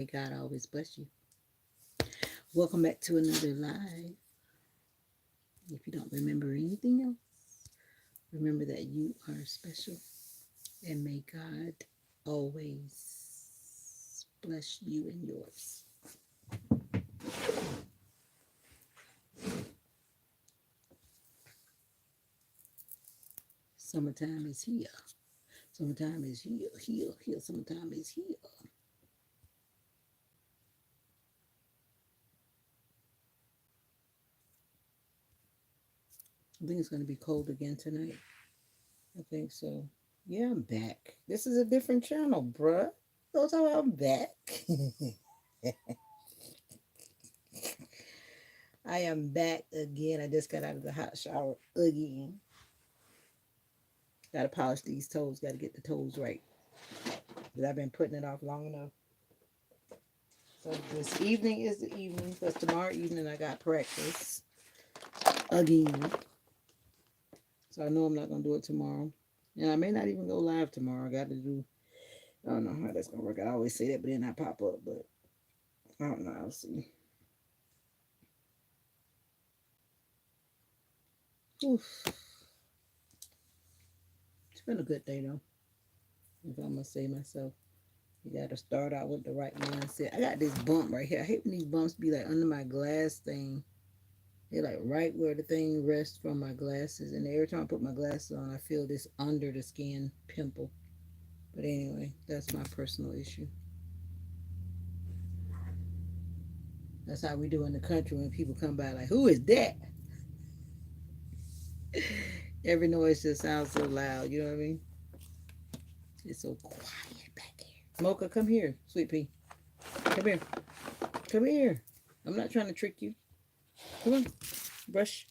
May God always bless you. Welcome back to another live. If you don't remember anything else, remember that you are special and may God always bless you and yours. Summertime is here. Summertime is here, here, here. Summertime is here. I think it's going to be cold again tonight. I think so. Yeah, I'm back. This is a different channel, bruh. Those how I'm back. I am back again. I just got out of the hot shower again. Got to polish these toes. Got to get the toes right. But I've been putting it off long enough. So this evening is the evening. Because tomorrow evening I got practice again. So I know I'm not going to do it tomorrow. And I may not even go live tomorrow. I got to do, I don't know how that's going to work. I always say that, but then I pop up. But I don't know. I'll see. Oof. It's been a good day, though. If I'm going to say myself. You got to start out with the right mindset. I got this bump right here. I hate when these bumps be like under my glass thing. They're like right where the thing rests from my glasses. And every time I put my glasses on, I feel this under the skin pimple. But anyway, that's my personal issue. That's how we do in the country when people come by like, who is that? Every noise just sounds so loud. You know what I mean? It's so quiet back there. Mocha, come here, sweet pea. Come here. Come here. I'm not trying to trick you. Come on. Brush.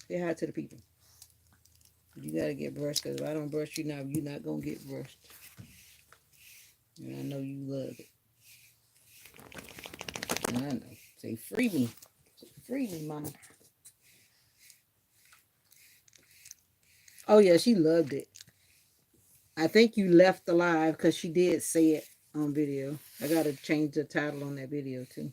Say hi to the people. You gotta get brushed because if I don't brush you now, you're not gonna get brushed. And I know you love it. And I know. Say free me. Say free me, mama. Oh yeah, she loved it. I think you left the live because she did say it on video. I gotta change the title on that video too.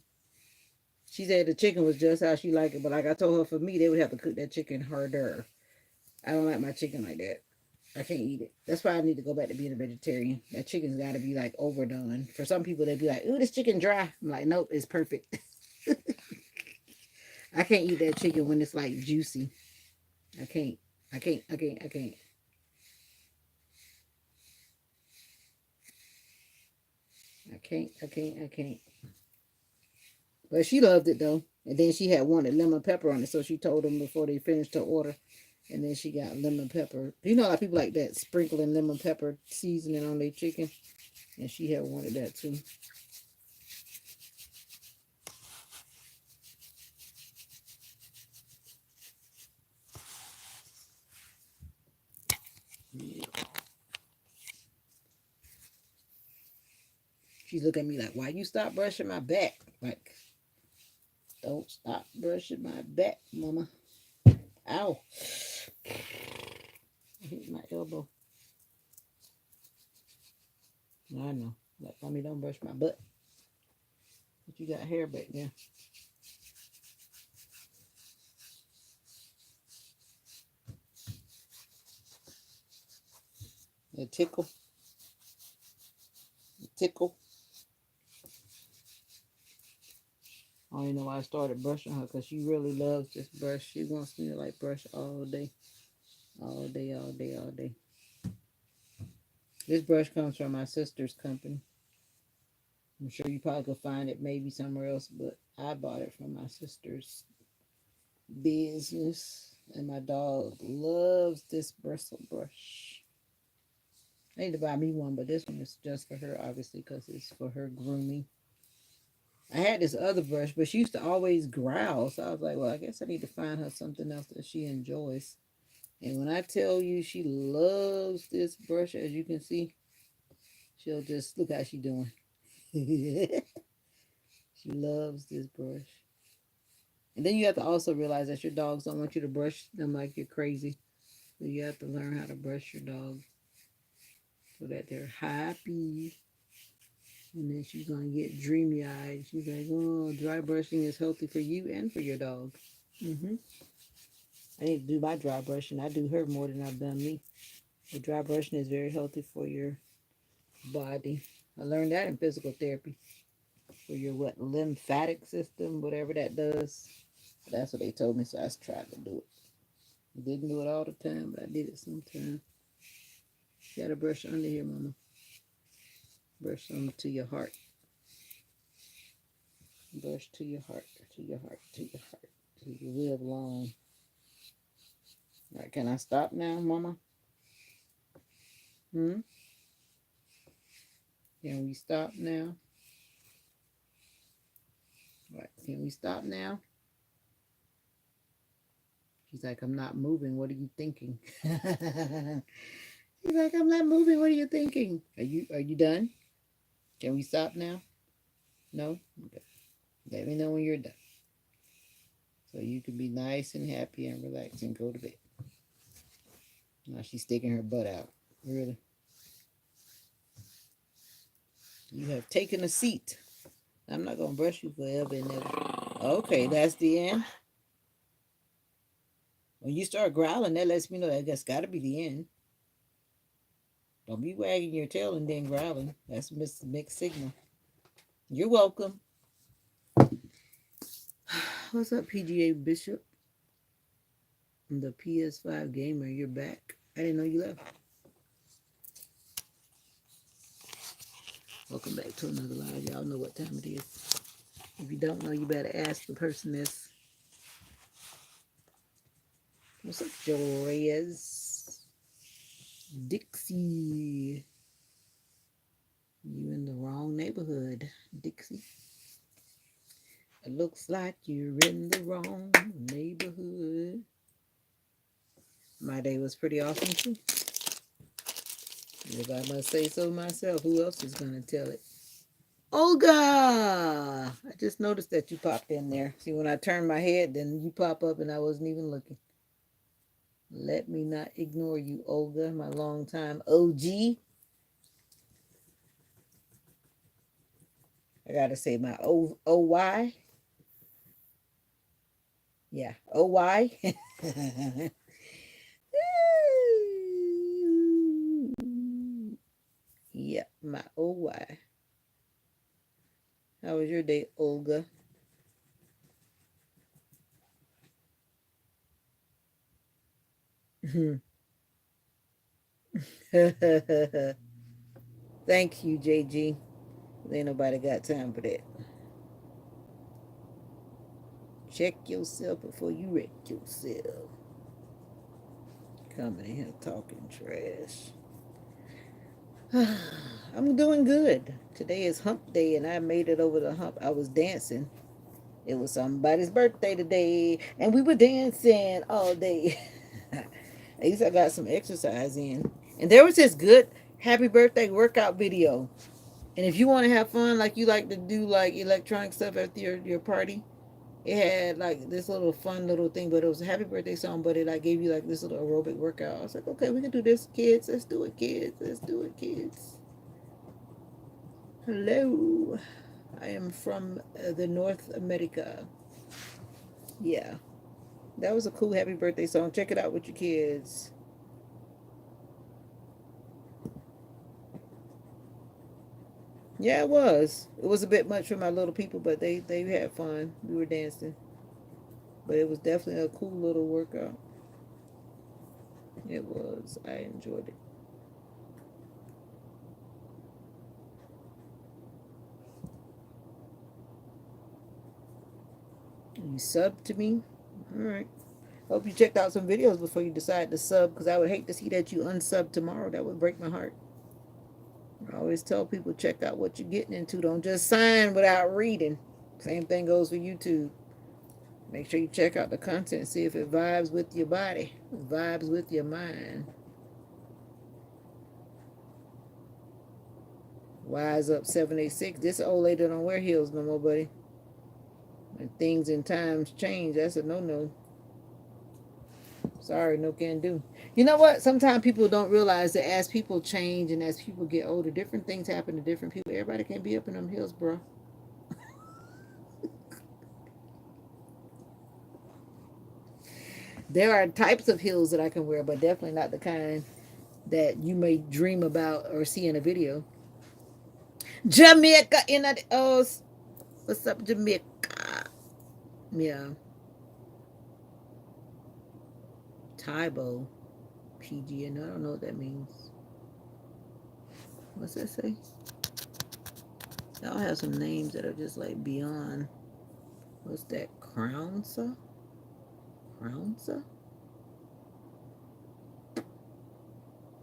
She said the chicken was just how she liked it, but like I told her, for me, they would have to cook that chicken harder. I don't like my chicken like that. I can't eat it. That's why I need to go back to being a vegetarian. That chicken's got to be like overdone. For some people, they'd be like, "Ooh, this chicken dry." I'm like, "Nope, it's perfect." I can't eat that chicken when it's like juicy. I can't. I can't. I can't. I can't. I can't. I can't. I can't. But she loved it though. And then she had wanted lemon pepper on it, so she told them before they finished her order. And then she got lemon pepper. You know, a lot of people like that sprinkling lemon pepper seasoning on their chicken, and she had wanted that too. She looked at me like, "Why you stop brushing my back?" Like, don't stop brushing my back, mama. Ow. I hit my elbow. I know. Like, mommy, don't brush my butt. But you got hair back there. A tickle. A tickle. I don't even know why I started brushing her because she really loves this brush. She wants me to like brush all day. All day, all day, all day. This brush comes from my sister's company. I'm sure you probably could find it maybe somewhere else, but I bought it from my sister's business. And my dog loves this bristle brush. I need to buy me one, but this one is just for her, obviously, because it's for her grooming. I had this other brush, but she used to always growl. So I was like, well, I guess I need to find her something else that she enjoys. And when I tell you she loves this brush, as you can see, she'll just look how she doing. She loves this brush. And then you have to also realize that your dogs don't want you to brush them like you're crazy. So you have to learn how to brush your dog so that they're happy. And then she's going to get dreamy eyed. She's like, oh, dry brushing is healthy for you and for your dog. I need to do my dry brushing. I do her more than I've done me. The dry brushing is very healthy for your body. I learned that in physical therapy. For your what, lymphatic system, whatever that does. That's what they told me, so I tried to do it. I didn't do it all the time, but I did it sometimes. You gotta brush under here, mama. Brush on to your heart. Brush to your heart, to your heart, to your heart. To you live long. All right, can I stop now, mama? Can we stop now? All right, can we stop now? She's like, I'm not moving. What are you thinking? She's like, I'm not moving. What are you thinking? Are you done? Can we stop now? No? Okay. Let me know when you're done. So you can be nice and happy and relaxed and go to bed. Now she's sticking her butt out. Really? You have taken a seat. I'm not going to brush you forever and ever. Okay, that's the end. When you start growling, that lets me know that's got to be the end. Don't be wagging your tail and then growling. That's a mixed signal. You're welcome. What's up, PGA Bishop? The PS5 gamer, you're back. I didn't know you left. Welcome back to another live. Y'all know what time it is. If you don't know, you better ask the person this. What's up, Joel Reyes? Dixie. You in the wrong neighborhood, Dixie. It looks like you're in the wrong neighborhood. My day was pretty awesome too. If I must say so myself, who else is going to tell it? Olga! I just noticed that you popped in there. See, when I turned my head, then you pop up and I wasn't even looking. Let me not ignore you, Olga, my longtime OG. I got to say my OY. Yeah, OY. Yeah, my OY. How was your day, Olga? Thank you, JG. Ain't nobody got time for that. Check yourself before you wreck yourself. Coming in here talking trash. I'm doing good. Today is hump day and I made it over the hump. I was dancing. It was somebody's birthday today and we were dancing all day. At least I got some exercise in. And there was this good happy birthday workout video. And if you want to have fun, like you like to do like electronic stuff after your party, it had like this little fun little thing, but it was a happy birthday song, but it like gave you like this little aerobic workout. I was like, okay, we can do this, kids. Let's do it, kids. Let's do it, kids. Hello. I am from the North America. Yeah. That was a cool happy birthday song. Check it out with your kids. Yeah, it was. It was a bit much for my little people, but they had fun. We were dancing. But it was definitely a cool little workout. It was. I enjoyed it. You sub to me? All right. Hope you checked out some videos before you decide to sub, because I would hate to see that you unsub tomorrow. That would break my heart. I always tell people, check out what you're getting into. Don't just sign without reading. Same thing goes for YouTube. Make sure you check out the content, see if it vibes with your body, vibes with your mind. Wise up 786. This old lady don't wear heels no more, buddy. When things and times change, that's a no-no. Sorry, no can do. You know what? Sometimes people don't realize that as people change and as people get older, different things happen to different people. Everybody can't be up in them hills, bro. There are types of heels that I can wear, but definitely not the kind that you may dream about or see in a video. Jamaica in the house. What's up, Jamaica? Yeah, Tybo, PGN. I don't know what that means. What's that say? Y'all have some names that are just like beyond. What's that? Crownsa? Crownsa?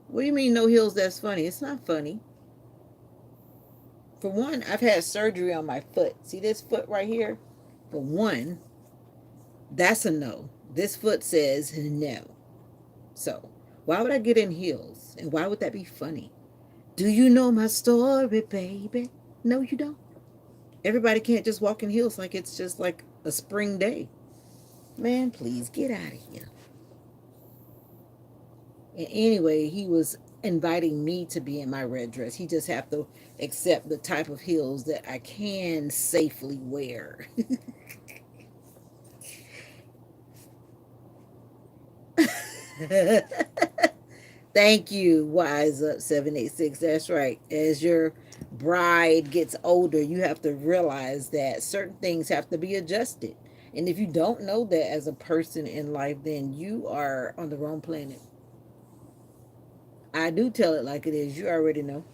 What do you mean no heels? That's funny. It's not funny. For one, I've had surgery on my foot. See this foot right here? For one, that's a no. This foot says no. So, why would I get in heels? And why would that be funny? Do you know my story, baby? No, you don't. Everybody can't just walk in heels like it's just like a spring day. Man, please get out of here. And anyway, he was inviting me to be in my red dress. He just have to accept the type of heels that I can safely wear. Thank you, Wise Up 786. That's right. As your bride gets older, you have to realize that certain things have to be adjusted. And if you don't know that as a person in life, then you are on the wrong planet. I do tell it like it is. You already know.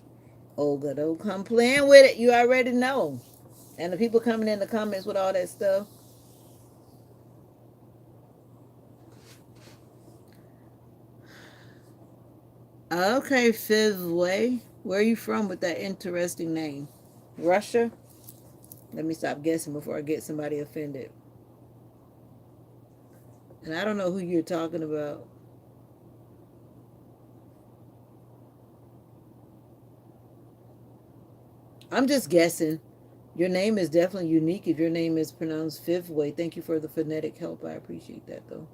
Olga, don't come playing with it. You already know. And the people coming in the comments with all that stuff. Okay, Fifth Way. Where are you from with that interesting name? Russia? Let me stop guessing before I get somebody offended. And I don't know who you're talking about. I'm just guessing. Your name is definitely unique if your name is pronounced Fifth Way. Thank you for the phonetic help. I appreciate that, though.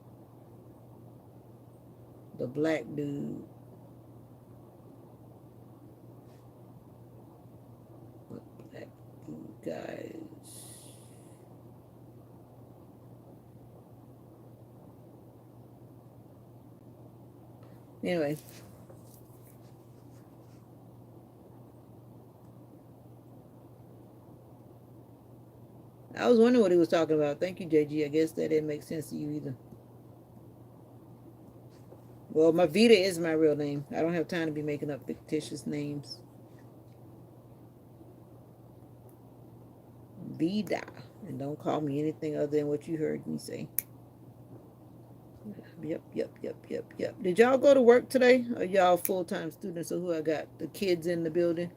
The black dude. What black dude, guys? Anyway, I was wondering what he was talking about. Thank you, JG. I guess that didn't make sense to you either. Well, my Vita is my real name. I don't have time to be making up fictitious names. Vida. And don't call me anything other than what you heard me say. Yep. Did y'all go to work today? Or y'all full-time students? Or who I got? The kids in the building?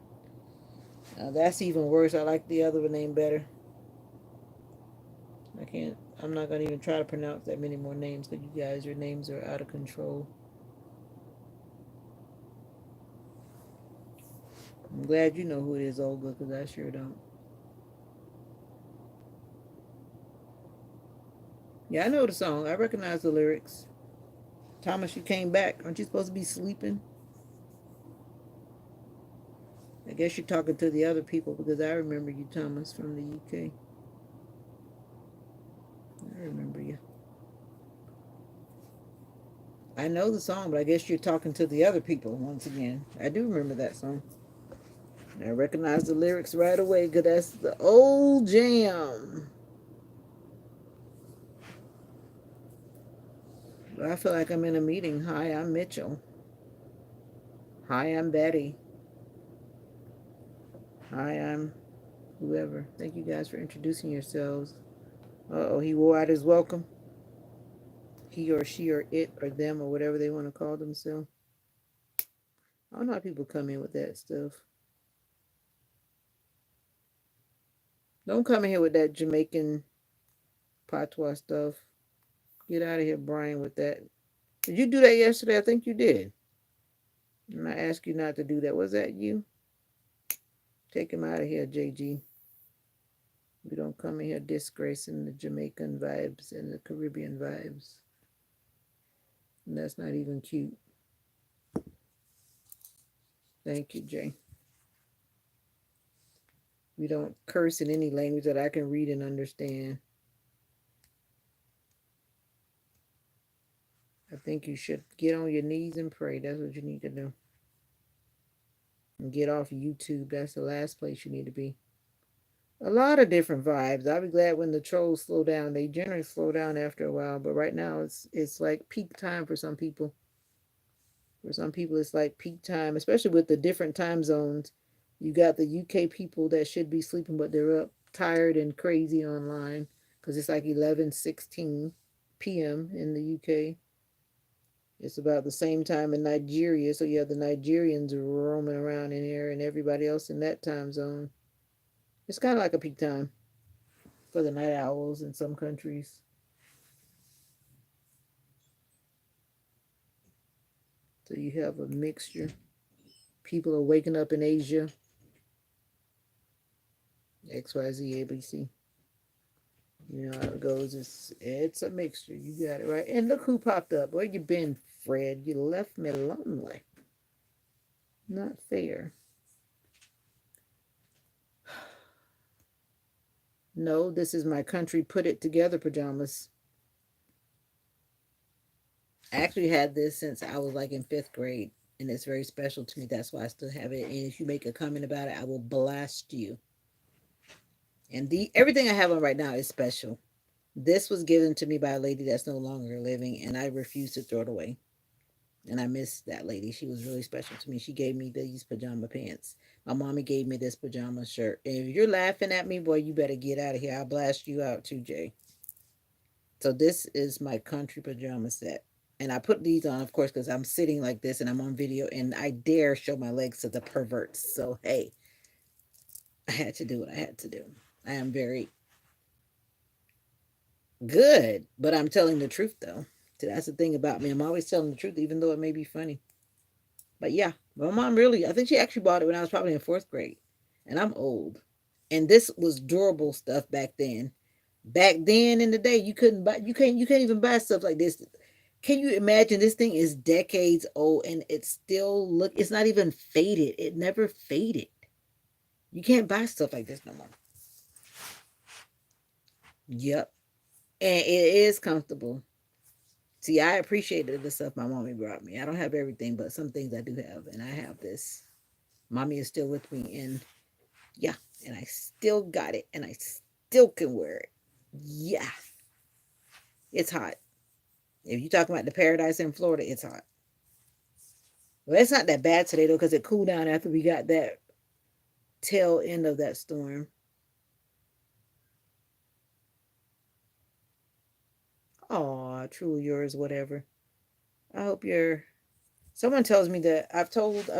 That's even worse. I like the other name better. I can't. I'm not gonna even try to pronounce that many more names because you guys, your names are out of control. I'm glad you know who it is, Olga, because I sure don't. Yeah, I know the song. I recognize the lyrics. Thomas, you came back. Aren't you supposed to be sleeping? I guess you're talking to the other people because I remember you, Thomas, from the UK. I remember you. I know the song, but I guess you're talking to the other people once again. I do remember that song. I recognize the lyrics right away because that's the old jam. I feel like I'm in a meeting. Hi, I'm Mitchell. Hi, I'm Betty. Hi, I'm whoever. Thank you guys for introducing yourselves. Uh oh, he wore out his welcome. He or she or it or them or whatever they want to call themselves. I don't know how people come in with that stuff. Don't come in here with that Jamaican patois stuff. Get out of here, Brian, with that. Did you do that yesterday? I think you did. And I asked you not to do that. Was that you? Take him out of here, JG. We don't come in here disgracing the Jamaican vibes and the Caribbean vibes. And that's not even cute. Thank you, Jay. We don't curse in any language that I can read and understand. I think you should get on your knees and pray. That's what you need to do. And get off YouTube. That's the last place you need to be. A lot of different vibes. I'll be glad when the trolls slow down. They generally slow down after a while, but right now it's like peak time for some people. For some people, it's like peak time, especially with the different time zones. You got the UK people that should be sleeping, but they're up tired and crazy online because it's like 11:16 p.m. in the UK. It's about the same time in Nigeria, so you have the Nigerians roaming around in here and everybody else in that time zone. It's kind of like a peak time for the night owls in some countries. So you have a mixture. People are waking up in Asia. XYZ ABC. You know how it goes. It's a mixture. You got it right. And look who popped up. Where you been, Fred? You left me lonely. Not fair. No, this is my country put it together pajamas. I actually had this since I was like in fifth grade, and it's very special to me. That's why I still have it. And if you make a comment about it, I will blast you. And the everything I have on right now is special. This was given to me by a lady that's no longer living, and I refuse to throw it away. And I miss that lady. She was really special to me. She gave me these pajama pants. My mommy gave me this pajama shirt. And if you're laughing at me, boy, you better get out of here. I'll blast you out too, Jay. So this is my country pajama set. And I put these on, of course, because I'm sitting like this and I'm on video and I dare show my legs to the perverts. So, hey, I had to do what I had to do. I am very good, but I'm telling the truth, though. So that's the thing about me. I'm always telling the truth, even though it may be funny. But yeah, my mom really, I think she actually bought it when I was probably in fourth grade. And I'm old. And this was durable stuff back then. Back then in the day, you can't even buy stuff like this. Can you imagine this thing is decades old and it's not even faded. It never faded. You can't buy stuff like this no more. Yep. And it is comfortable. See, I appreciated the stuff my mommy brought me. I don't have everything, but some things I do have, and I have this. Mommy is still with me, and yeah, and I still got it, and I still can wear it. Yeah, it's hot. If you're talking about the paradise in Florida, it's hot. Well, it's not that bad today though, because it cooled down after we got that tail end of that storm. Aw, truly yours, whatever. I hope you're. Someone tells me that I've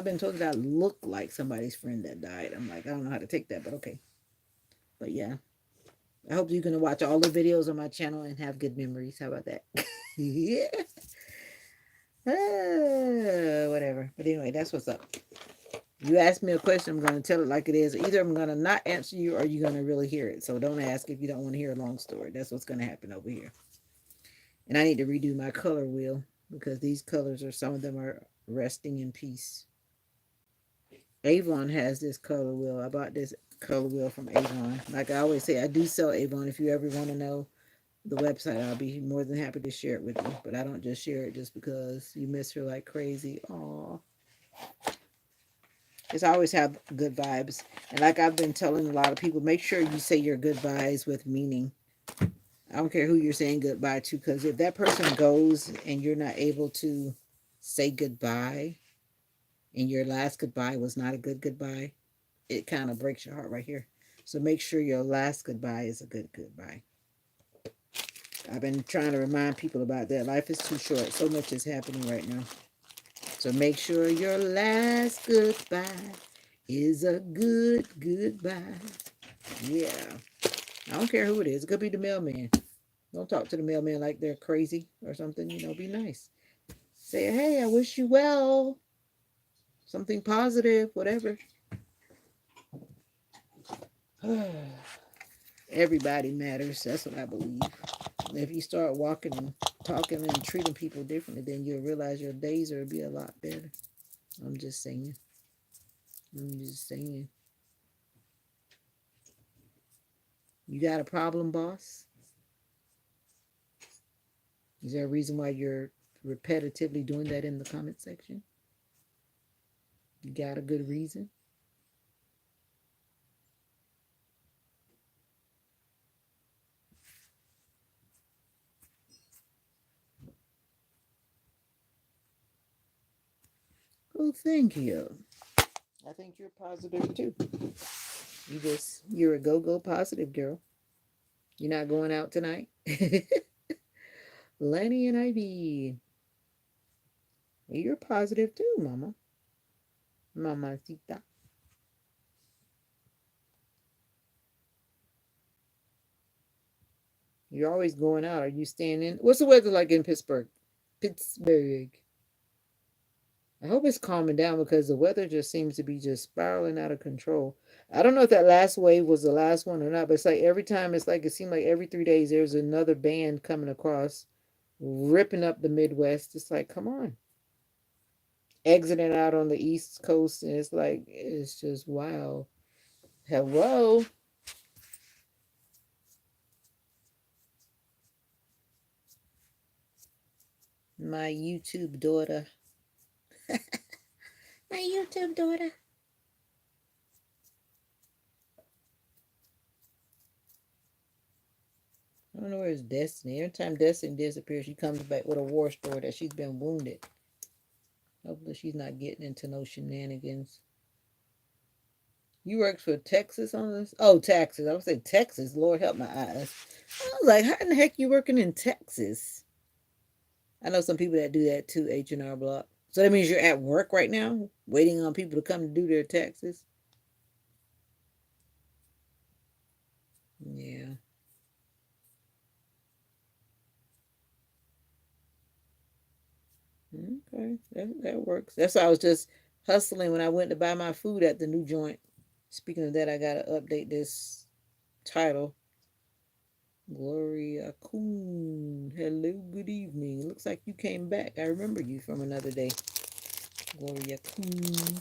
been told that I look like somebody's friend that died. I'm like, I don't know how to take that, but okay. But yeah, I hope you're gonna watch all the videos on my channel and have good memories. How about that? Yeah. Whatever. But anyway, that's what's up. You ask me a question, I'm gonna tell it like it is. Either I'm gonna not answer you or you're gonna really hear it. So don't ask if you don't want to hear a long story. That's what's gonna happen over here. And I need to redo my color wheel because these colors are some of them are resting in peace. Avon has this color wheel. I bought this color wheel from Avon. Like I always say, I do sell Avon. If you ever want to know the website, I'll be more than happy to share it with you. But I don't just share it just because you miss her like crazy. Aw. Just always have good vibes. And like I've been telling a lot of people, make sure you say your goodbyes with meaning. I don't care who you're saying goodbye to, because if that person goes and you're not able to say goodbye, and your last goodbye was not a good goodbye, it kind of breaks your heart right here. So make sure your last goodbye is a good goodbye. I've been trying to remind people about that. Life is too short. So much is happening right now. So make sure your last goodbye is a good goodbye. Yeah. I don't care who it is. It could be the mailman. Don't talk to the mailman like they're crazy or something. Be nice. Say, hey, I wish you well. Something positive, whatever. Everybody matters. That's what I believe. If you start walking and talking and treating people differently, then you'll realize your days will be a lot better. I'm just saying. I'm just saying. You got a problem, boss? Is there a reason why you're repetitively doing that in the comment section? You got a good reason? Oh, thank you. I think you're positive too. You're a go positive girl. You're not going out tonight? Lenny and Ivy. You're positive too, mama. Mamacita. You're always going out. Are you staying in? What's the weather like in Pittsburgh? Pittsburgh. I hope it's calming down because the weather just seems to be just spiraling out of control. I don't know if that last wave was the last one or not, but it's like every time it's like it seemed like every 3 days there's another band coming across, ripping up the Midwest. It's like, come on. Exiting out on the East Coast, and it's like it's just wow. Hello. My YouTube daughter. My YouTube daughter. I don't know where's Destiny. Every time Destiny disappears, she comes back with a war story that she's been wounded. Hopefully she's not getting into no shenanigans. You worked for Texas on this? Oh, Texas. I would say Texas. Lord help my eyes. I was like, how in the heck you working in Texas? I know some people that do that too, H&R Block. So that means you're at work right now, waiting on people to come to do their taxes? Yeah. Okay. That works. That's why I was just hustling when I went to buy my food at the new joint. Speaking of that, I got to update this title. Gloria Coon. Hello, good evening. Looks like you came back. I remember you from another day. Gloria Coon.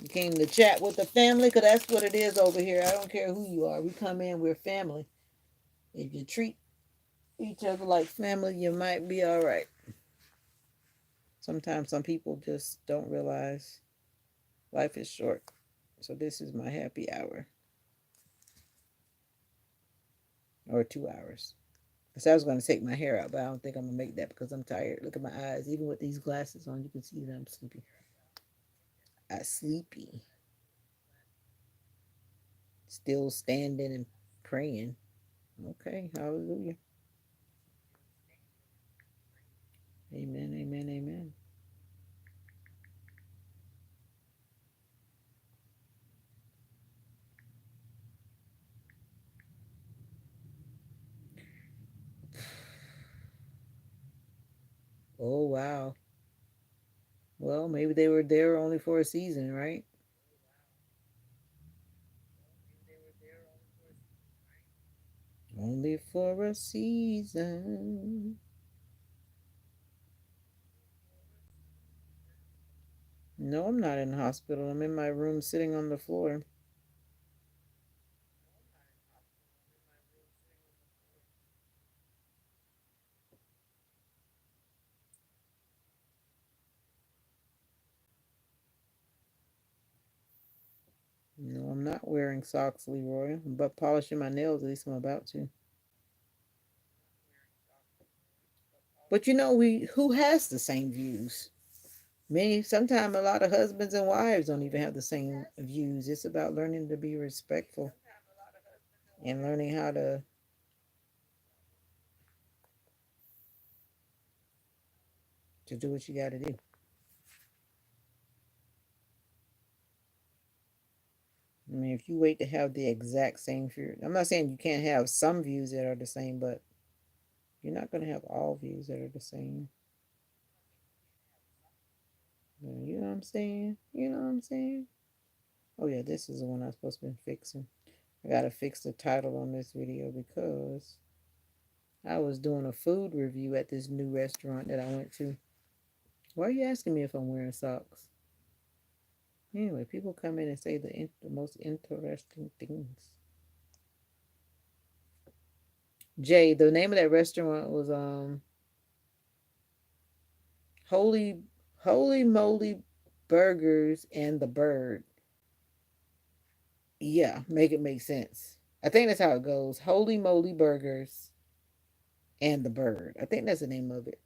You came to chat with the family because that's what it is over here. I don't care who you are. We come in, we're family. If you treat each other like family, you might be all right. Sometimes some people just don't realize life is short. So this is my happy hour. Or 2 hours. So I was going to take my hair out, but I don't think I'm going to make that because I'm tired. Look at my eyes. Even with these glasses on, you can see that I'm sleepy. I'm sleepy. Still standing and praying. Okay, hallelujah. Amen, amen, amen. Oh, wow. Well, maybe they were there only for a season, right? Only for a season. No, I'm not in the hospital. I'm in my room sitting on the floor. No, I'm not wearing socks, Leroy. But polishing my nails, at least I'm about to. But you know, we who has the same views? Many, sometimes a lot of husbands and wives don't even have the same views. It's about learning to be respectful and learning how to do what you got to do. I mean, if you wait to have the exact same view, I'm not saying you can't have some views that are the same, but you're not going to have all views that are the same. You know what I'm saying? You know what I'm saying? Oh yeah, this is the one I'm supposed to be fixing. I gotta fix the title on this video because I was doing a food review at this new restaurant that I went to. Why are you asking me if I'm wearing socks? Anyway, people come in and say the most interesting things. Jay, the name of that restaurant was Holy Holy Moly Burgers and the Bird. Yeah, make it make sense. I think that's how it goes. Holy Moly Burgers and the Bird. I think that's the name of it.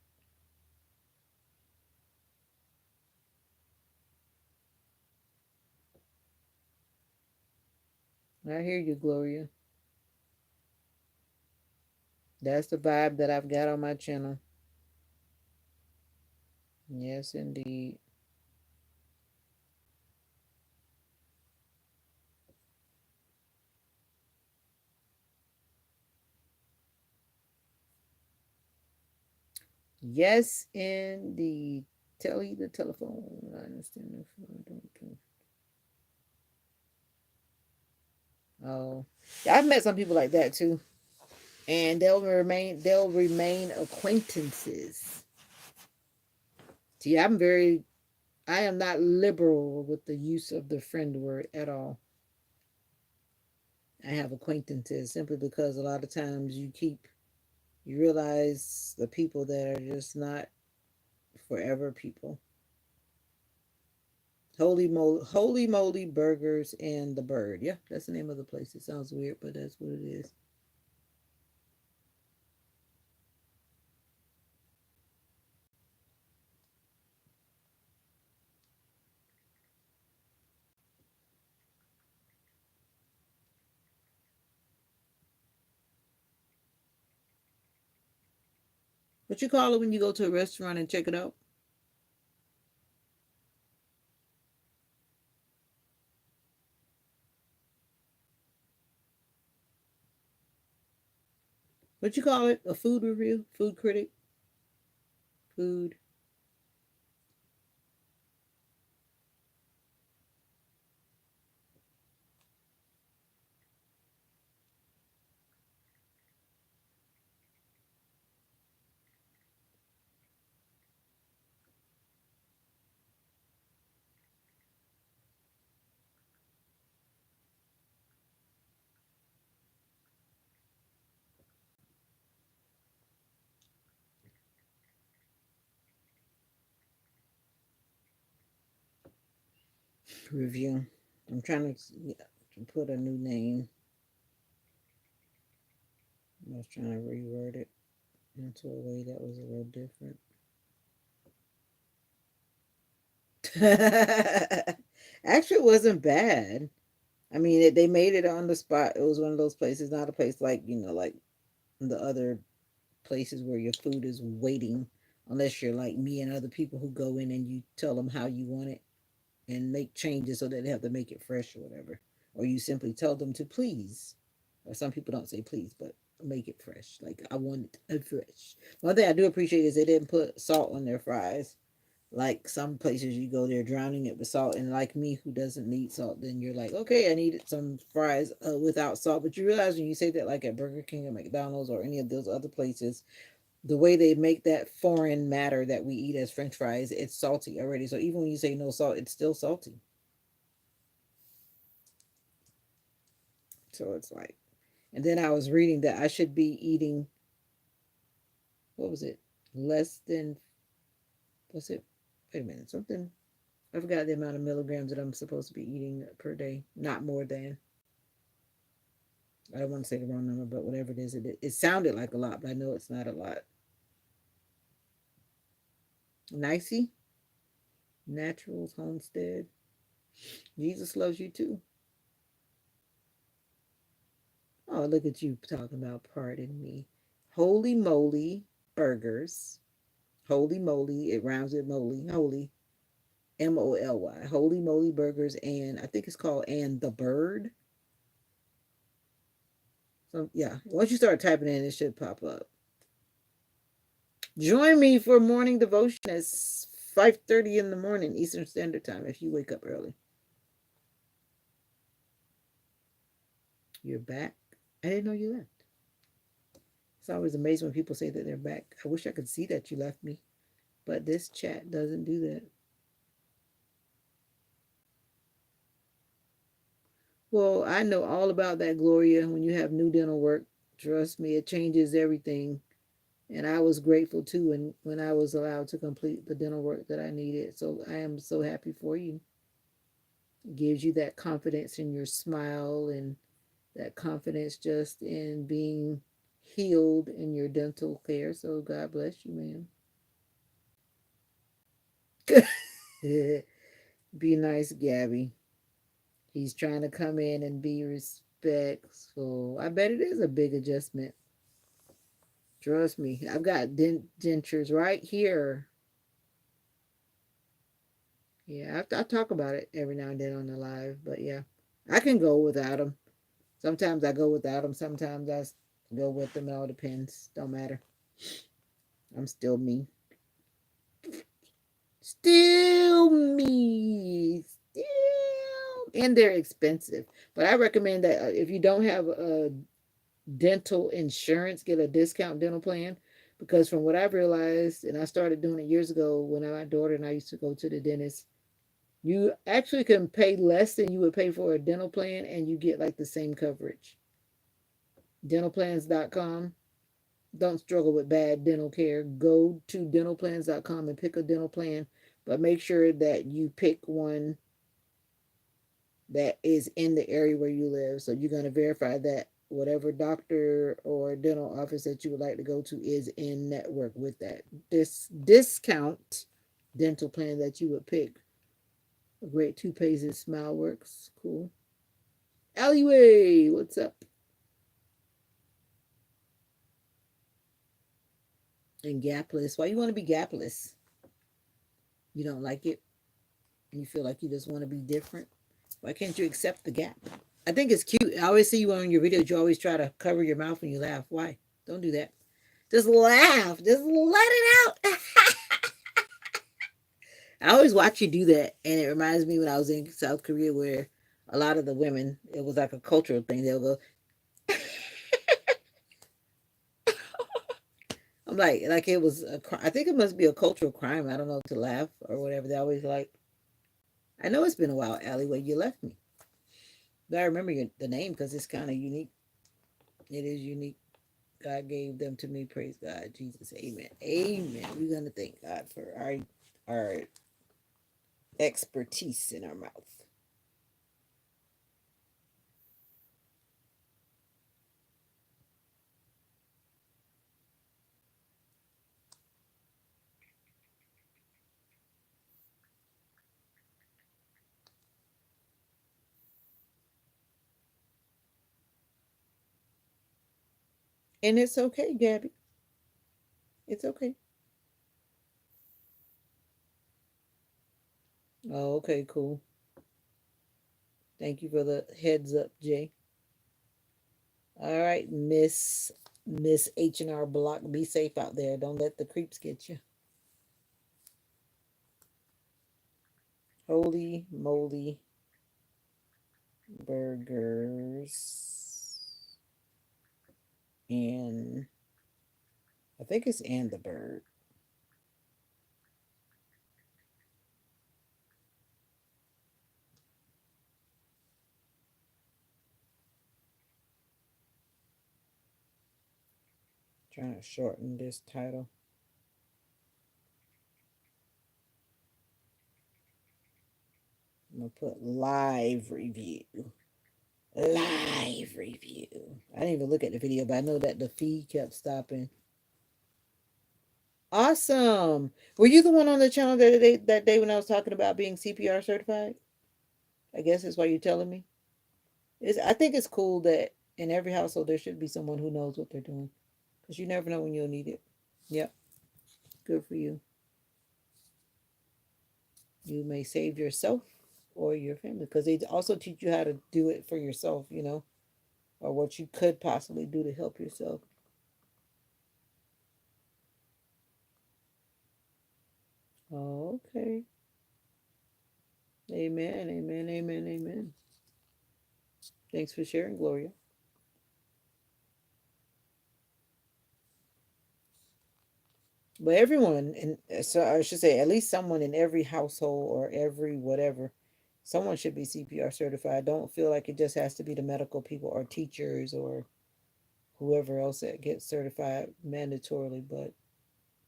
I hear you, Gloria. That's the vibe that I've got on my channel. Yes, indeed. Yes, indeed. Tell you the telephone. I understand. Oh, yeah, I've met some people like that too, and they'll remain acquaintances. See, I am not liberal with the use of the friend word at all. I have acquaintances simply because a lot of times you realize the people that are just not forever people. Holy moly burgers and the bird. Yeah, that's the name of the place. It sounds weird, but that's what it is. What you call it when you go to a restaurant and check it out? What you call it? A food review? Food critic? Food review. I'm trying to, yeah, to put a new name. I was trying to reword it into a way that was a little different. Actually, it wasn't bad. I mean, they made it on the spot. It was one of those places, not a place like, like the other places where your food is waiting, unless you're like me and other people who go in and you tell them how you want it and make changes so that they have to make it fresh or whatever. Or you simply tell them to please. Or some people don't say please, but make it fresh. Like, I want it fresh. One thing I do appreciate is they didn't put salt on their fries. Like some places you go, they're drowning it with salt. And like me, who doesn't need salt, then you're like, okay, I needed some fries without salt. But you realize when you say that, like at Burger King or McDonald's or any of those other places, the way they make that foreign matter that we eat as French fries, it's salty already. So even when you say no salt, it's still salty. So it's like, and then I was reading that I should be eating, what was it? Less than, what's it? Wait a minute, something. I forgot the amount of milligrams that I'm supposed to be eating per day. Not more than. I don't want to say the wrong number, but whatever it is, it sounded like a lot, but I know it's not a lot. Nicey, Naturals Homestead. Jesus loves you too. Oh, look at you talking about pardon me. Holy moly burgers. Holy moly. It rhymes with moly. Holy. Moly. Holy moly burgers, and I think it's called and the bird. So yeah. Once you start typing in, it should pop up. Join me for morning devotion at 5:30 in the morning Eastern Standard Time if you wake up early. You're back. I didn't know you left. It's always amazing when people say that they're back. I wish I could see that you left me, but this chat doesn't do that. Well, I know all about that, Gloria. When you have new dental work, trust me, it changes everything. And I was grateful too when I was allowed to complete the dental work that I needed. So I am so happy for you. It gives you that confidence in your smile and that confidence just in being healed in your dental care. So God bless you, ma'am. Be nice, Gabby. He's trying to come in and be respectful. I bet it is a big adjustment. Trust me. I've got dentures right here. Yeah, I talk about it every now and then on the live, but yeah, I can go without them. Sometimes I go without them. Sometimes I go with them. It all depends. Don't matter. I'm still me. Still me. Still. And they're expensive. But I recommend that if you don't have a dental insurance, get a discount dental plan. Because from what I've realized, and I started doing it years ago when my daughter and I used to go to the dentist, you actually can pay less than you would pay for a dental plan and you get like the same coverage. Dentalplans.com. Don't struggle with bad dental care. Go to dentalplans.com and pick a dental plan, but make sure that you pick one that is in the area where you live. So you're going to verify that whatever doctor or dental office that you would like to go to is in network with that. This discount dental plan that you would pick. A great toothpaste is Smile Works. Cool. Alleyway, what's up? And gapless. Why you want to be gapless? You don't like it? You feel like you just want to be different? Why can't you accept the gap? I think it's cute. I always see you on your videos. You always try to cover your mouth when you laugh. Why? Don't do that. Just laugh. Just let it out. I always watch you do that, and it reminds me when I was in South Korea, where a lot of the women, it was like a cultural thing. They'll go. I'm like it was. I think it must be a cultural crime. I don't know, to laugh or whatever. They always like. I know it's been a while, Alleyway. You left me, but I remember the name because it's kind of unique. It is unique. God gave them to me. Praise God, Jesus, Amen, Amen. We're gonna thank God for our expertise in our mouth. And it's okay, Gabby. It's okay. Oh, okay, cool. Thank you for the heads up, Jay. All right, Miss H&R Block. Be safe out there. Don't let the creeps get you. Holy moly burgers. And I think it's and the bird. Trying to shorten this title. I'm gonna put live review. Live review. I didn't even look at the video, but I know that the feed kept stopping. Awesome. Were you the one on the channel that day when I was talking about being CPR certified? I guess that's why you're telling me. I think it's cool that in every household there should be someone who knows what they're doing, because you never know when you'll need it. Yep. Good for you. You may save yourself or your family, because they also teach you how to do it for yourself, or what you could possibly do to help yourself. Oh, okay. Amen. Amen. Amen. Amen. Thanks for sharing, Gloria. But everyone, and so I should say, at least someone in every household or every whatever, someone should be CPR certified. I don't feel like it just has to be the medical people or teachers or whoever else that gets certified mandatorily, but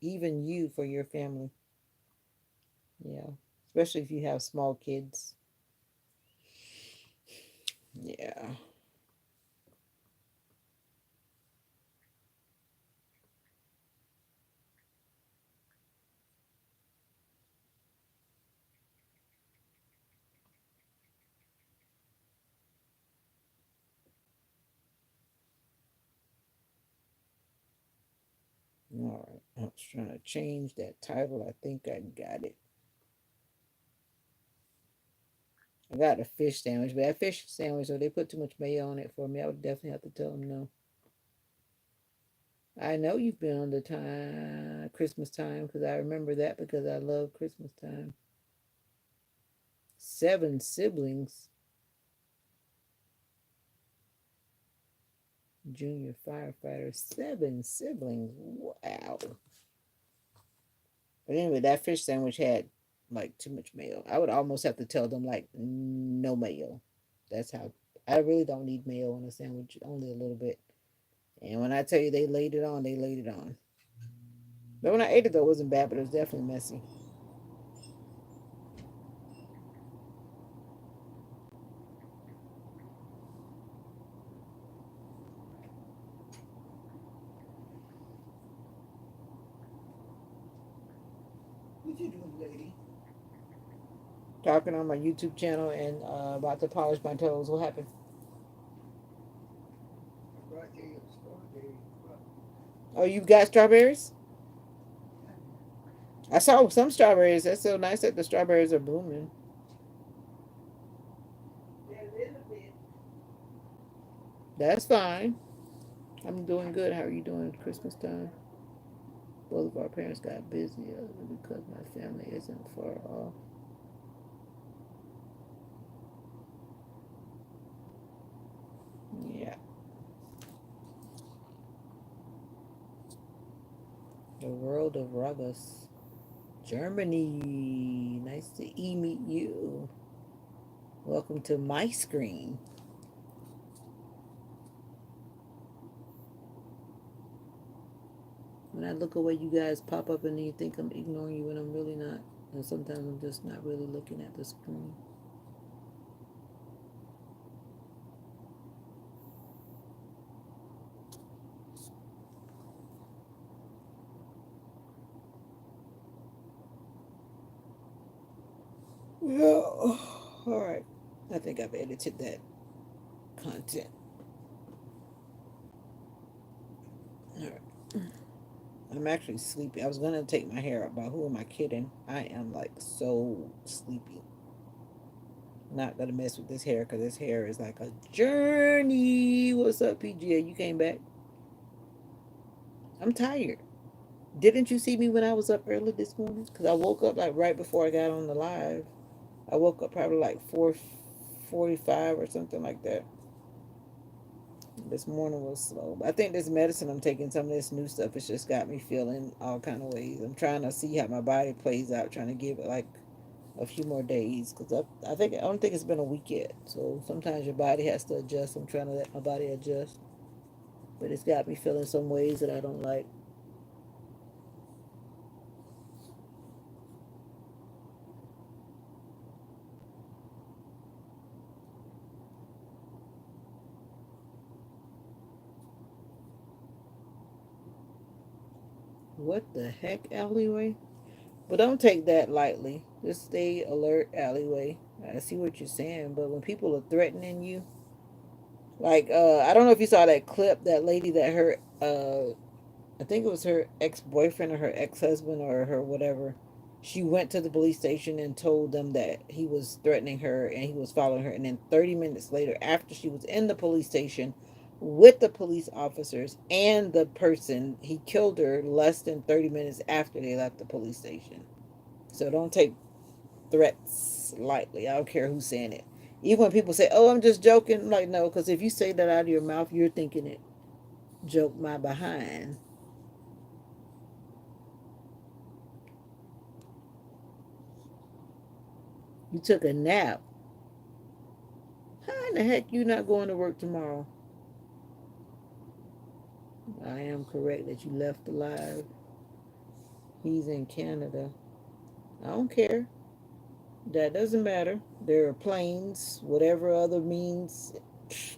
even you for your family. Yeah. Especially if you have small kids. Yeah. All right. I was trying to change that title. I think I got it. I got a fish sandwich, but that fish sandwich, so they put too much mayo on it for me. I would definitely have to tell them no. I know you've been on the time Christmas time because I remember that because I love Christmas time. 7 siblings, junior firefighter. 7 siblings. Wow. But anyway, that fish sandwich had like too much mayo. I would almost have to tell them like no mayo. That's how I really don't need mayo on a sandwich, only a little bit. And when I tell you they laid it on, they laid it on. But when I ate it though, it wasn't bad, but it was definitely messy. What you doing, lady? Talking on my YouTube channel and about to polish my toes. What happened? Oh, you got strawberries? I saw some strawberries. That's so nice that the strawberries are blooming. That's fine. I'm doing good. How are you doing at Christmas time? Both of our parents got busy because my family isn't far off. Yeah. The world of ruggers. Germany. Nice to meet you. Welcome to my screen. When I look away, you guys pop up and then you think I'm ignoring you when I'm really not. And sometimes I'm just not really looking at the screen. Yeah. All right. I think I've edited that content. All right. I'm actually sleepy. I was gonna take my hair out, but who am I kidding? I am like so sleepy. Not gonna mess with this hair because this hair is like a journey. What's up, PGA? You came back? I'm tired. Didn't you see me when I was up early this morning? Because I woke up like right before I got on the live. I woke up probably like 4:45 or something like that. This morning was slow. But I think this medicine I'm taking, some of this new stuff, it's just got me feeling all kind of ways. I'm trying to see how my body plays out, trying to give it like a few more days because I don't think it's been a week yet. So sometimes your body has to adjust. I'm trying to let my body adjust, but it's got me feeling some ways that I don't like. What the heck, alleyway? But don't take that lightly. Just stay alert, alleyway. I see what you're saying, but when people are threatening you, like I don't know if you saw that clip, that lady that her I think it was her ex boyfriend or her ex husband or her whatever. She went to the police station and told them that he was threatening her and he was following her. And then 30 minutes later, after she was in the police station with the police officers and the person, he killed her less than 30 minutes after they left the police station. So don't take threats lightly. I don't care who's saying it. Even when people say, "Oh, I'm just joking," I'm like, no, because if you say that out of your mouth, you're thinking it. Joke my behind. You took a nap. How in the heck you not going to work tomorrow? I am correct that you left alive. He's in Canada. I don't care. That doesn't matter. There are planes, whatever other means.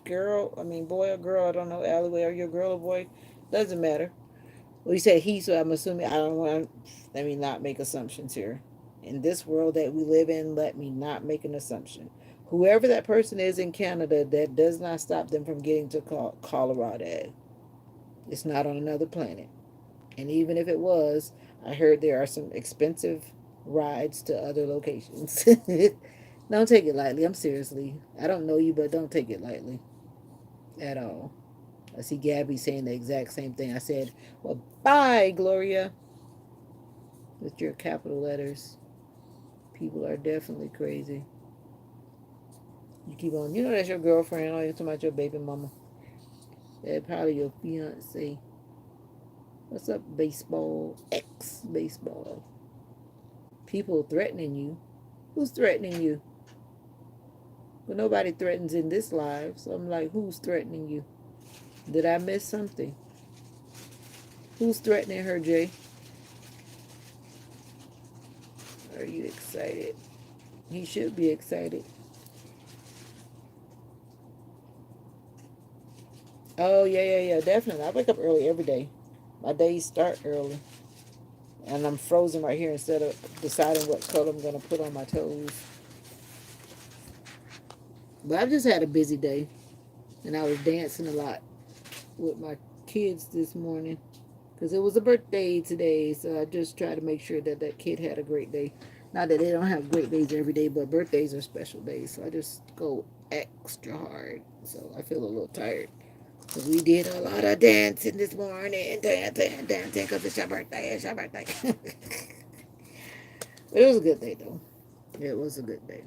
Girl, I mean, boy or girl, I don't know, alleyway, are you a girl or boy? Doesn't matter. Well, you said he, so I'm assuming, I don't want, let me not make assumptions here. In this world that we live in, let me not make an assumption. Whoever that person is in Canada, that does not stop them from getting to Colorado. It's not on another planet. And even if it was, I heard there are some expensive rides to other locations. Don't take it lightly. I'm seriously. I don't know you, but don't take it lightly at all. I see Gabby saying the exact same thing. I said, well, bye, Gloria, with your capital letters. People are definitely crazy. You keep on. You know that's your girlfriend. Oh, you're talking about your baby mama. That's probably your fiance. What's up, baseball? Ex baseball. People threatening you. Who's threatening you? But nobody threatens in this life. So I'm like, who's threatening you? Did I miss something? Who's threatening her, Jay? Are you excited? He should be excited. Oh, yeah, yeah, yeah, definitely. I wake up early every day. My days start early. And I'm frozen right here instead of deciding what color I'm going to put on my toes. But I've just had a busy day. And I was dancing a lot with my kids this morning. Because it was a birthday today. So I just try to make sure that that kid had a great day. Not that they don't have great days every day, but birthdays are special days. So I just go extra hard. So I feel a little tired. So we did a lot of dancing this morning. Dancing, dancing, because it's your birthday. It's your birthday. It was a good day, though. It was a good day.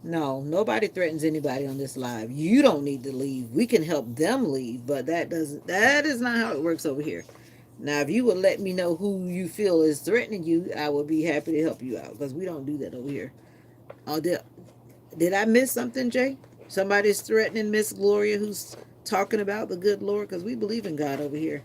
No, nobody threatens anybody on this live. You don't need to leave. We can help them leave, but that is not how it works over here. Now, if you would let me know who you feel is threatening you, I would be happy to help you out because we don't do that over here. Oh, did I miss something, Jay? Somebody's threatening Miss Gloria who's talking about the good Lord because we believe in God over here.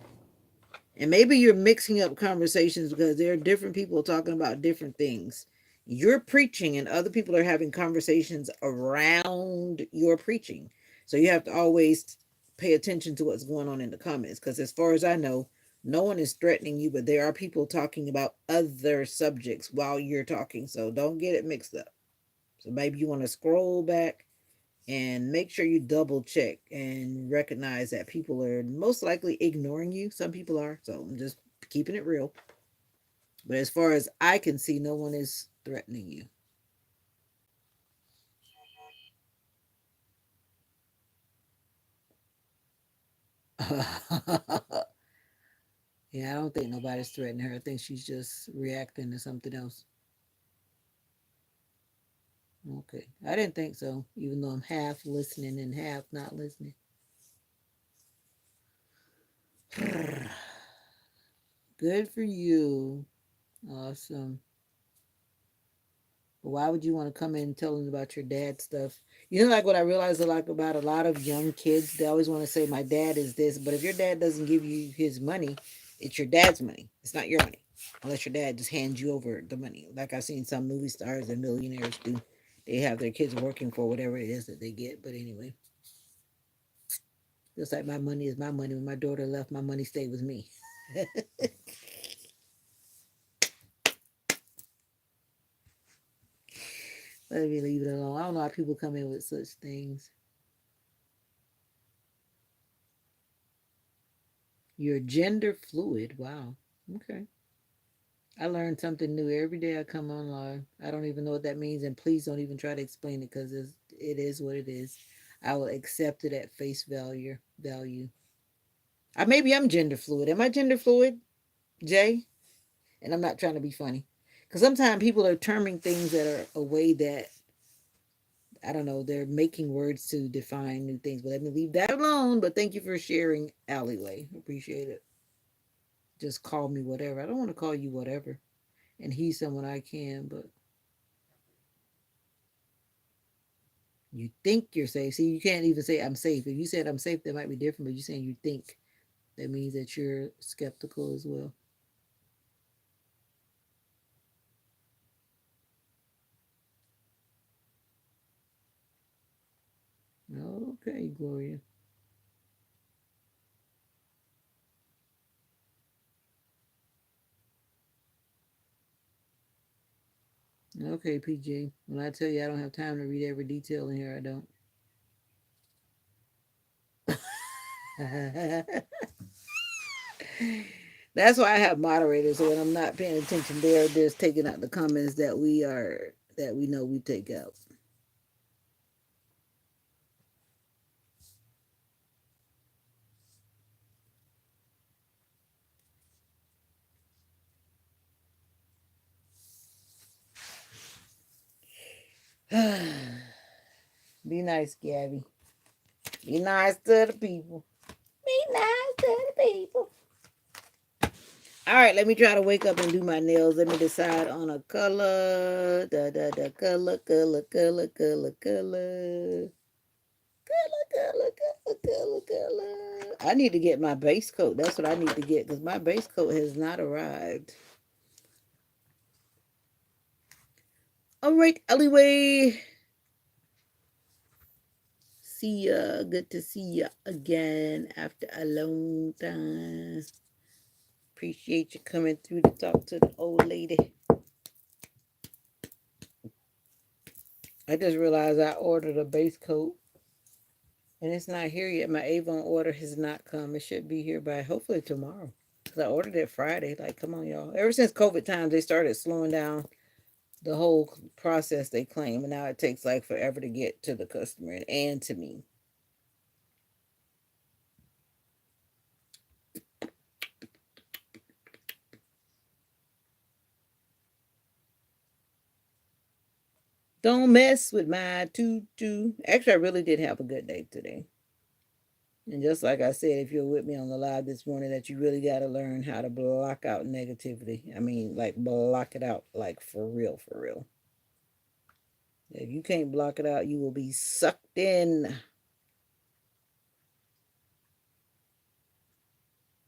And maybe you're mixing up conversations because there are different people talking about different things. You're preaching, and other people are having conversations around your preaching. So you have to always pay attention to what's going on in the comments. Because as far as I know, no one is threatening you, but there are people talking about other subjects while you're talking. So don't get it mixed up. So maybe you want to scroll back and make sure you double check and recognize that people are most likely ignoring you. Some people are, so I'm just keeping it real. But as far as I can see, no one is threatening you. Yeah, I don't think nobody's threatening her. I think she's just reacting to something else. Okay, I didn't think so, even though I'm half listening and half not listening. Good for you. Awesome. But why would you want to come in and tell them about your dad stuff? You know, like what I realized like about a lot of young kids, they always want to say, my dad is this. But if your dad doesn't give you his money, it's your dad's money. It's not your money. Unless your dad just hands you over the money. Like I've seen some movie stars and millionaires do. They have their kids working for whatever it is that they get. But anyway, just like my money is my money. When my daughter left, my money stayed with me. Let me leave it alone. I don't know how people come in with such things. You're gender fluid. Wow. Okay. I learn something new every day I come online. I don't even know what that means, and please don't even try to explain it because it is what it is. I will accept it at face value. Value. Maybe I'm gender fluid. Am I gender fluid, Jay? And I'm not trying to be funny, because sometimes people are terming things that are a way that I don't know. They're making words to define new things. But let me leave that alone. But thank you for sharing, alleyway. Appreciate it. Just call me whatever. I don't want to call you whatever. and he's someone I can, but you think you're safe. See, you can't even say I'm safe. If you said I'm safe, that might be different, but you're saying you think. That means that you're skeptical as well. Okay, Gloria. Okay, PJ. When I tell you I don't have time to read every detail in here, I don't. That's why I have moderators. So when I'm not paying attention, they're just taking out the comments that we know we take out. Be nice, Gabby. Be nice to the people. Be nice to the people. All right, let me try to wake up and do my nails. Let me decide on a color. Color, color, color, color, color. Color, color, color, color, color. I need to get my base coat. That's what I need to get because my base coat has not arrived. All right, alleyway. See ya. Good to see ya again after a long time. Appreciate you coming through to talk to the old lady. I just realized I ordered a base coat and it's not here yet. My Avon order has not come. It should be here by hopefully tomorrow. Because I ordered it Friday. Like, come on, y'all. Ever since COVID times, they started slowing down the whole process they claim. And now it takes like forever to get to the customer and to me. Don't mess with my tutu. Actually, I really did have a good day today. And just like I said, if you're with me on the live this morning, that you really got to learn how to block out negativity. I mean, like block it out, like for real, for real. If you can't block it out, you will be sucked in.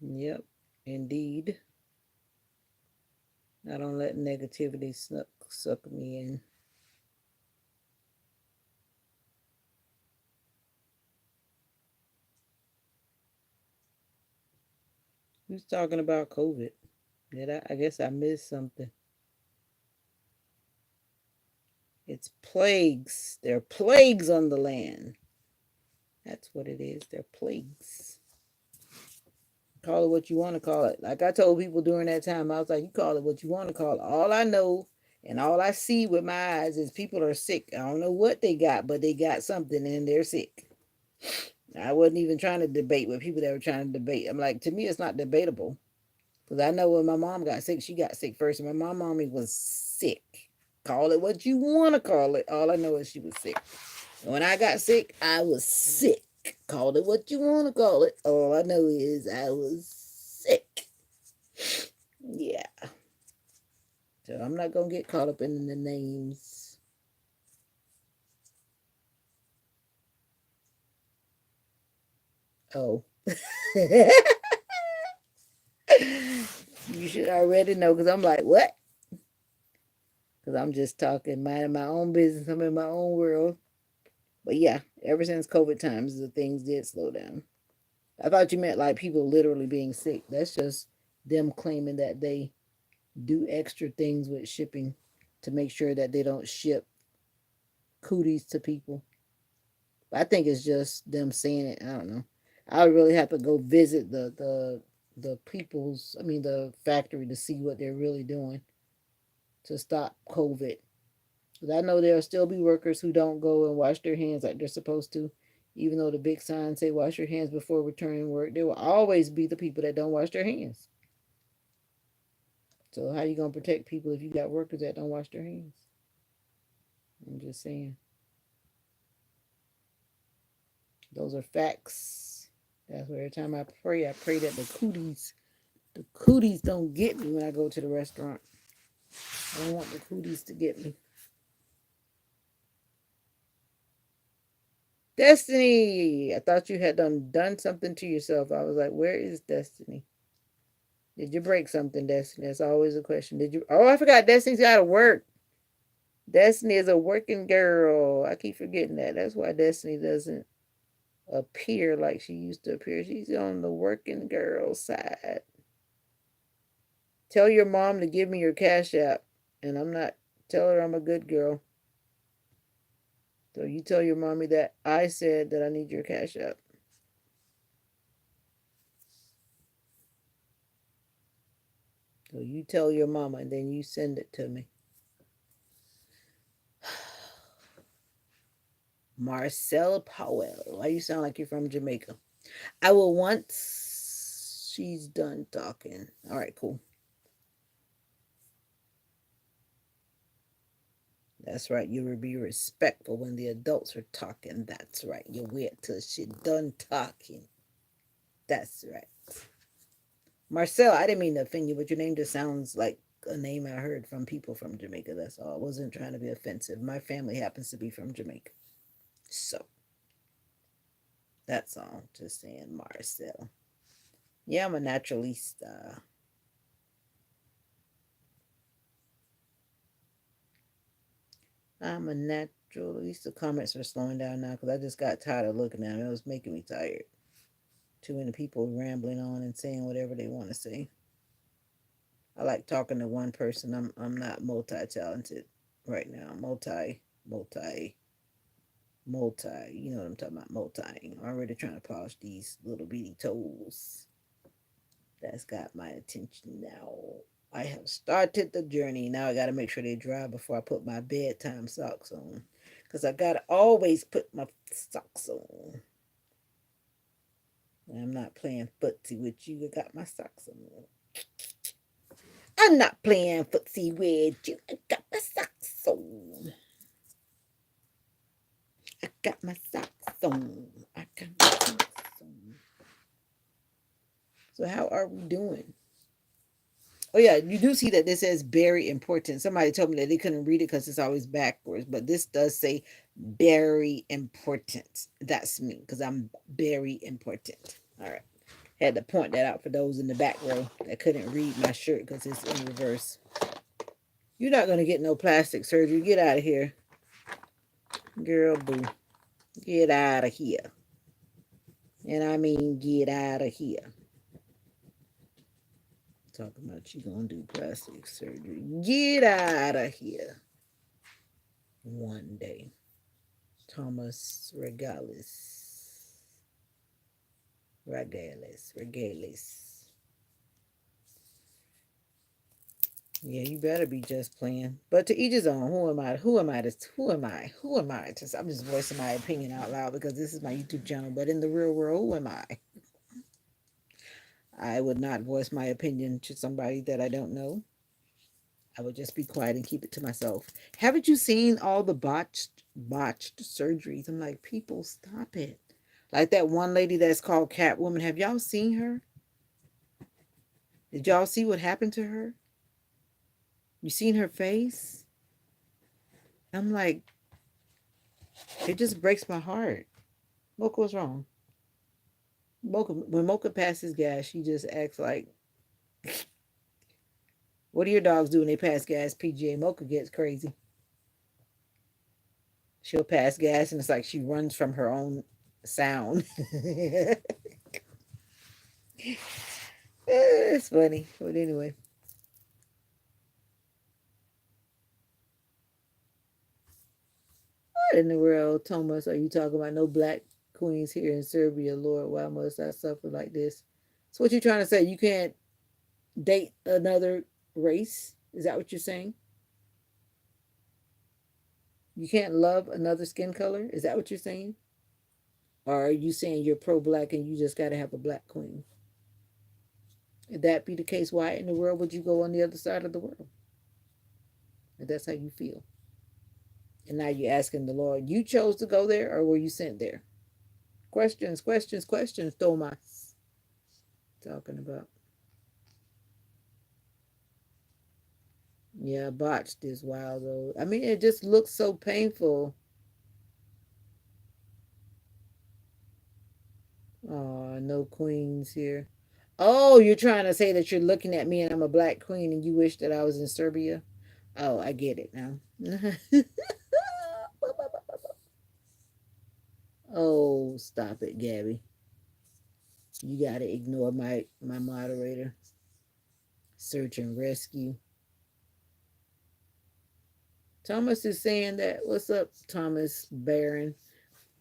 Yep, indeed. I don't let negativity suck me in. Who's talking about COVID? Did I guess I missed something. It's plagues. There are plagues on the land. That's what it is. They're plagues. Call it what you want to call it. Like I told people during that time, I was like, you call it what you want to call it. All I know and all I see with my eyes is people are sick. I don't know what they got, but they got something and they're sick. I wasn't even trying to debate with people that were trying to debate. I'm like, to me, it's not debatable. Because I know when my mom got sick, she got sick first. And my mommy was sick. Call it what you want to call it. All I know is she was sick. And when I got sick, I was sick. Call it what you want to call it. All I know is I was sick. Yeah. So I'm not going to get caught up in the names. Oh. You should already know because I'm like, what? Because I'm just talking, minding my own business. I'm in my own world. But yeah, ever since COVID times, the things did slow down. I thought you meant like people literally being sick. That's just them claiming that they do extra things with shipping to make sure that they don't ship cooties to people. I think it's just them saying it. I don't know. I would really have to go visit the people's, I mean, the factory to see what they're really doing to stop COVID. Because I know there'll still be workers who don't go and wash their hands like they're supposed to. Even though the big signs say wash your hands before returning work, there will always be the people that don't wash their hands. So how you gonna protect people if you got workers that don't wash their hands? I'm just saying. Those are facts. That's why every time I pray that the cooties don't get me when I go to the restaurant. I don't want the cooties to get me. Destiny! I thought you had done something to yourself. I was like, where is Destiny? Did you break something, Destiny? That's always a question. Did you? Oh, I forgot. Destiny's got to work. Destiny is a working girl. I keep forgetting that. That's why Destiny doesn't appear like she used to appear. She's on the working girl side. Tell your mom to give me your cash app. And I'm not, tell her I'm a good girl. So you tell your mommy that I said that I need your cash app. So you tell your mama and then you send it to me. Marcel Powell. Why you sound like you're from Jamaica? I will once she's done talking. All right, cool. That's right. You will be respectful when the adults are talking. That's right. You wait till she's done talking. That's right. Marcel, I didn't mean to offend you, but your name just sounds like a name I heard from people from Jamaica. That's all. I wasn't trying to be offensive. My family happens to be from Jamaica. So, that's all. Just saying, Marcel. Yeah, I'm a naturalista. I'm a natural. At least the comments are slowing down now because I just got tired of looking at them. It was making me tired. Too many people rambling on and saying whatever they want to say. I like talking to one person. I'm not multi-talented right now. Multi. You know what I'm talking about? Multi. I'm already trying to polish these little bitty toes. That's got my attention now. I have started the journey. Now I got to make sure they dry before I put my bedtime socks on. Because I got to always put my socks on. And I'm not playing footsie with you. I got my socks on. I'm not playing footsie with you. I got my socks on. I got my socks on. I got my socks on. So how are we doing? Oh yeah, you do see that this says very important. Somebody told me that they couldn't read it because it's always backwards, but this does say very important. That's me because I'm very important. All right, had to point that out for those in the back row that couldn't read my shirt because it's in reverse. You're not gonna get no plastic surgery. Get out of here, girl. Boo, get out of here. And I mean, get out of here. Talking about you gonna do plastic surgery. Get out of here. One day. Thomas Regalis. Regalis. Yeah, you better be just playing. But to each his own. Who am I? I'm just voicing my opinion out loud because this is my YouTube channel. But in the real world, who am I? I would not voice my opinion to somebody that I don't know. I would just be quiet and keep it to myself. Haven't you seen all the botched surgeries? I'm like, people, stop it. Like that one lady that's called Catwoman. Have y'all seen her? Did y'all see what happened to her? You seen her face? I'm like, it just breaks my heart. Mocha, what's wrong? Mocha, when Mocha passes gas, she just acts like, what do your dogs do when they pass gas? PGA Mocha gets crazy. She'll pass gas and it's like she runs from her own sound. It's funny, but anyway. What in the world, Thomas, are you talking about? No black queens here in Serbia, Lord. Why must I suffer like this? So what you trying to say? You can't date another race? Is that what you're saying? You can't love another skin color? Is that what you're saying? Or are you saying you're pro-black and you just got to have a black queen? If that be the case, why in the world would you go on the other side of the world? If that's how you feel. And now you're asking the Lord, you chose to go there or were you sent there? Questions, Thomas. Talking about. Yeah, botched is wild though. I mean, it just looks so painful. Oh, no queens here. Oh, you're trying to say that you're looking at me and I'm a black queen and you wish that I was in Serbia? Oh, I get it now. Oh, stop it, Gabby. You gotta ignore my moderator. Search and rescue. Thomas is saying that. What's up, Thomas Barron?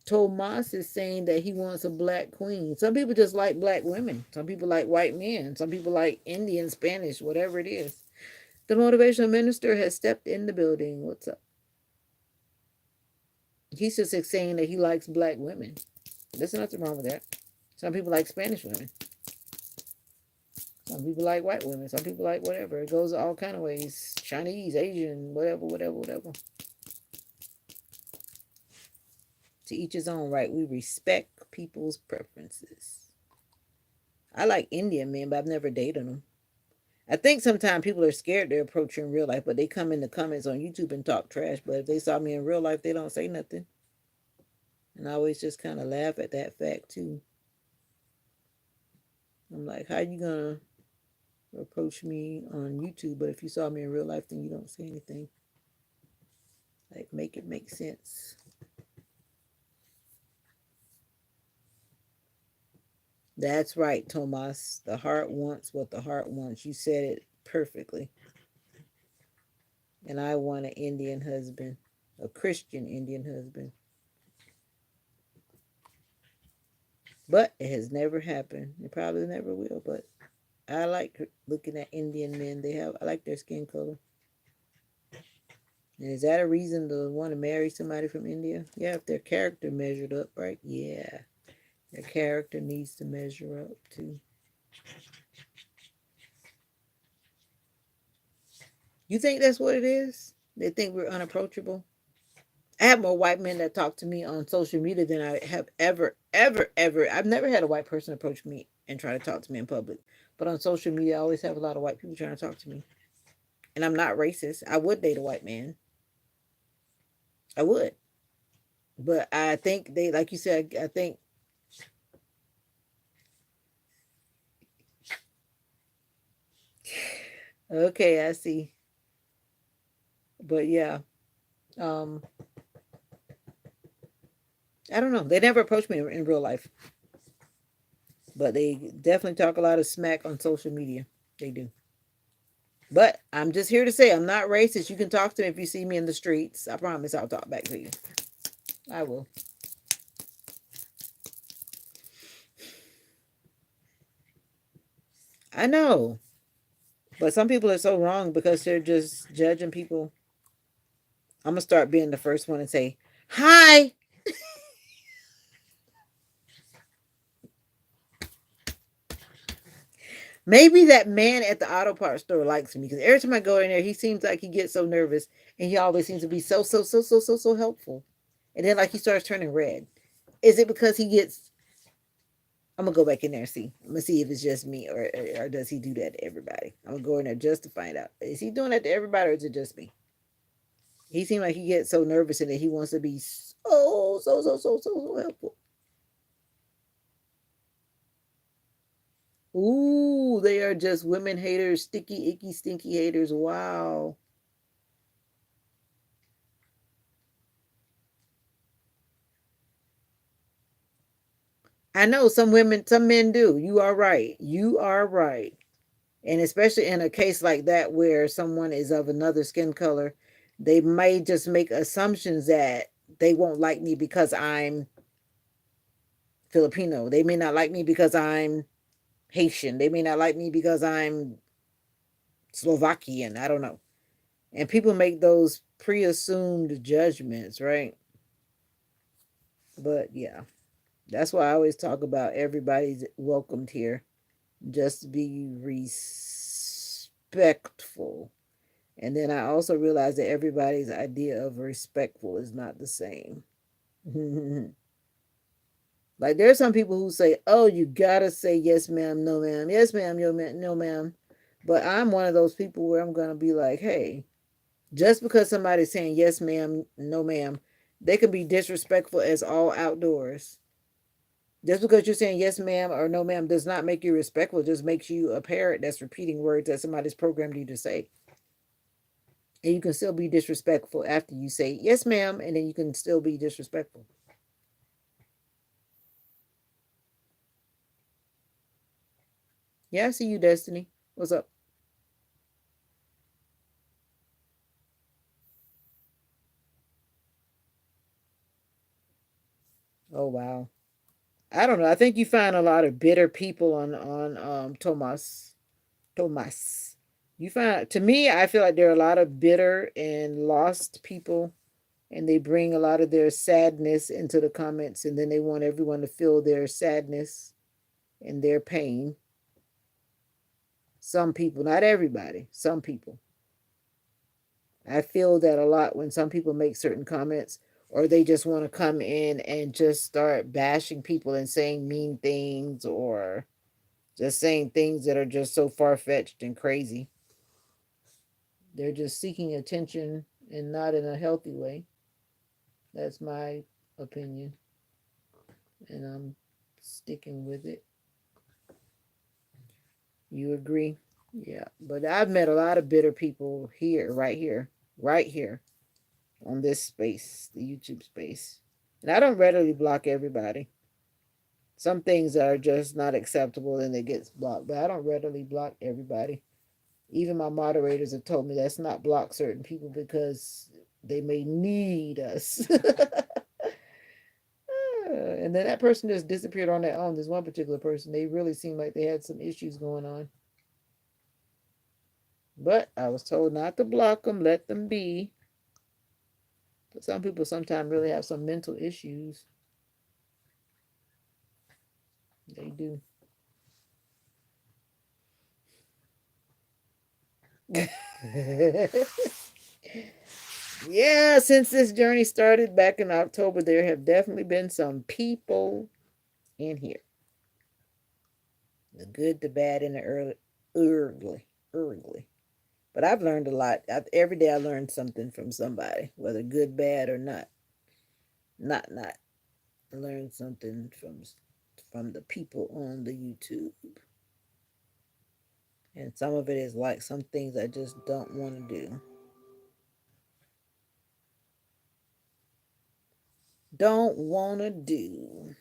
Tomas is saying that he wants a black queen. Some people just like black women. Some people like white men. Some people like Indian, Spanish, whatever it is. The motivational minister has stepped in the building. What's up? He's just saying that he likes black women. There's nothing wrong with that. Some people like Spanish women. Some people like white women. Some people like whatever. It goes all kind of ways. Chinese, Asian, whatever, whatever, whatever. To each his own, right? We respect people's preferences. I like Indian men, but I've never dated them. I think sometimes people are scared to approach you in real life, but they come in the comments on YouTube and talk trash. But if they saw me in real life, they don't say nothing. And I always just kind of laugh at that fact too. I'm like, how you gonna approach me on YouTube, but if you saw me in real life, then you don't say anything? Like, make it make sense. That's right, Tomas. The heart wants what the heart wants. You said it perfectly. And I want an Indian husband, a Christian Indian husband. But it has never happened. It probably never will. But I like looking at Indian men. I like their skin color. And is that a reason to want to marry somebody from India? Yeah, if their character measured up, right? Yeah. Their character needs to measure up too. You think that's what it is? They think we're unapproachable? I have more white men that talk to me on social media than I have ever, ever, ever. I've never had a white person approach me and try to talk to me in public. But on social media, I always have a lot of white people trying to talk to me. And I'm not racist. I would date a white man. I would. But I think they, like you said, I think, okay, I see. But yeah, um, I don't know. They never approached me in real life. But they definitely talk a lot of smack on social media. They do. But I'm just here to say I'm not racist. You can talk to me if you see me in the streets. I promise I'll talk back to you. I will. I know. But some people are so wrong because they're just judging people. I'm going to start being the first one and say, hi. Maybe that man at the auto parts store likes me because every time I go in there, he seems like he gets so nervous and he always seems to be so helpful. And then, like, he starts turning red. Is it because he gets. I'm gonna go back in there and see. I'm gonna see if it's just me or does he do that to everybody. I'm gonna go in there just to find out. Is he doing that to everybody or is it just me? He seems like he gets so nervous and that he wants to be so helpful. Ooh, they are just women haters, sticky, icky, stinky haters. Wow. I know some men do. You are right. You are right. And especially in a case like that where someone is of another skin color, they may just make assumptions that they won't like me because I'm Filipino. They may not like me because I'm Haitian. They may not like me because I'm Slovakian. I don't know. And people make those pre assumed judgments, right? But yeah, that's why I always talk about everybody's welcomed here. Just be respectful. And then I also realized that everybody's idea of respectful is not the same. Like there's some people who say, "Oh, you gotta say yes, ma'am, yes, ma'am, no, ma'am." But I'm one of those people where I'm gonna be like, "Hey, Just because somebody's saying yes, ma'am, no, ma'am, they can be disrespectful as all outdoors. Just because you're saying yes, ma'am, or no, ma'am, does not make you respectful. It just makes you a parrot that's repeating words that somebody's programmed you to say. And you can still be disrespectful after you say yes, ma'am, and then you can still be disrespectful. Yeah, I see you, Destiny. What's up? Oh wow. I don't know. I think you find a lot of bitter people on Tomas. Tomas. You find to me, I feel like there are a lot of bitter and lost people, and they bring a lot of their sadness into the comments, and then they want everyone to feel their sadness and their pain. Some people, not everybody, some people. I feel that a lot when some people make certain comments, or they just want to come in and just start bashing people and saying mean things, or just saying things that are just so far fetched and crazy. They're just seeking attention and not in a healthy way. That's my opinion, and I'm sticking with it. You agree? Yeah, but I've met a lot of bitter people here, right here on this space, the YouTube space. And I don't readily block everybody. Some things are just not acceptable and it gets blocked, but I don't readily block everybody. Even my moderators have told me that's not block certain people because they may need us. And then that person just disappeared on their own. This one particular person, they really seemed like they had some issues going on. But I was told not to block them, let them be. But some people sometimes really have some mental issues. They do. Yeah, since this journey started back in October, there have definitely been some people in here. The good, the bad, and the early. But I've learned a lot. Every day I learned something from somebody, whether good, bad, or not. Not. I learned something from the people on the YouTube. And some of it is like some things I just don't want to do. Don't want to do.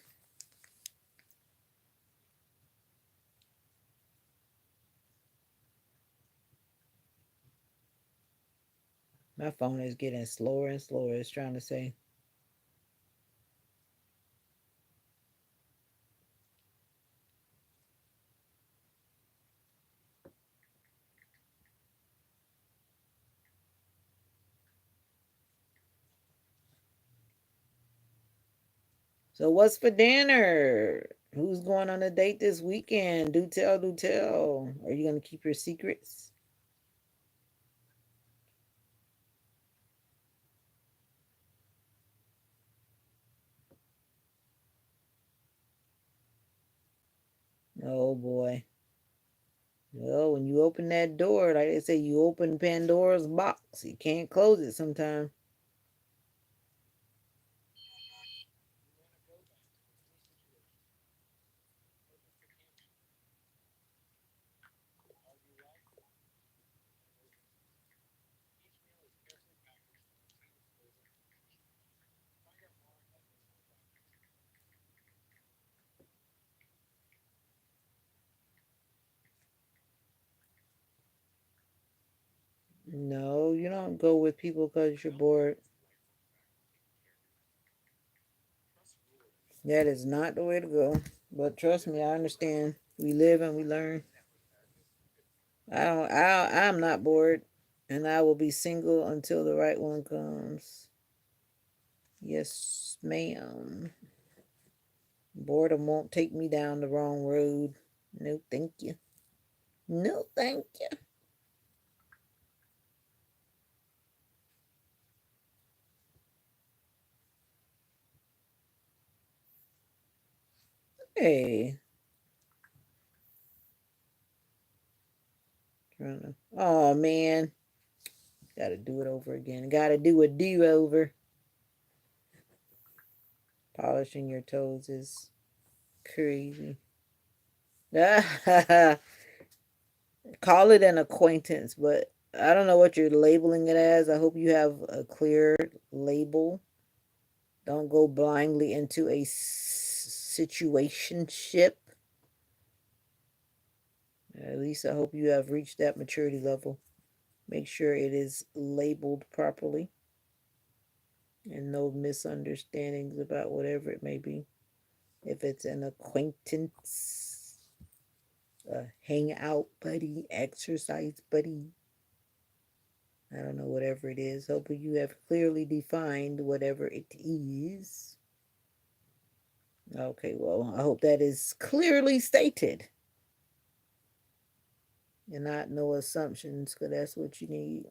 My phone is getting slower and slower. It's trying to say. So what's for dinner? Who's going on a date this weekend? Do tell, do tell. Are you gonna keep your secrets? Oh boy. Well, when you open that door, like they say, you open Pandora's box. You can't close it sometimes. No, you don't go with people because you're bored. That is not the way to go. But trust me, I understand. We live and we learn. I don't. I'm not bored, and I will be single until the right one comes. Yes, ma'am. Boredom won't take me down the wrong road. No, thank you. No, thank you. Hey, trying to. Oh man, Got to do it over again. Got to do a do-over. Polishing your toes is crazy. Call it an acquaintance, but I don't know what you're labeling it as. I hope you have a clear label. Don't go blindly into a situationship. At least I hope you have reached that maturity level. Make sure it is labeled properly and no misunderstandings about whatever it may be. If it's an acquaintance, a hangout buddy, exercise buddy, I don't know, whatever it is. Hopefully you have clearly defined whatever it is. Okay, well, I hope that is clearly stated. And not no assumptions, because that's what you need.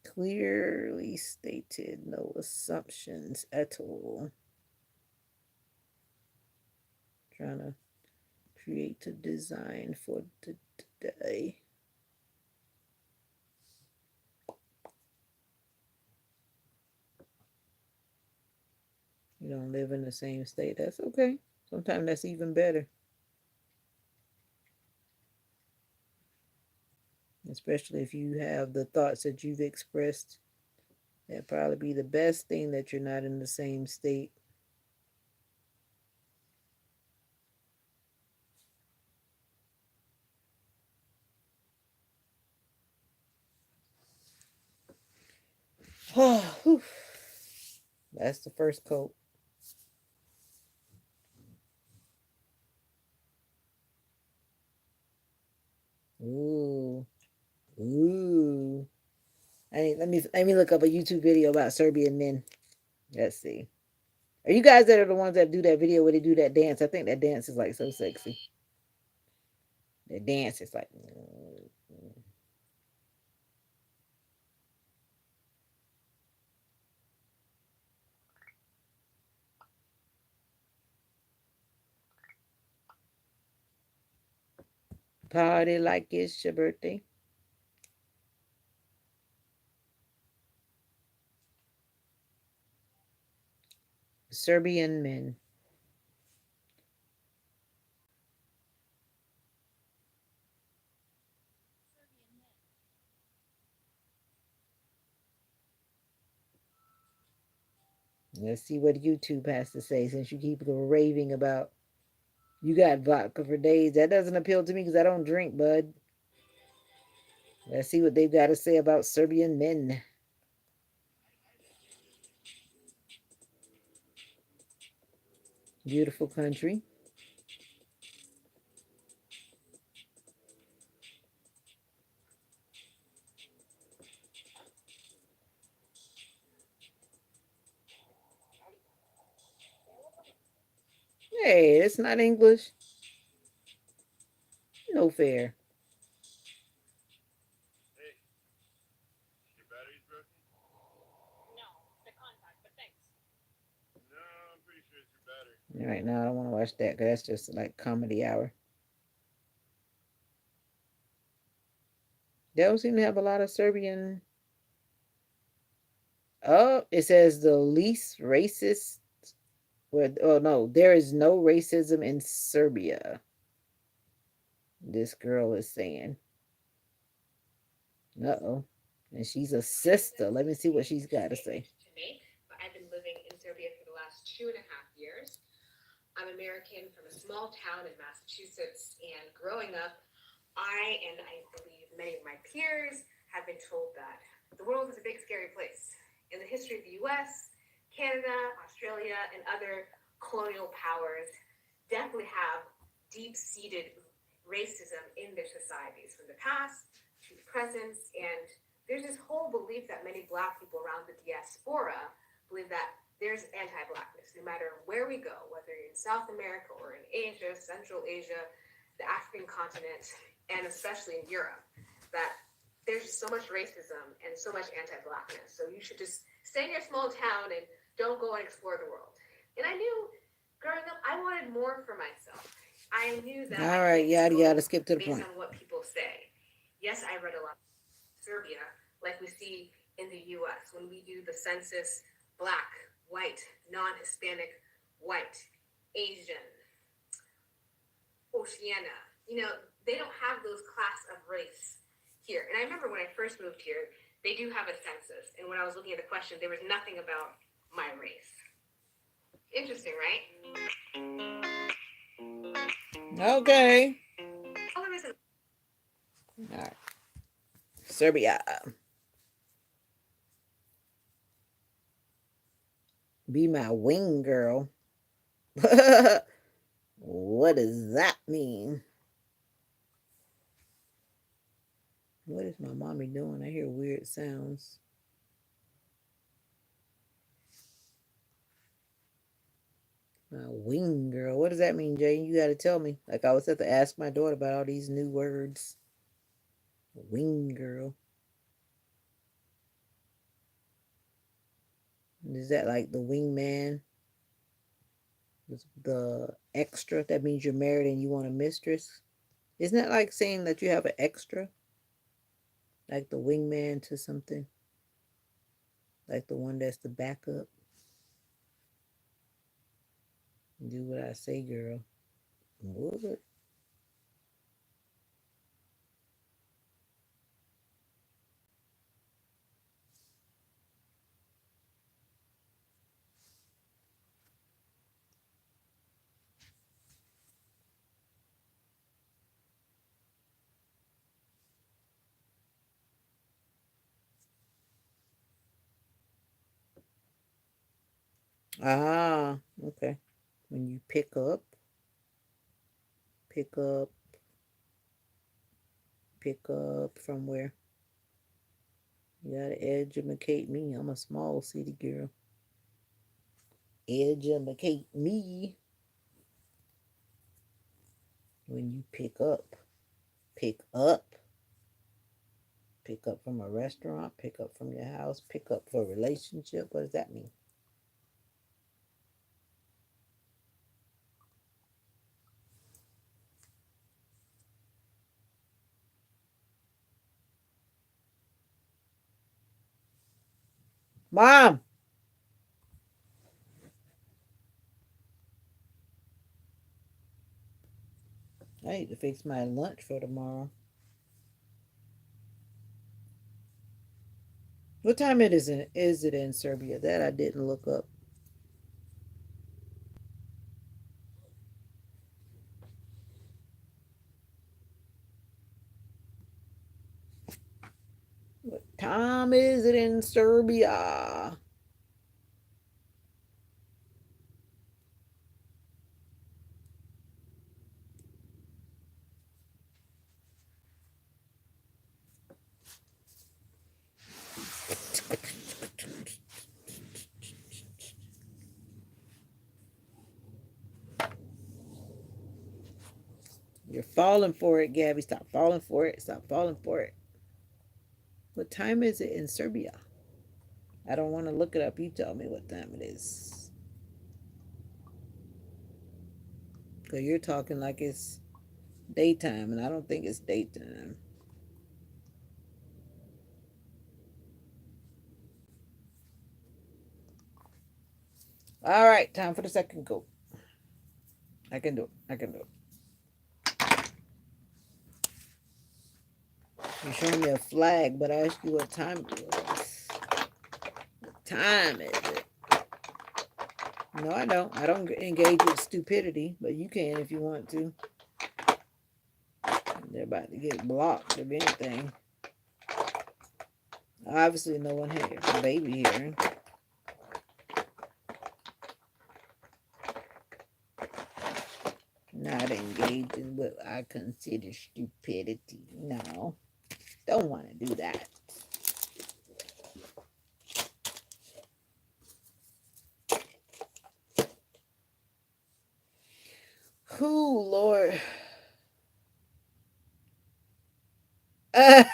Clearly stated, no assumptions at all. Trying to create a design for today. You don't live in the same state, that's okay. Sometimes that's even better. Especially if you have the thoughts that you've expressed. That'd probably be the best thing, that you're not in the same state. That's the first coat. Ooh. Ooh. Let me look up a YouTube video about Serbian men. Let's see. Are you guys that are the ones that do that video where they do that dance? I think that dance is like so sexy. The dance is like. Party like it's your birthday. Serbian men. Let's see what YouTube has to say, since you keep raving about you got vodka for days. That doesn't appeal to me because I don't drink, bud. Let's see what they've got to say about Serbian men. Beautiful country. Hey, it's not English. No fair. All right, now I don't want to watch that because that's just like comedy hour. They don't seem to have a lot of Serbian. Oh, it says the least racist. Oh no, there is no racism in Serbia. This girl is saying. Uh-oh. And she's a sister. Let me see what she's got to say. I've been living in Serbia for the last 2.5 years. I'm American from a small town in Massachusetts, and growing up, I believe many of my peers have been told that the world is a big, scary place. In the history of the US, Canada, Australia, and other colonial powers definitely have deep-seated racism in their societies from the past to the present. And there's this whole belief that many Black people around the diaspora believe that there's anti-Blackness no matter where we go, whether you're in South America or in Asia, Central Asia, the African continent, and especially in Europe, that there's just so much racism and so much anti-Blackness. So you should just stay in your small town and don't go and explore the world. And I knew growing up, I wanted more for myself. I knew that. All right, yada yada. Skip to the point. Based on what people say. Yes, I read a lot. Serbia, like we see in the US, when we do the census, black, white, non-Hispanic, white, Asian, Oceania, they don't have those class of race here. And I remember when I first moved here, they do have a census. And when I was looking at the question, there was nothing about my race. Interesting, right? Okay. All right. Serbia. Be my wing girl. What does that mean? What is my mommy doing? I hear weird sounds. My wing girl. What does that mean, Jay? You got to tell me. Like I always have to ask my daughter about all these new words. Wing girl. Is that like the wingman? The extra? That means you're married and you want a mistress? Isn't that like saying that you have an extra? Like the wingman to something? Like the one that's the backup? Do what I say, girl. What? Ah, okay. When you pick up, pick up from where? You gotta educate me. I'm a small city girl. Educate me. When you pick up, pick up from a restaurant, pick up from your house, pick up for a relationship. What does that mean? Mom, I need to fix my lunch for tomorrow. What time is it in Serbia? That I didn't look up. What time is it in Serbia? You're falling for it, Gabby. Stop falling for it. Stop falling for it. What time is it in Serbia? I don't want to look it up. You tell me what time it is. Because you're talking like it's daytime, and I don't think it's daytime. All right, time for the second go. I can do it. I can do it. You're showing me a flag, but I asked you what time it was. What time is it? No, I don't. I don't engage with stupidity, but you can if you want to. They're about to get blocked of anything. Obviously, no one here. A baby here. Not engaging what I consider stupidity. No, don't want to do that. Who, Lord? That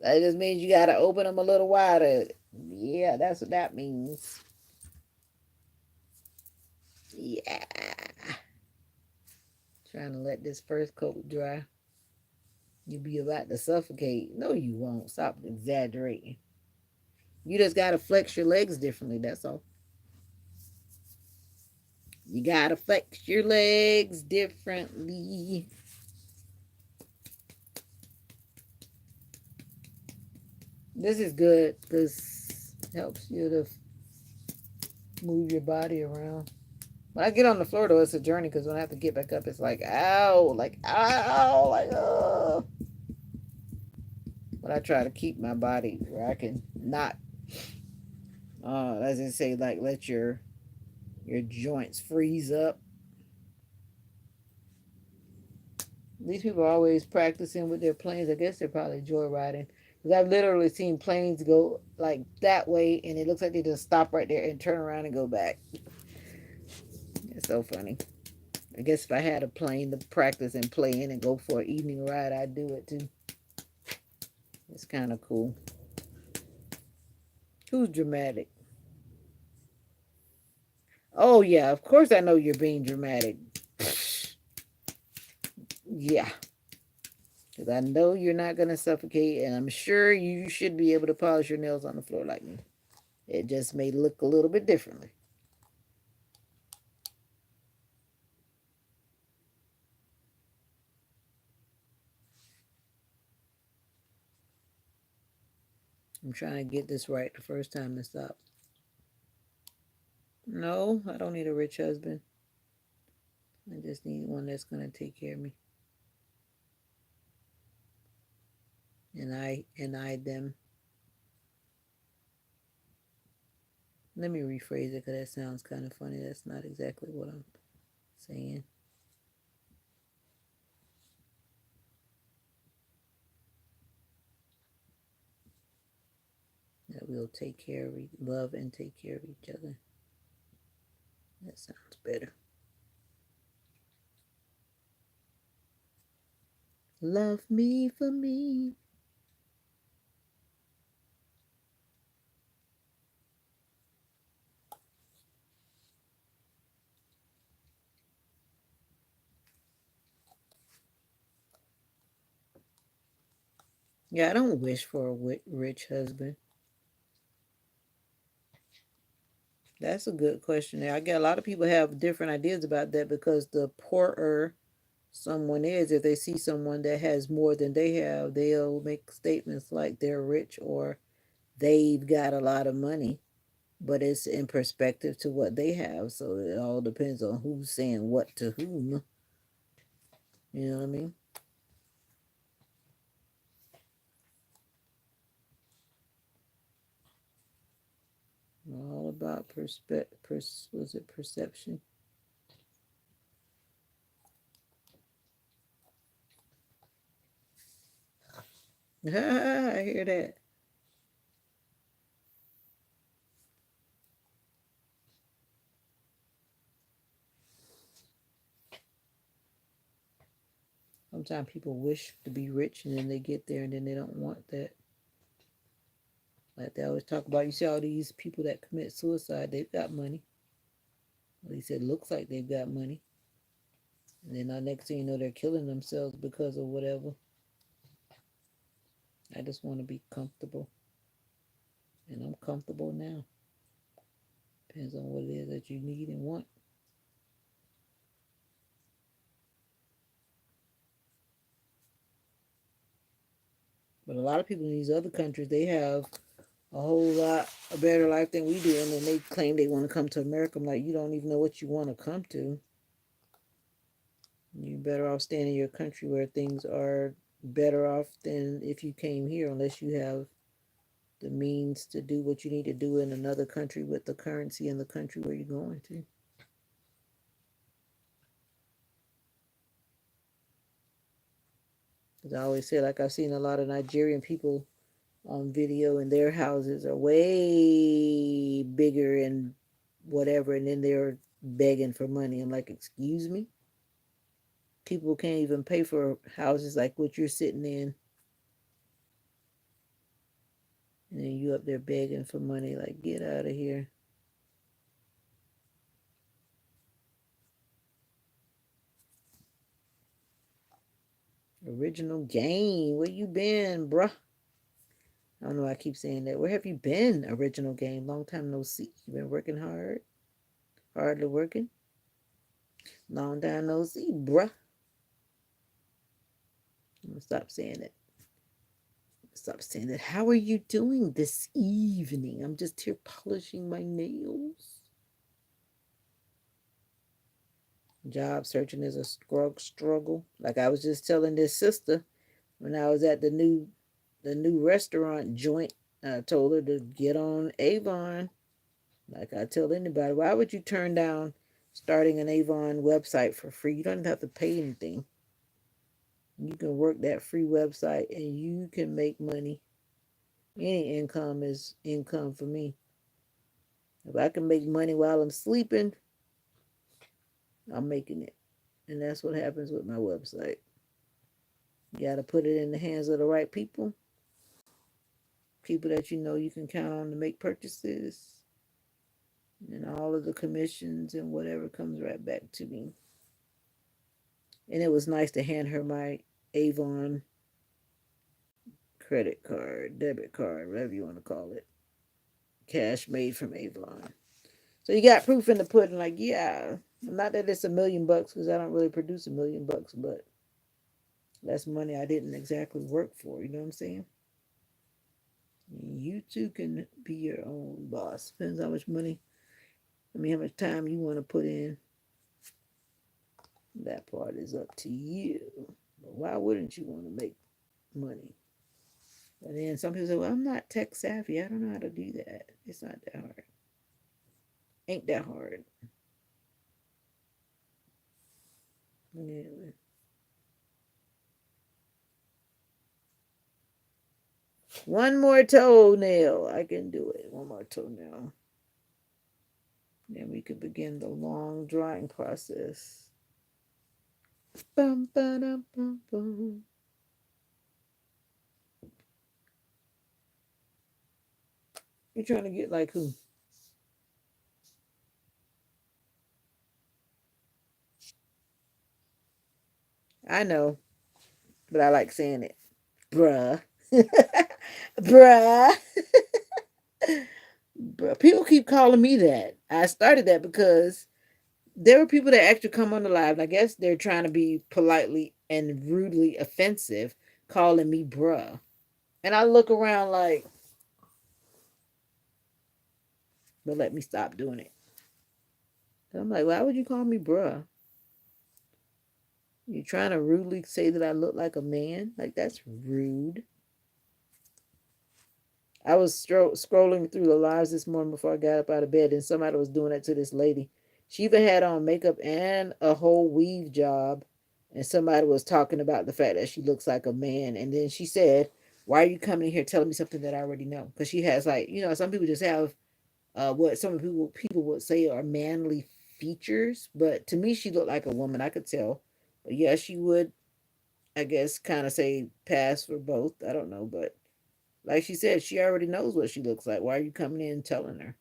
just means you got to open them a little wider. Yeah, that's what that means. Yeah. Trying to let this first coat dry. You'll be about to suffocate. No, you won't. Stop exaggerating. You just gotta flex your legs differently. That's all. You gotta flex your legs differently. This is good because it helps you to move your body around. When I get on the floor, though, it's a journey because when I have to get back up, it's like, ow, like, ow, like, oh. But I try to keep my body where I can not, as I say, like, let your joints freeze up. These people are always practicing with their planes. I guess they're probably joyriding. Because I've literally seen planes go like that way, and it looks like they just stop right there and turn around and go back. It's so funny. I guess if I had a plane to practice and play in and go for an evening ride, I'd do it too. It's kind of cool. Who's dramatic? Oh, yeah, of course I know you're being dramatic. Yeah, because I know you're not going to suffocate, and I'm sure you should be able to polish your nails on the floor like me. It just may look a little bit differently. I'm trying to get this right the first time and stop. No, I don't need a rich husband. I just need one that's going to take care of me. And I them. Let me rephrase it because that sounds kind of funny. That's not exactly what I'm saying. That we'll take care of, love and take care of each other. That sounds better. Love me for me. Yeah, I don't wish for a rich husband. That's a good question. There, I get a lot of people have different ideas about that because the poorer someone is, if they see someone that has more than they have, they'll make statements like they're rich or they've got a lot of money. But it's in perspective to what they have, so it all depends on who's saying what to whom. You know what I mean? All about was it perception? I hear that. Sometimes people wish to be rich and then they get there and then they don't want that. Like they always talk about, you see all these people that commit suicide, they've got money. At least it looks like they've got money. And then the next thing you know, they're killing themselves because of whatever. I just want to be comfortable. And I'm comfortable now. Depends on what it is that you need and want. But a lot of people in these other countries, they have a whole lot a better life than we do, and then they claim they want to come to America. I'm like, you don't even know what you want to come to. You're better off staying in your country where things are better off than if you came here, unless you have the means to do what you need to do in another country with the currency in the country where you're going to. As I always say, like I've seen a lot of Nigerian people on video, and their houses are way bigger and whatever, and then they're begging for money. I'm like, excuse me? People can't even pay for houses like what you're sitting in, and then you up there begging for money. Like, get out of here. Original game. Where you been, bruh? I don't know. I keep saying that. Where have you been, Original Game? Long time no see. You been working hard? Hardly working? Long time no see, bruh. I'm gonna stop saying it. Stop saying that. How are you doing this evening? I'm just here polishing my nails. Job searching is a struggle. Like I was just telling this sister when I was at the new restaurant joint. I told her to get on Avon. Like I tell anybody, why would you turn down starting an Avon website for free? You don't have to pay anything. You can work that free website and you can make money. Any income is income for me. If I can make money while I'm sleeping, I'm making it. And that's what happens with my website. You got to put it in the hands of the right people, people that you know you can count on to make purchases, and all of the commissions and whatever comes right back to me. And it was nice to hand her my Avon credit card, debit card, whatever you want to call it. Cash made from Avon. So you got proof in the pudding, like, yeah. Not that it's $1,000,000 because I don't really produce $1,000,000, but that's money I didn't exactly work for. You know what I'm saying? You too can be your own boss. Depends how much money, how much time you want to put in. That part is up to you. But why wouldn't you want to make money? But then some people say, well, I'm not tech savvy. I don't know how to do that. It's not that hard. Ain't that hard. Anyway. One more toenail. I can do it. One more toenail. Then we could begin the long drying process. Bum, ba-dum, bum, bum. You trying to get like who? I know, but I like saying it. Bruh. Bruh. Bruh. People keep calling me that. I started that because there were people that actually come on the live. And I guess they're trying to be politely and rudely offensive, calling me bruh. And I look around like, but let me stop doing it. And I'm like, why would you call me bruh? You trying to rudely say that I look like a man? Like, that's rude. I was scrolling through the lives this morning before I got up out of bed, and somebody was doing that to this lady. She even had on makeup and a whole weave job, and somebody was talking about the fact that she looks like a man. And then she said, "Why are you coming in here telling me something that I already know?" Because she has, like, some people just have what some people would say are manly features, but to me, she looked like a woman. I could tell. But yeah, she would, I guess, kind of say pass for both. I don't know, but like she said, she already knows what she looks like. Why are you coming in and telling her?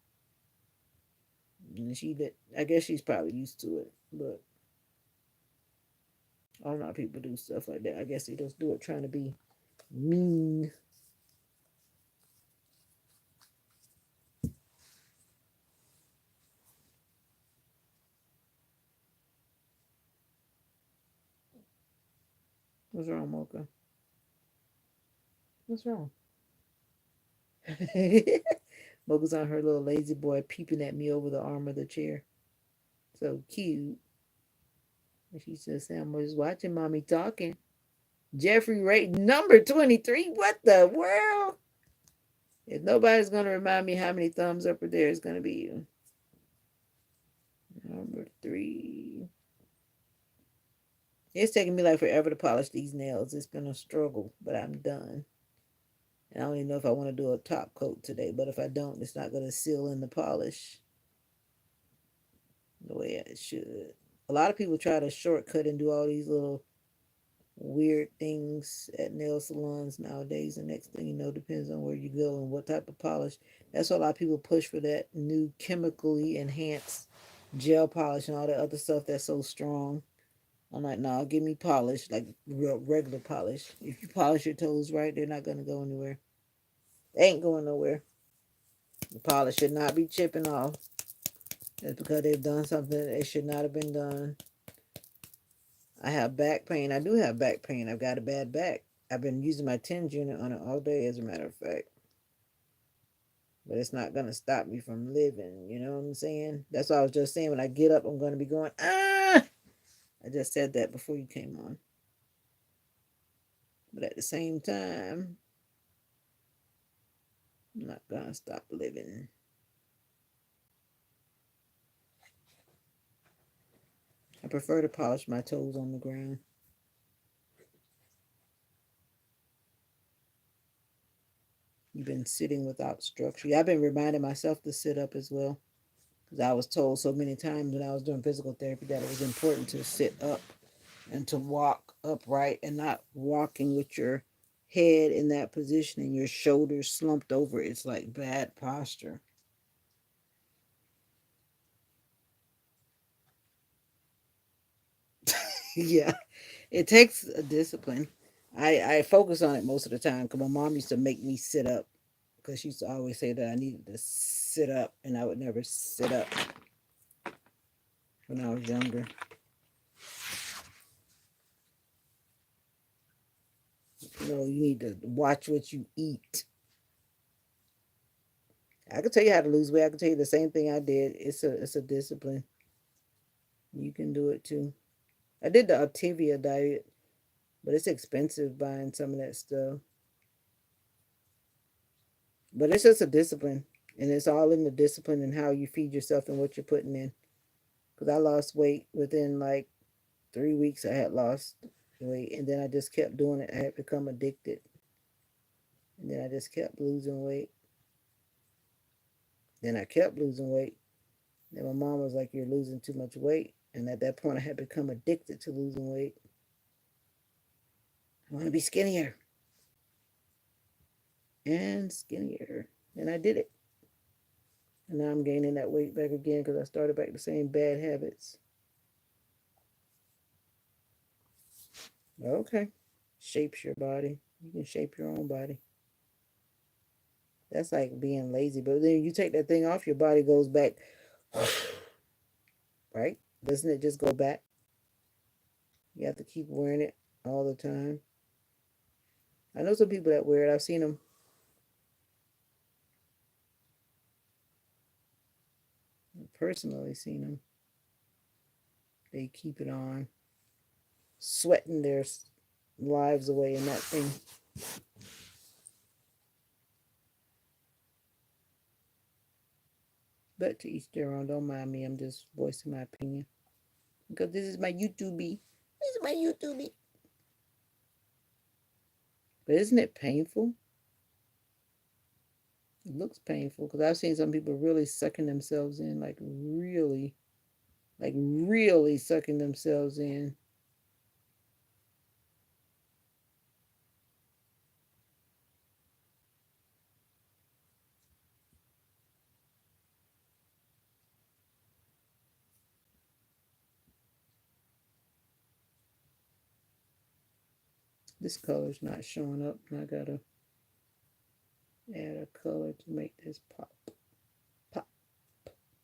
And I guess she's probably used to it. But I don't know how people do stuff like that. I guess they just do it trying to be mean. What's wrong, Mocha? What's wrong? Mocha's on her little lazy boy peeping at me over the arm of the chair. So cute. And she says, Sam was watching mommy talking. Jeffrey rate number 23. What the world? If nobody's going to remind me how many thumbs up are there, it's going to be you. Number 3. It's taking me like forever to polish these nails. It's been a struggle, but I'm done. And I don't even know if I want to do a top coat today, but if I don't, it's not going to seal in the polish the way it should. A lot of people try to shortcut and do all these little weird things at nail salons nowadays. The next thing you know, depends on where you go and what type of polish. That's why a lot of people push for that new chemically enhanced gel polish and all that other stuff that's so strong. I'm like, nah, give me polish, like real regular polish. If you polish your toes right, they're not gonna go anywhere. They ain't going nowhere. The polish should not be chipping off. That's because they've done something that they should not have been done. I have back pain. I do have back pain. I've got a bad back. I've been using my TENS unit on it all day, as a matter of fact. But it's not gonna stop me from living. You know what I'm saying? That's what I was just saying. When I get up, I'm gonna be going, ah. I just said that before you came on. But at the same time, I'm not gonna stop living. I prefer to polish my toes on the ground. You've been sitting without structure. Yeah, I've been reminding myself to sit up as well. Because I was told so many times when I was doing physical therapy that it was important to sit up and to walk upright and not walking with your head in that position and your shoulders slumped over. It's like bad posture. Yeah, it takes a discipline. I focus on it most of the time because my mom used to make me sit up because she used to always say that I needed to sit up and I would never sit up when I was younger. You know, you need to watch what you eat. I can tell you how to lose weight. I can tell you the same thing I did. It's a discipline. You can do it too. I did the Activia diet, but it's expensive buying some of that stuff. But it's just a discipline, and it's all in the discipline and how you feed yourself and what you're putting in. Because I lost weight within like 3 weeks. I had lost weight, and then I just kept doing it. I had become addicted, and then I just kept losing weight. Then I kept losing weight. Then my mom was like, "You're losing too much weight," and at that point, I had become addicted to losing weight. I want to be skinnier and skinnier, and I did it. And now I'm gaining that weight back again because I started back the same bad habits. Okay. Shapes your body. You can shape your own body. That's like being lazy. But then you take that thing off, your body goes back, right? Doesn't it just go back? You have to keep wearing it all the time. I know some people that wear it. I've seen them personally, seen them. They keep it on, sweating their lives away in that thing. But to each their own. Don't mind me. I'm just voicing my opinion because this is my YouTube. This is my YouTube. But isn't it painful? It looks painful because I've seen some people really sucking themselves in, like really sucking themselves in. This color's not showing up, and I gotta add a color to make this pop, pop,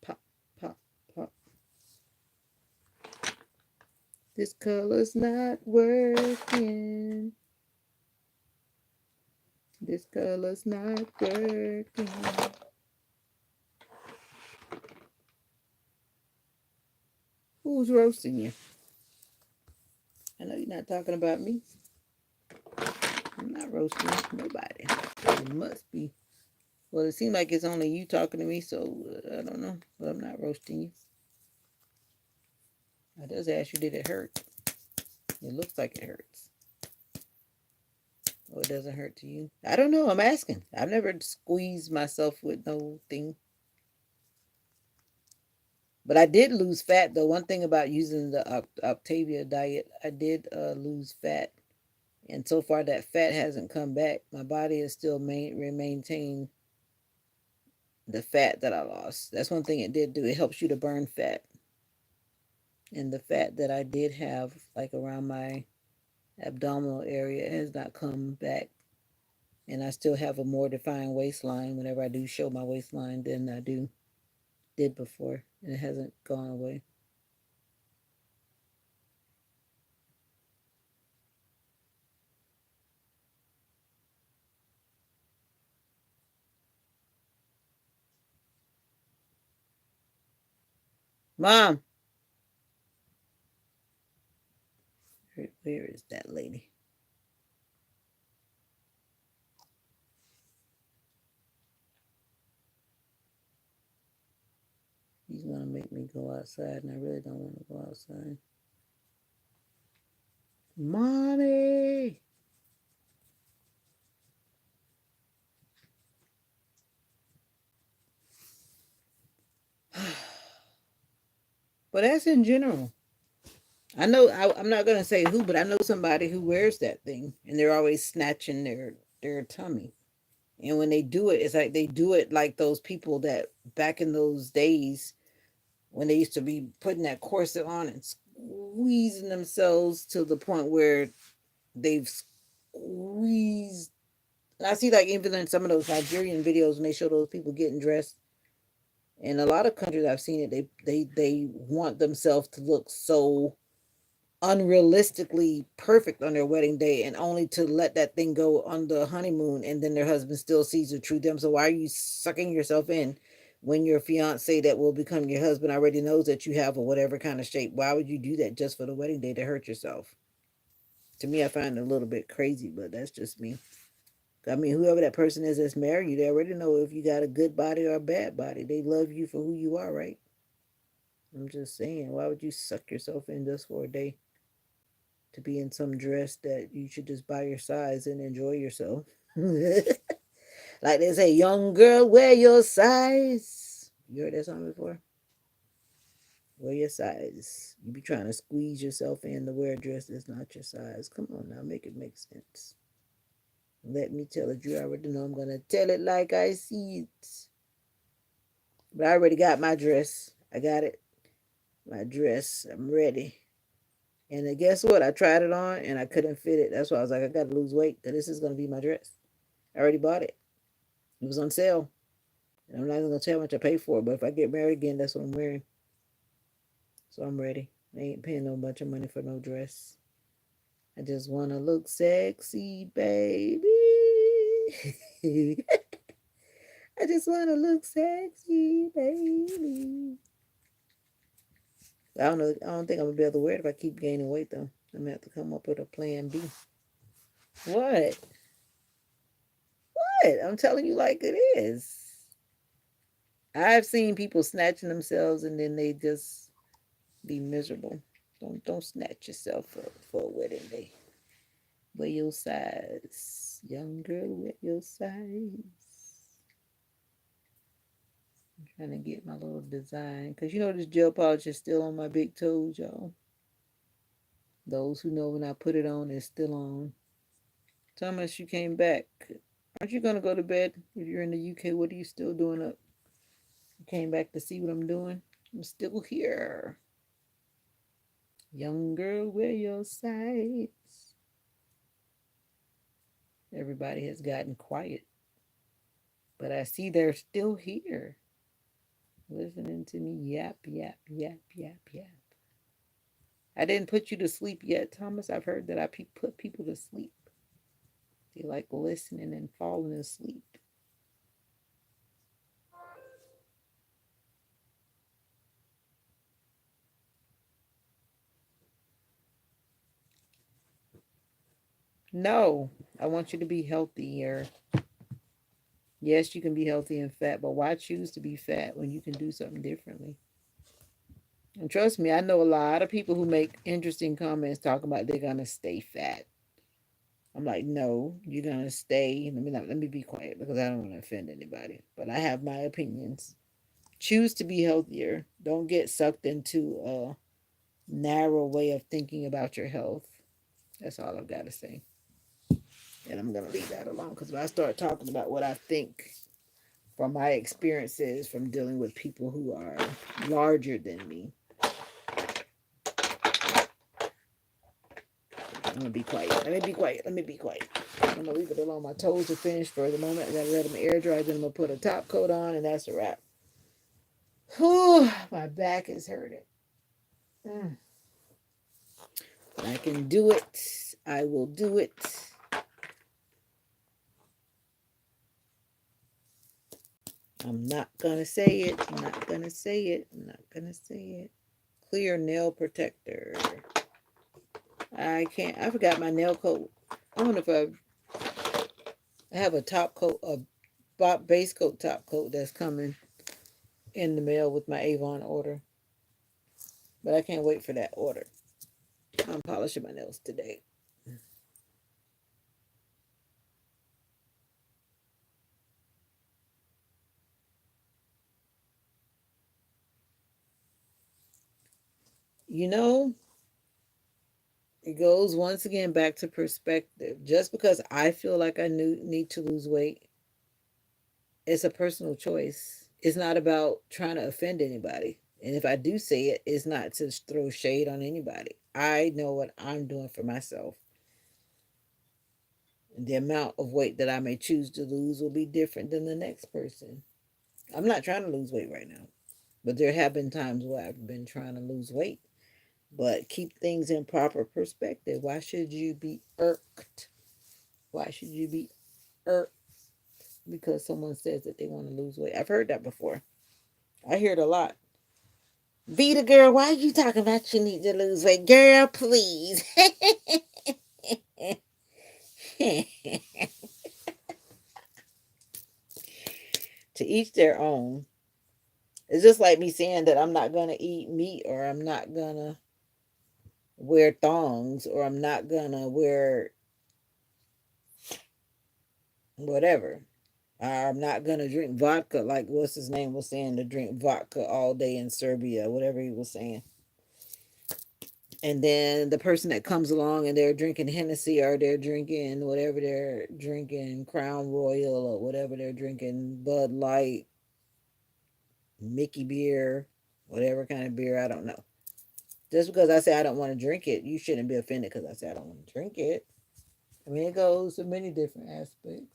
pop, pop, pop. This color's not working. This color's not working. Who's roasting you? I know you're not talking about me. I'm not roasting nobody. It must be. Well, it seems like it's only you talking to me, so I don't know. But I'm not roasting you. I just asked you, did it hurt? It looks like it hurts. Or it doesn't hurt to you. I don't know. I'm asking. I've never squeezed myself with no thing. But I did lose fat, though. One thing about using the Octavia diet, I did lose fat. And so far, that fat hasn't come back. My body is still maintained the fat that I lost. That's one thing it did do. It helps you to burn fat. And the fat that I did have, like around my abdominal area, has not come back. And I still have a more defined waistline whenever I do show my waistline than I did before. And it hasn't gone away. Mom, where is that lady? He's gonna make me go outside, and I really don't want to go outside. Mommy! But that's in general. I know I'm not gonna say who, but I know somebody who wears that thing, and they're always snatching their tummy. And when they do it, it's like they do it like those people that back in those days when they used to be putting that corset on and squeezing themselves to the point where they've squeezed. I see like even in some of those Nigerian videos when they show those people getting dressed. In a lot of countries I've seen it, they want themselves to look so unrealistically perfect on their wedding day and only to let that thing go on the honeymoon and then their husband still sees the true them. So why are you sucking yourself in when your fiance that will become your husband already knows that you have a whatever kind of shape? Why would you do that just for the wedding day to hurt yourself? To me, I find it a little bit crazy, but that's just me. I mean, whoever that person is that's married you, they already know if you got a good body or a bad body. They love you for who you are, right? I'm just saying, why would you suck yourself in just for a day to be in some dress that you should just buy your size and enjoy yourself? Like they say, young girl, wear your size. You heard that song before? Wear your size. You be trying to squeeze yourself in to wear a dress that's not your size. Come on now, make it make sense. Let me tell it. You already know I'm gonna tell it like I see it. But I already got my dress. I got it. My dress. I'm ready. And then guess what? I tried it on and I couldn't fit it. That's why I was like, I gotta lose weight. Cause this is gonna be my dress. I already bought it. It was on sale. And I'm not even gonna tell how much I paid for it. But if I get married again, that's what I'm wearing. So I'm ready. I ain't paying no bunch of money for no dress. I just wanna look sexy, baby. I just wanna look sexy, baby. I don't know. I don't think I'm gonna be able to wear it if I keep gaining weight though. I'm gonna have to come up with a plan B. What? What? I'm telling you like it is. I've seen people snatching themselves and then they just be miserable. Don't snatch yourself up for a wedding day. Wear your size. Young girl, wear your size. I'm trying to get my little design. Because you know this gel polish is still on my big toes, y'all. Those who know when I put it on, it's still on. Thomas, you came back. Aren't you going to go to bed if you're in the UK? What are you still doing up? You came back to see what I'm doing? I'm still here. Young girl, wear your sights. Everybody has gotten quiet, but I see they're still here, listening to me yap, yap, yap, yap, yap. I didn't put you to sleep yet, Thomas. I've heard that I put people to sleep. They like listening and falling asleep. No, I want you to be healthier. Yes, you can be healthy and fat, but why choose to be fat when you can do something differently? And trust me, I know a lot of people who make interesting comments talking about they're gonna stay fat. I'm like, no, you're gonna stay. Let me be quiet because I don't want to offend anybody. But I have my opinions. Choose to be healthier. Don't get sucked into a narrow way of thinking about your health. That's all I've got to say. And I'm gonna leave that alone because if I start talking about what I think from my experiences from dealing with people who are larger than me, I'm gonna be quiet. Let me be quiet. Let me be quiet. I'm gonna leave it alone. My toes are finished for the moment. I gotta let them air dry. Then I'm gonna put a top coat on, and that's a wrap. Whew, my back is hurting. Mm. I can do it. I will do it. I'm not gonna say it. I'm not gonna say it. I'm not gonna say it. Clear nail protector. I can't. I forgot my nail coat. I wonder if I have a top coat, a base coat top coat that's coming in the mail with my Avon order. But I can't wait for that order. I'm polishing my nails today. You know, it goes once again back to perspective. Just because I feel like I need to lose weight, it's a personal choice. It's not about trying to offend anybody. And if I do say it, it's not to throw shade on anybody. I know what I'm doing for myself. And the amount of weight that I may choose to lose will be different than the next person. I'm not trying to lose weight right now, but there have been times where I've been trying to lose weight. But keep things in proper perspective. Why should you be irked? Why should you be irked because someone says that they want to lose weight? I've heard that before. I hear it a lot. Vita girl, why are you talking about you need to lose weight? Girl, please. To each their own. It's just like me saying that I'm not gonna eat meat or I'm not gonna wear thongs or I'm not gonna wear whatever. I'm not gonna drink vodka like what's his name was saying to drink vodka all day in Serbia, whatever he was saying. And then the person that comes along and they're drinking Hennessy or they're drinking whatever they're drinking, Crown Royal or whatever they're drinking, Bud Light, Mickey beer, whatever kind of beer, I don't know. Just because I say I don't want to drink it, you shouldn't be offended because I say I don't want to drink it. I mean, it goes to many different aspects.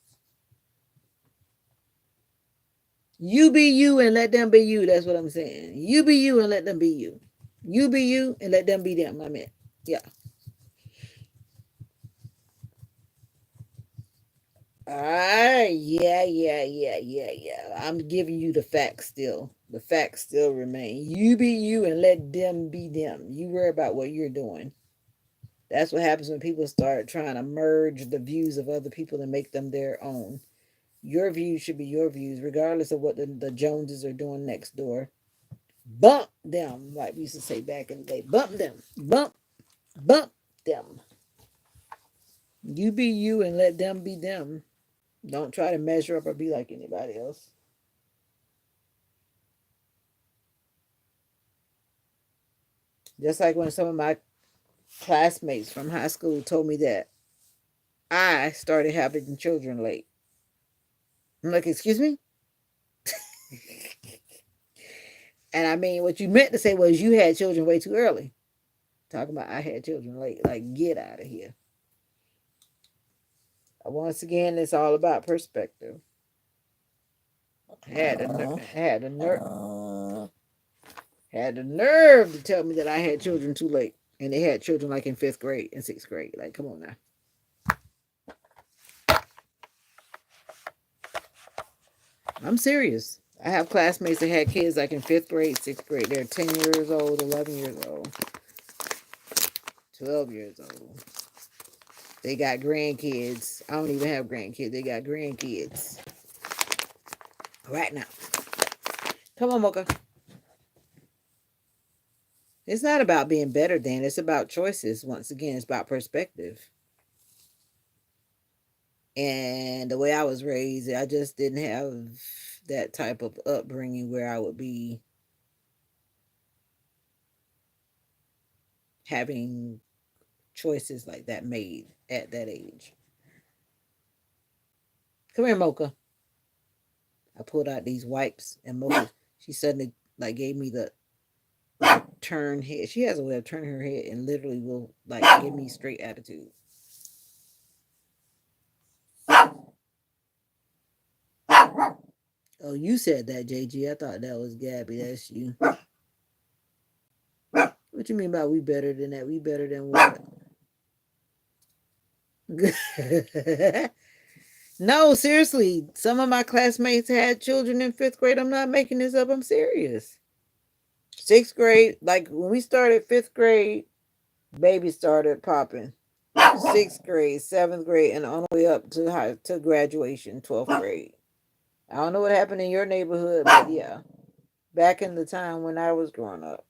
You be you and let them be you. That's what I'm saying. You be you and let them be you. You be you and let them be them. I mean, yeah. Yeah. I'm giving you the facts still. The facts still remain. You be you and let them be them. You worry about what you're doing. That's what happens when people start trying to merge the views of other people and make them their own. Your views should be your views, regardless of what the Joneses are doing next door. Bump them, like we used to say back in the day. Bump them. Bump them. You be you and let them be them. Don't try to measure up or be like anybody else. Just like when some of my classmates from high school told me that I started having children late. I'm like, excuse me? And I mean, what you meant to say was you had children way too early. Talking about I had children late. Like, get out of here. Once again, it's all about perspective. Had the nerve to tell me that I had children too late, and they had children like in fifth grade and sixth grade. Like, come on now. I'm serious. I have classmates that had kids like in fifth grade, sixth grade. They're 10 years old, 11 years old, 12 years old. They got grandkids. I don't even have grandkids. They got grandkids right now. Come on, Mocha. It's not about being better than. It's about choices. Once again, it's about perspective. And the way I was raised, I just didn't have that type of upbringing where I would be having choices like that made at that age. Come here, Mocha. I pulled out these wipes, and Mocha, she suddenly like gave me the turn head. She has a way of turning her head and literally will like give me straight attitude. Oh, you said that, JG. I thought that was Gabby. That's you. What you mean by we better than that? We better than what? No, seriously. Some of my classmates had children in fifth grade. I'm not making this up. I'm serious. Sixth grade, like when we started fifth grade, baby started popping. Sixth grade, seventh grade, and on the way up to to graduation, 12th grade. I don't know what happened in your neighborhood, but yeah, back in the time when I was growing up.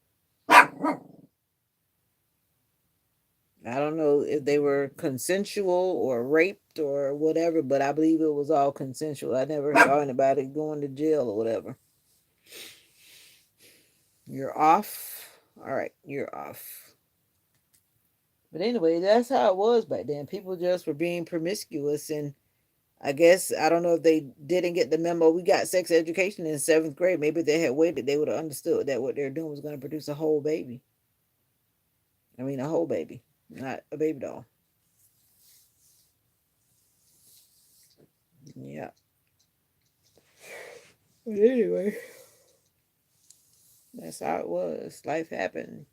I don't know if they were consensual or raped or whatever, but I believe it was all consensual. I never saw anybody going to jail or whatever. You're off. All right, you're off. But anyway, that's how it was back then. People just were being promiscuous, and I guess I don't know if they didn't get the memo. We got sex education in seventh grade. Maybe if they had waited, they would have understood that what they're doing was going to produce a whole baby. I mean, a whole baby, not a baby doll. Yeah. But anyway, that's how it was. Life happened.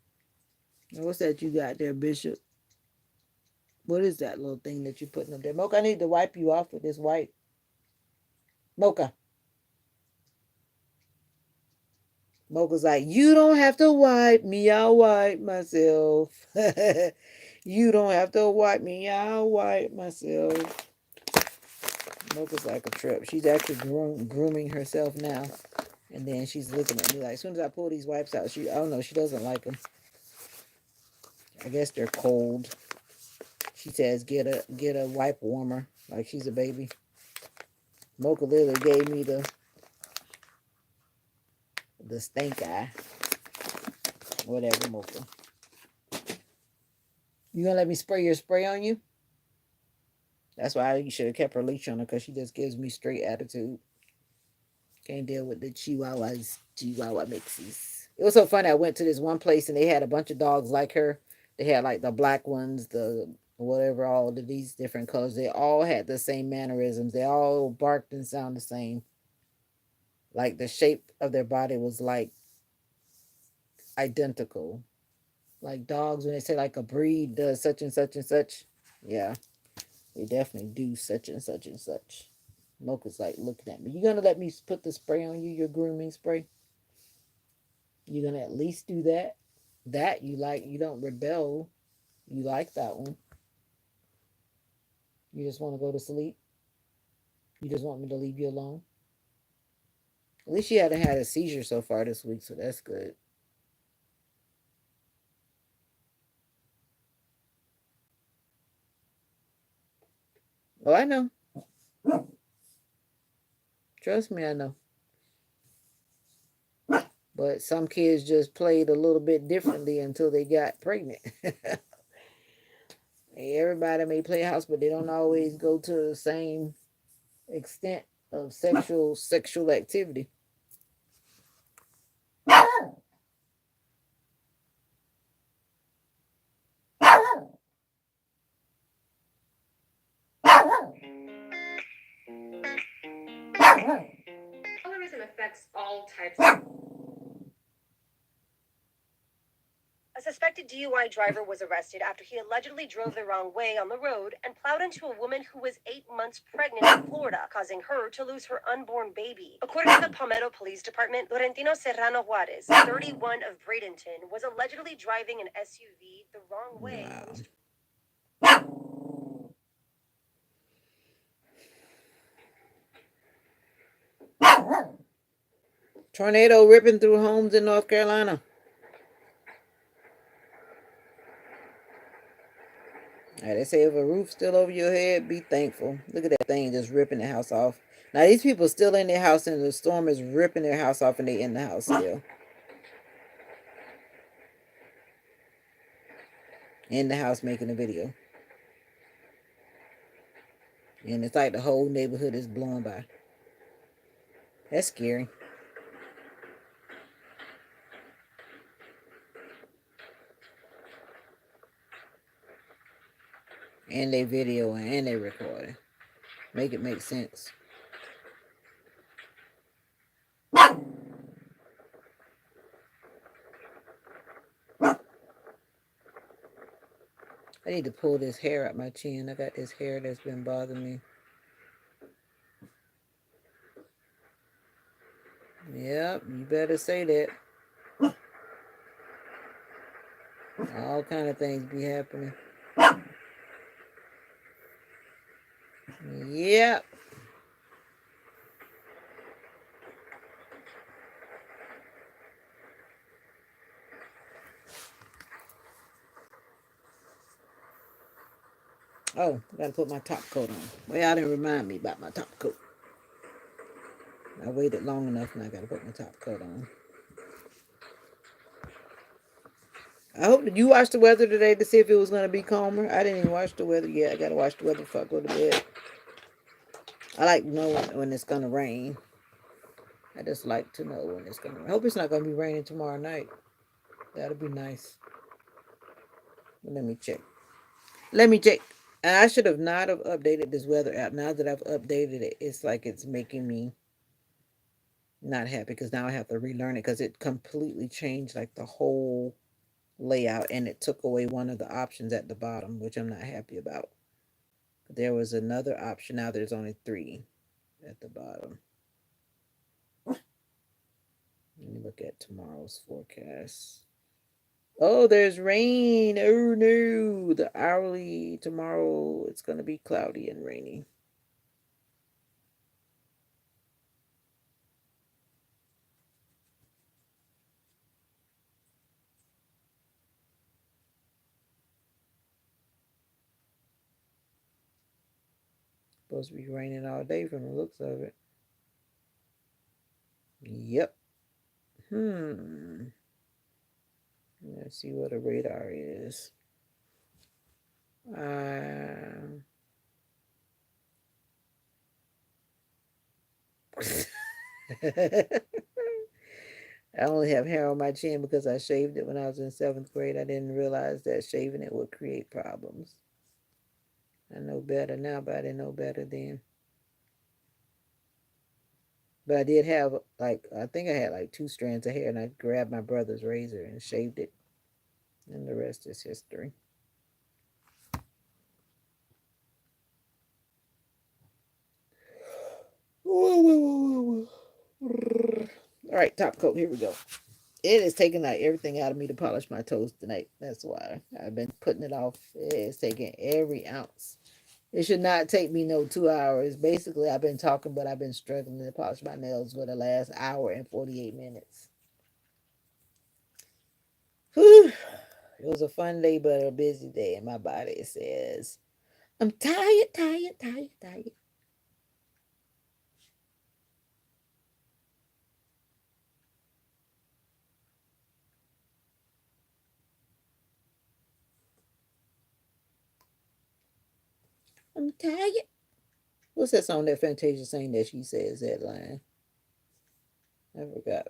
What's that you got there, Bishop? What is that little thing that you putting up there? Mocha, I need to wipe you off with this white. Mocha. Mocha's like, you don't have to wipe me. I'll wipe myself. You don't have to wipe me. I'll wipe myself. Mocha's like a trip. She's actually grooming herself now. And then she's looking at me like, as soon as I pull these wipes out, I don't know, she doesn't like them. I guess they're cold. She says, get a wipe warmer, like she's a baby. Mocha literally gave me the stink eye. Whatever, Mocha. You gonna let me spray your spray on you? That's why you should have kept her leash on her, because she just gives me straight attitude. Can't deal with the Chihuahua mixies. It was so funny. I went to this one place and they had a bunch of dogs like her. They had like the black ones, the whatever, all of these different colors. They all had the same mannerisms. They all barked and sound the same. Like the shape of their body was like identical. Like dogs, when they say like a breed does such and such and such. Yeah, they definitely do such and such and such. Mocha's like looking at me. You gonna let me put the spray on you, your grooming spray? You gonna at least do that? That you like, you don't rebel. You like that one. You just want to go to sleep. You just want me to leave you alone. At least you hadn't had a seizure so far this week, so that's good. Oh, I know. Trust me, I know. But some kids just played a little bit differently until they got pregnant. Everybody may play house, but they don't always go to the same extent of sexual activity. Colorism affects all types of. A suspected DUI driver was arrested after he allegedly drove the wrong way on the road and plowed into a woman who was 8 months pregnant in Florida, causing her to lose her unborn baby. According to the Palmetto Police Department, Laurentino Serrano Juarez, 31 of Bradenton, was allegedly driving an SUV the wrong way. Wow. Tornado ripping through homes in North Carolina. They say if a roof's still over your head, be thankful. Look at that thing just ripping the house off. Now these people still in their house and the storm is ripping their house off and they in the house still. In the house making a video. And it's like the whole neighborhood is blown by. That's scary. and they video and they recording. Make it make sense. I need to pull this hair out my chin. I got this hair that's been bothering me. Yep, you better say that. All kind of things be happening. Yep. Oh, I gotta put my top coat on. Well, y'all didn't remind me about my top coat. I waited long enough and I gotta put my top coat on. I hope that you watched the weather today to see if it was gonna be calmer. I didn't even watch the weather yet. I gotta watch the weather before I go to bed. I like to know when it's gonna rain. I just like to know when it's gonna rain. I hope it's not gonna be raining tomorrow night. That'll be nice. Let me check. Let me check. And I should have not have updated this weather app. Now that I've updated it, it's like it's making me not happy because now I have to relearn it because it completely changed like the whole layout and it took away one of the options at the bottom, which I'm not happy about. There was another option. Now there's only three at the bottom. Let me look at tomorrow's forecast. Oh, there's rain. Oh no. The hourly tomorrow it's gonna be cloudy and rainy. Supposed to be raining all day from the looks of it. Yep. Let's see what a radar is. I only have hair on my chin because I shaved it when I was in seventh grade. I didn't realize that shaving it would create problems. I know better now, but I didn't know better then. But I did have like I think I had like two strands of hair, and I grabbed my brother's razor and shaved it, and the rest is history. All right, top coat. Here we go. It is taking like everything out of me to polish my toes tonight. That's why I've been putting it off. It's taking every ounce. It should not take me no 2 hours. Basically, I've been talking, but I've been struggling to polish my nails for the last hour and 48 minutes. Whew. It was a fun day, but a busy day, and my body says, I'm tired, tired, tired, tired. I'm tired. What's that song that Fantasia sang that she says that line? I forgot.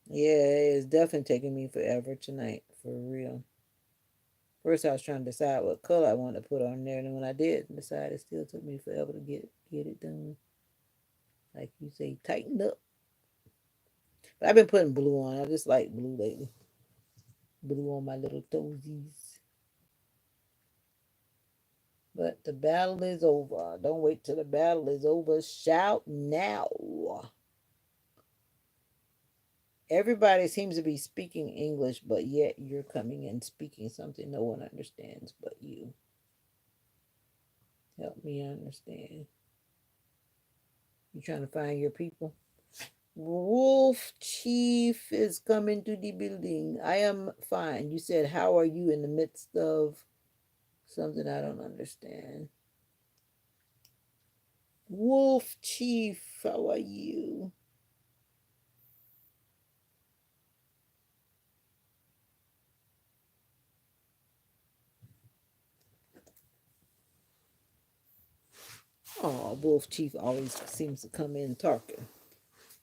Yeah, it's definitely taking me forever tonight, for real. First, I was trying to decide what color I wanted to put on there, and when I did decide, it still took me forever to get it done. Like you say, tighten up. But I've been putting blue on. I just like blue lately. Blue on my little toesies. But the battle is over. Don't wait till the battle is over. Shout now. Everybody seems to be speaking English, but yet you're coming and speaking something no one understands but you. Help me understand. You trying to find your people? Wolf Chief is coming to the building. I am fine. You said, how are you in the midst of something I don't understand? Wolf Chief, how are you? Oh, Wolf Chief always seems to come in talking,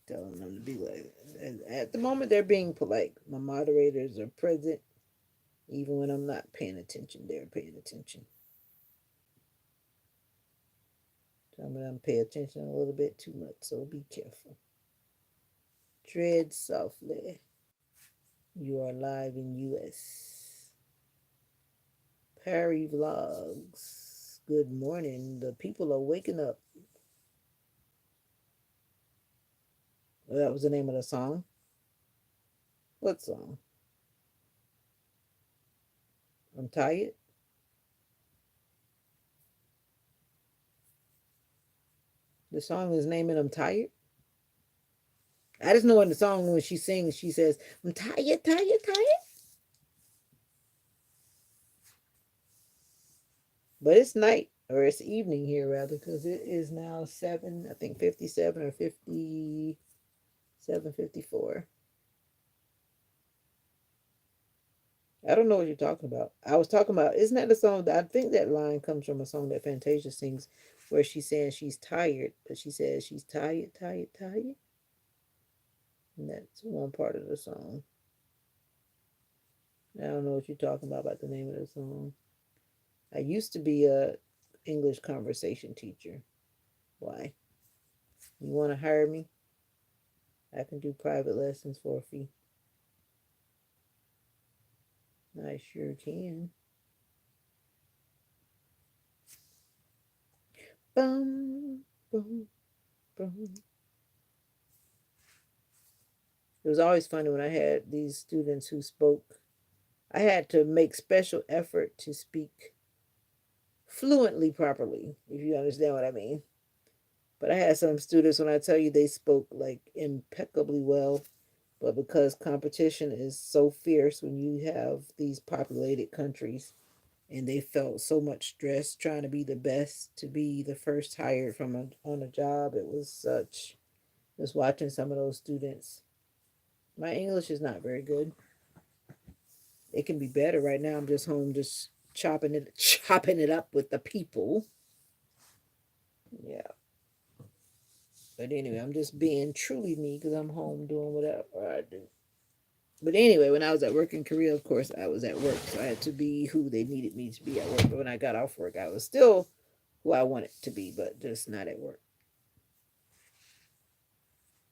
telling them to be like. And at the moment, they're being polite. My moderators are present, even when I'm not paying attention. They're paying attention. Some of them pay attention a little bit too much, so be careful. Tread softly. You are live in US. Perry Vlogs. Good morning. The people are waking up. Well, that was the name of the song. What song? I'm tired. The song is naming I'm tired. I just know in the song when she sings, she says, I'm tired, tired, tired. But it's night, or it's evening here rather, because it is now 7, I think 57 or 57, 54. I don't know what you're talking about. I was talking about, isn't that the song? I think that line comes from a song that Fantasia sings where she's saying she's tired, but she says she's tired, tired, tired. And that's one part of the song. I don't know what you're talking about the name of the song. I used to be a English conversation teacher. Why? You want to hire me? I can do private lessons for a fee. I sure can. Bum, bum, bum. It was always funny when I had these students who spoke. I had to make special effort to speak fluently properly, if you understand what I mean. But I had some students, when I tell you they spoke like impeccably well, but because competition is so fierce when you have these populated countries, and they felt so much stress trying to be the best, to be the first hired from on a job. It was such, just watching some of those students. My English is not very good. It can be better. Right now I'm just home, just chopping it up with the people. Yeah. But anyway, I'm just being truly me because I'm home doing whatever I do. But anyway, when I was at work in Korea, of course, I was at work. So I had to be who they needed me to be at work. But when I got off work, I was still who I wanted to be, but just not at work.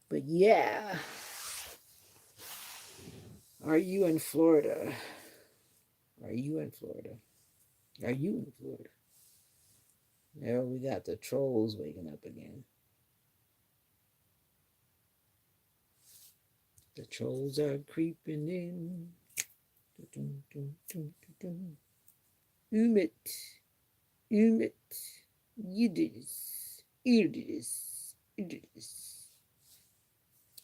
But yeah, are you in Florida? Are you in Florida? Are you in Florida? There we got the trolls waking up again. The trolls are creeping in. Umit, Umit, you did this. You did this. You did this.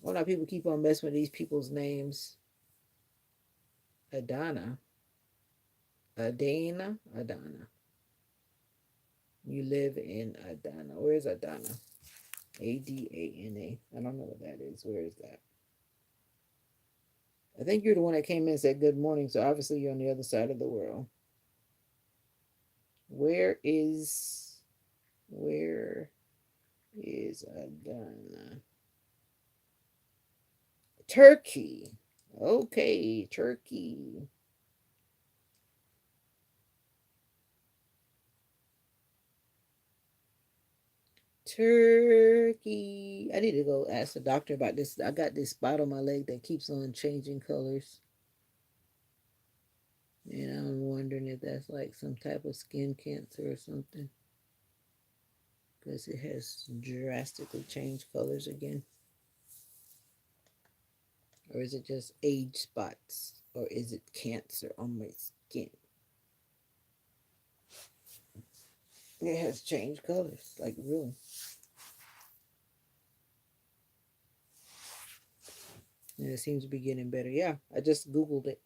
Well, now people keep on messing with these people's names. Adana, Adana, Adana. You live in Adana. Where's Adana? Adana. I don't know what that is. Where is that? I think you're the one that came in and said good morning, so obviously you're on the other side of the world. Where is where is Adana? Turkey. Okay, Turkey. Turkey. I need to go ask the doctor about this. I got this spot on my leg that keeps on changing colors. And I'm wondering if that's like some type of skin cancer or something. Because it has drastically changed colors again. Or is it just age spots? Or is it cancer on my skin? It has changed colors, like really. And it seems to be getting better. Yeah, I just Googled it.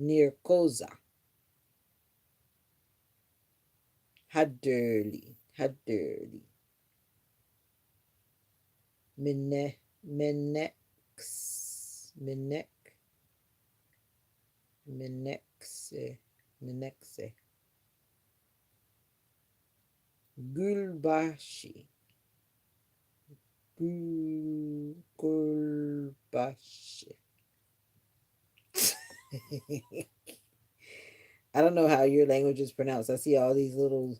Nirkoza. Haderli. Haderli. Menex. Menek. Menexe. Menexe. Gulbashi. Gulbashi. I don't know how your language is pronounced. I see all these little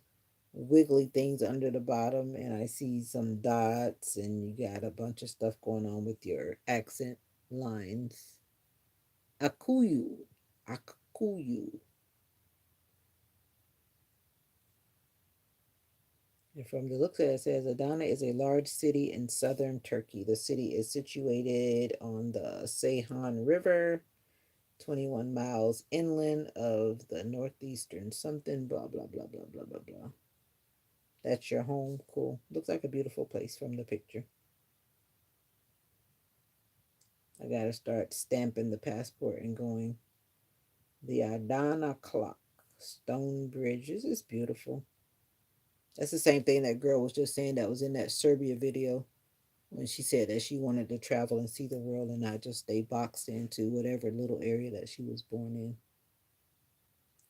wiggly things under the bottom, and I see some dots, and you got a bunch of stuff going on with your accent lines. Akuyu. Akuyu. And from the looks of it, it says Adana is a large city in southern Turkey. The city is situated on the Seyhan River, 21 miles inland of the northeastern something, blah, blah, blah, blah, blah, blah, blah. That's your home. Cool. Looks like a beautiful place from the picture. I gotta start stamping the passport and going. The Adana clock. Stone Bridge. This is beautiful. That's the same thing that girl was just saying that was in that Serbia video when she said that she wanted to travel and see the world and not just stay boxed into whatever little area that she was born in.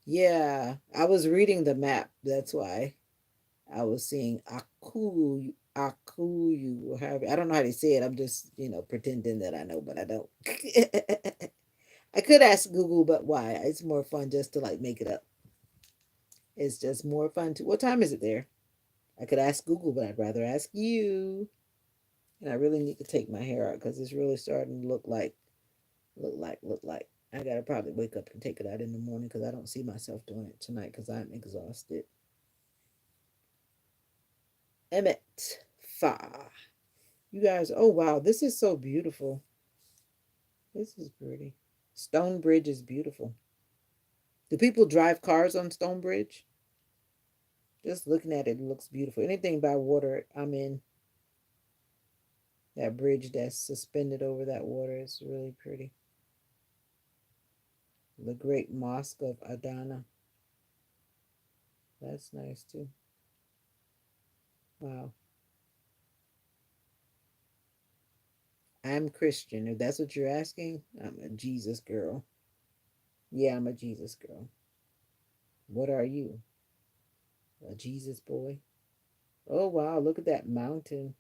Yeah, I was reading the map. That's why I was seeing Akuyu, or however. I don't know how to say it. I'm just, pretending that I know, but I don't. I could ask Google, but why? It's more fun just to like make it up. It's just more fun to. What time is it there? I could ask Google, but I'd rather ask you. And I really need to take my hair out because it's really starting to look like. I gotta probably wake up and take it out in the morning because I don't see myself doing it tonight because I'm exhausted. Emmett Fa. You guys, oh wow, this is so beautiful. This is pretty. Stone Bridge is beautiful. Do people drive cars on Stone Bridge? Just looking at it, it looks beautiful. Anything by water, I'm in. That bridge that's suspended over that water is really pretty. The Great Mosque of Adana. That's nice too. Wow. I'm Christian. If that's what you're asking, I'm a Jesus girl. Yeah, I'm a Jesus girl. What are you? A Jesus boy? Oh, wow. Look at that mountain.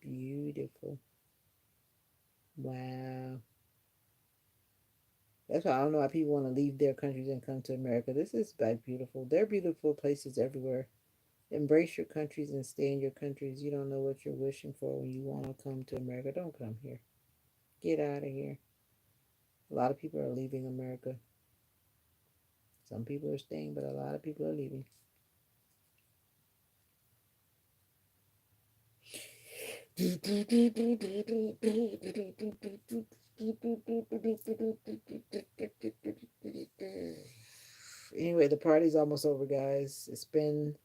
Beautiful. Wow. That's why I don't know why people want to leave their countries and come to America. This is like beautiful. There are beautiful places everywhere. Embrace your countries and stay in your countries. You don't know what you're wishing for when you want to come to America. Don't come here. Get out of here. A lot of people are leaving America. Some people are staying, but a lot of people are leaving. Anyway, the party's almost over, guys. It's been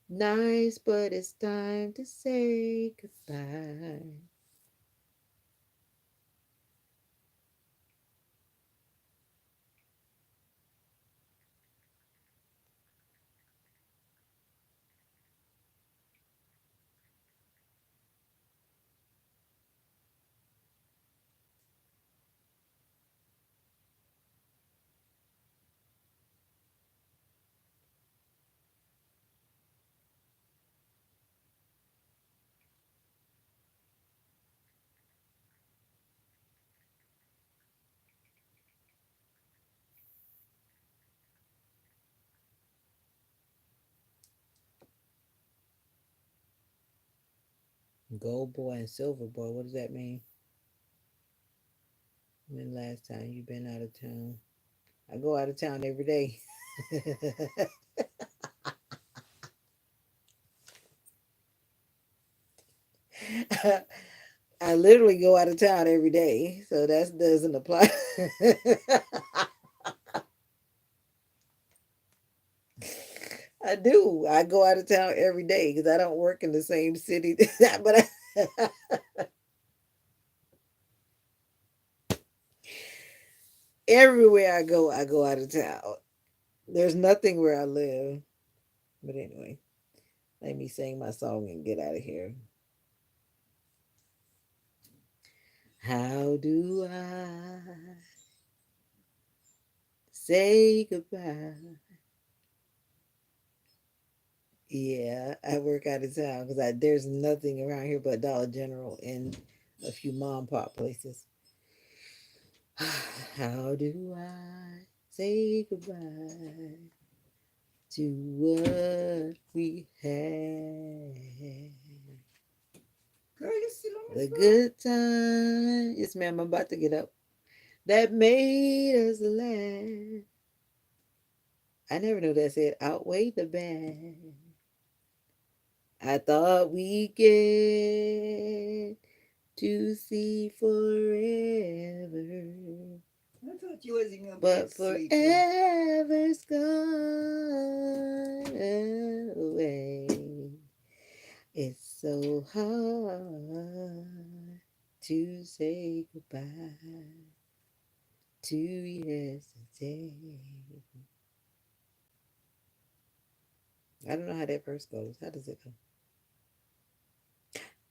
nice, but it's time to say goodbye. Gold boy and silver boy, what does that mean? When last time you been out of town? I go out of town every day. I literally go out of town every day, so that doesn't apply. I do. I go out of town every day because I don't work in the same city. but everywhere I go out of town. There's nothing where I live. But anyway, let me sing my song and get out of here. How do I say goodbye Yeah, I work out of town because there's nothing around here but Dollar General and a few mom and pop places. How do I say goodbye to what we had? Girl, you still on the The phone? good time. Yes, ma'am, I'm about to get up. That made us laugh. I never knew that said outweigh the bad. I thought we get to see forever, I thought you was in your bed but sleeping. forever's gone away. It's so hard to say goodbye to yesterday. I don't know how that verse goes. How does it go?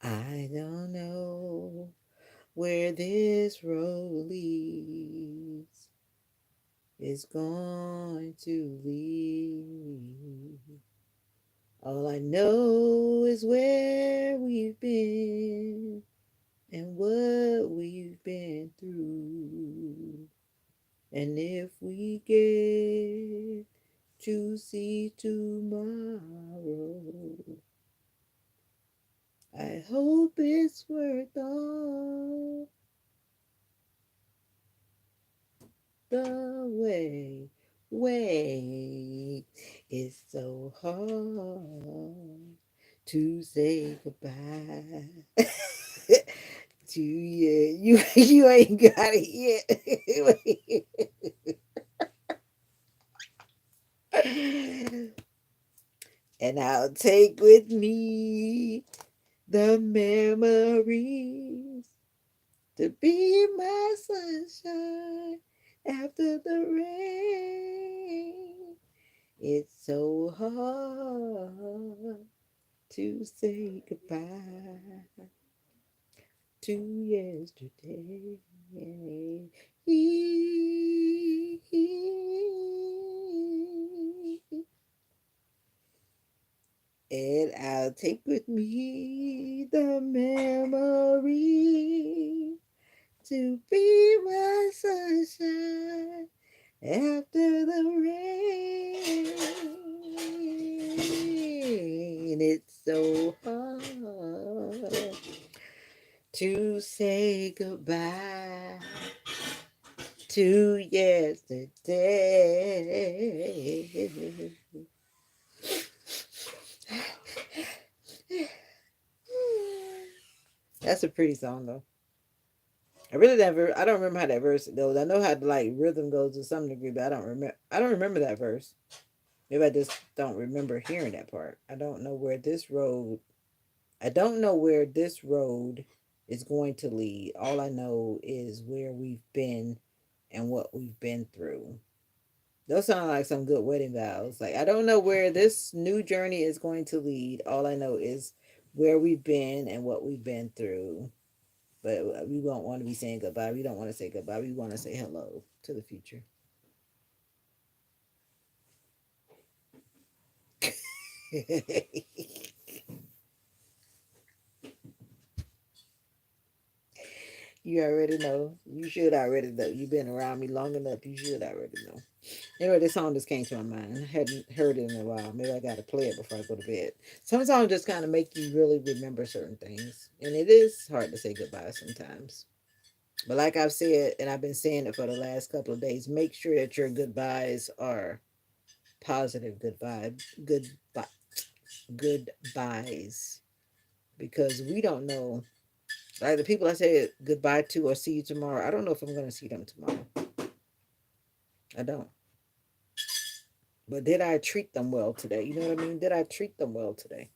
I don't know where this road leads. Is going to lead. All I know is where we've been and what we've been through. And if we get to see tomorrow, I hope it's worth all the way. Wait, it's so hard to say goodbye to you. You ain't got it yet. And I'll take with me the memories to be my sunshine after the rain. It's so hard to say goodbye to yesterday. And I'll take with me the memory to be my sunshine after the rain. It's so hard to say goodbye to yesterday. That's a pretty song though. I really never. I don't remember how that verse goes. I know how the like rhythm goes to some degree, but I don't remember. I don't remember that verse. Maybe I just don't remember hearing that part. I don't know where this road. I don't know where this road is going to lead. All I know is where we've been and what we've been through. Those sound like some good wedding vows. Like I don't know where this new journey is going to lead. All I know is where we've been and what we've been through. But we don't want to be saying goodbye. We don't want to say goodbye. We want to say hello to the future. You already know. You should already know. You've been around me long enough. You should already know. Anyway, this song just came to my mind. I hadn't heard it in a while. Maybe I got to play it before I go to bed. Some songs just kind of make you really remember certain things. And it is hard to say goodbye sometimes. But like I've said, and I've been saying it for the last couple of days, make sure that your goodbyes are positive goodbye, goodbyes. Because we don't know. Like the people I say goodbye to or see you tomorrow, I don't know if I'm going to see them tomorrow. I don't. But did I treat them well today? You know what I mean? Did I treat them well today?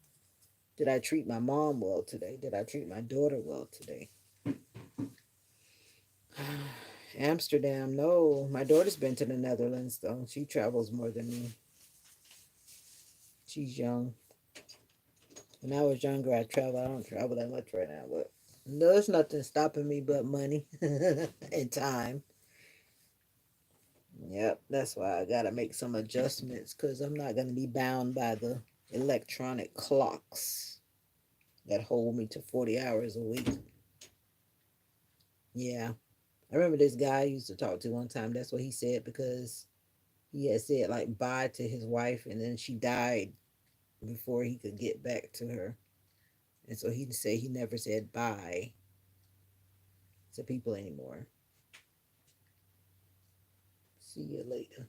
Did I treat my mom well today? Did I treat my daughter well today? Amsterdam, no. My daughter's been to the Netherlands though. She travels more than me. She's young. When I was younger, I traveled. I don't travel that much right now, but there's nothing stopping me but money and time. Yep, that's why I gotta make some adjustments because I'm not gonna be bound by the electronic clocks that hold me to 40 hours a week. Yeah. I remember this guy I used to talk to one time. That's what he said because he had said like bye to his wife and then she died before he could get back to her. And so he'd say he never said bye to people anymore. See you later.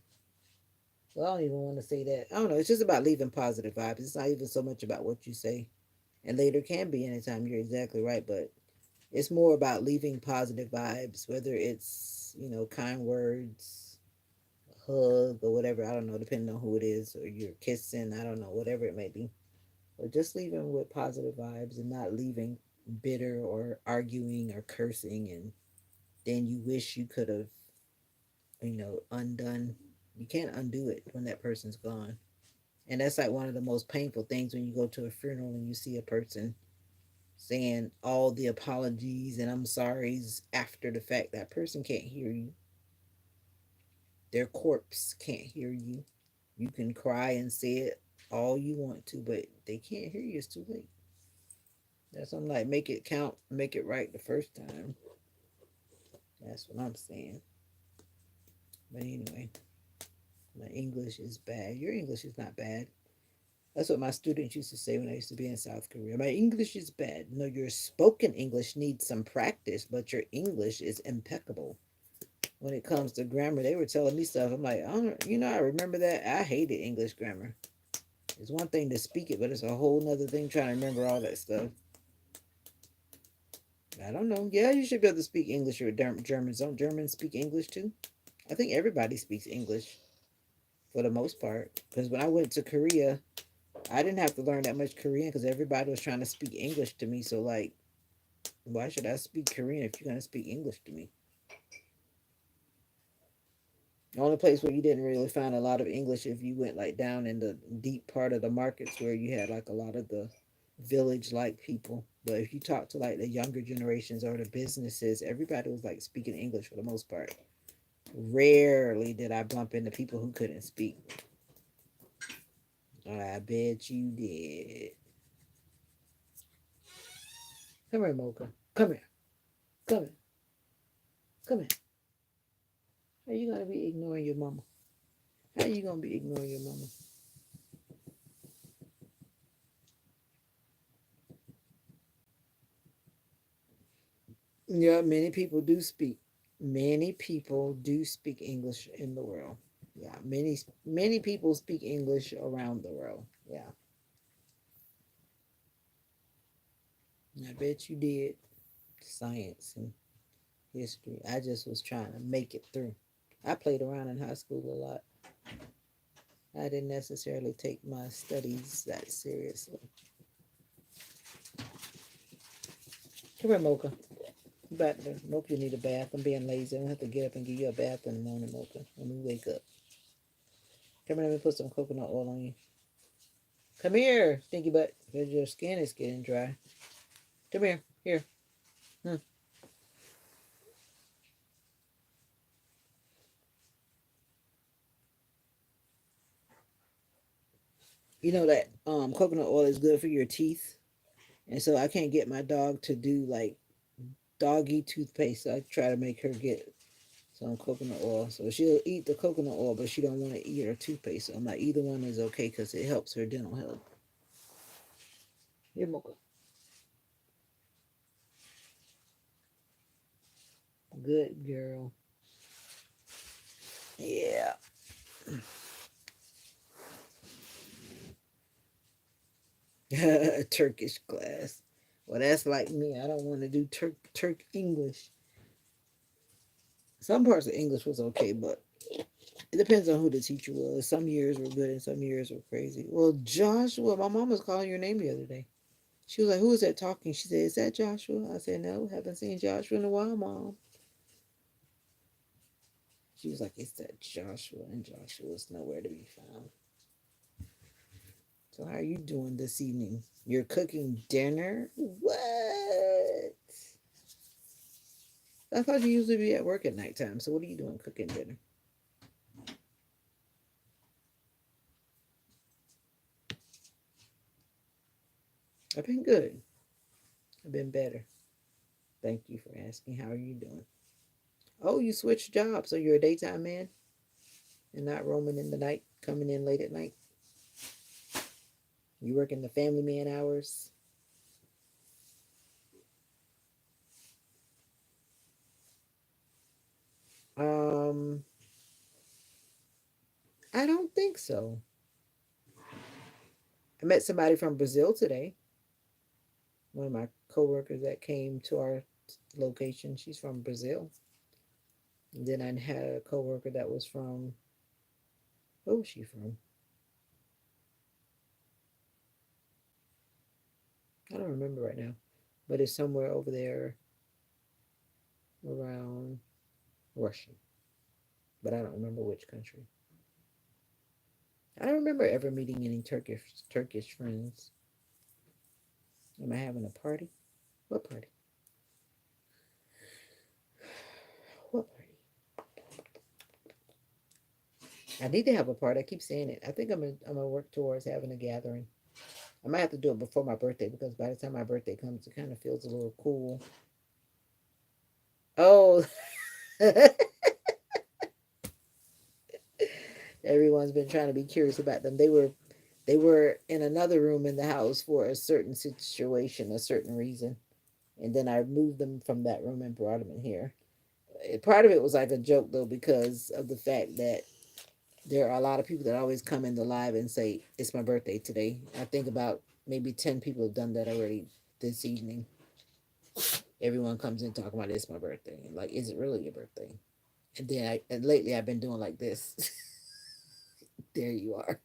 Well, I don't even want to say that. I don't know. It's just about leaving positive vibes. It's not even so much about what you say. And later can be anytime. You're exactly right. But it's more about leaving positive vibes, whether it's, kind words, a hug, or whatever. I don't know, depending on who it is, or you're kissing. I don't know, whatever it may be. But just leaving with positive vibes and not leaving bitter or arguing or cursing. And then you wish you could have, undone. You can't undo it when that person's gone. And that's like one of the most painful things when you go to a funeral and you see a person saying all the apologies and I'm sorry's after the fact. That person can't hear you. Their corpse can't hear you. You can cry and say it all you want to, but they can't hear you. It's too late. That's I'm like, make it count, make it right the first time. That's what I'm saying. But anyway, my English is bad. Your English is not bad. That's what my students used to say when I used to be in South Korea. My English is bad. No, your spoken English needs some practice, but your English is impeccable. When it comes to grammar, they were telling me stuff. I'm like, I don't, I remember that. I hated English grammar. It's one thing to speak it, but it's a whole nother thing trying to remember all that stuff. I don't know. Yeah, you should be able to speak English or Germans. Don't Germans speak English too? I think everybody speaks English for the most part. Because when I went to Korea, I didn't have to learn that much Korean because everybody was trying to speak English to me. So, like, why should I speak Korean if you're going to speak English to me? The only place where you didn't really find a lot of English if you went like down in the deep part of the markets where you had like a lot of the village like people. But if you talk to like the younger generations or the businesses, everybody was like speaking English for the most part. Rarely did I bump into people who couldn't speak. I bet you did. Come here, Mocha. Come here. Come here. Come here. How you gonna be ignoring your mama? How you gonna be ignoring your mama? Yeah, many people do speak. Many people do speak English in the world. Yeah, many people speak English around the world. Yeah, I bet you did. Science and history. I just was trying to make it through. I played around in high school a lot. I didn't necessarily take my studies that seriously. Come here, Mocha. Back there. Mocha, you need a bath. I'm being lazy. I'm gonna have to get up and give you a bath in the morning, Mocha, when we wake up. Come here, let me put some coconut oil on you. Come here, stinky butt. Because your skin is getting dry. Come here. Here. Hmm. You know that coconut oil is good for your teeth. And so I can't get my dog to do like doggy toothpaste. So I try to make her get some coconut oil. So she'll eat the coconut oil, but she don't want to eat her toothpaste. So I'm like, either one is okay because it helps her dental health. Here, Mocha. Good girl. Yeah. Turkish class. Well, that's like me. I don't want to do Turk English. Some parts of English was okay, but it depends on who the teacher was. Some years were good and some years were crazy. Well, Joshua, my mom was calling your name the other day. She was like, "Who is that talking?" She said, "Is that Joshua?" I said, "No, haven't seen Joshua in a while, Mom." She was like, "It's that Joshua, and Joshua's nowhere to be found." So how are you doing this evening? You're cooking dinner? What? I thought you usually be at work at nighttime. So what are you doing cooking dinner? I've been good. I've been better. Thank you for asking. How are you doing? Oh, you switched jobs, so you're a daytime man and not roaming in the night, coming in late at night. You working the family man hours. Um, I don't think so. I met somebody from Brazil today. One of my coworkers that came to our location. She's from Brazil. And then I had a coworker that was from, where was she from? I don't remember right now, but it's somewhere over there around Russia, but I don't remember which country. I don't remember ever meeting any Turkish friends. Am I having a party? What party? What party? I need to have a party. I keep saying it. I think I'm gonna work towards having a gathering. I might have to do it before my birthday because by the time my birthday comes, it kind of feels a little cool. Oh, everyone's been trying to be curious about them. They were in another room in the house for a certain situation, a certain reason, and then I moved them from that room and brought them in here. Part of it was like a joke though because of the fact that there are a lot of people that always come in the live and say it's my birthday today. I think about maybe 10 people have done that already this evening. Everyone comes in talking about it's my birthday. Like, is it really your birthday? And lately I've been doing like this. There you are.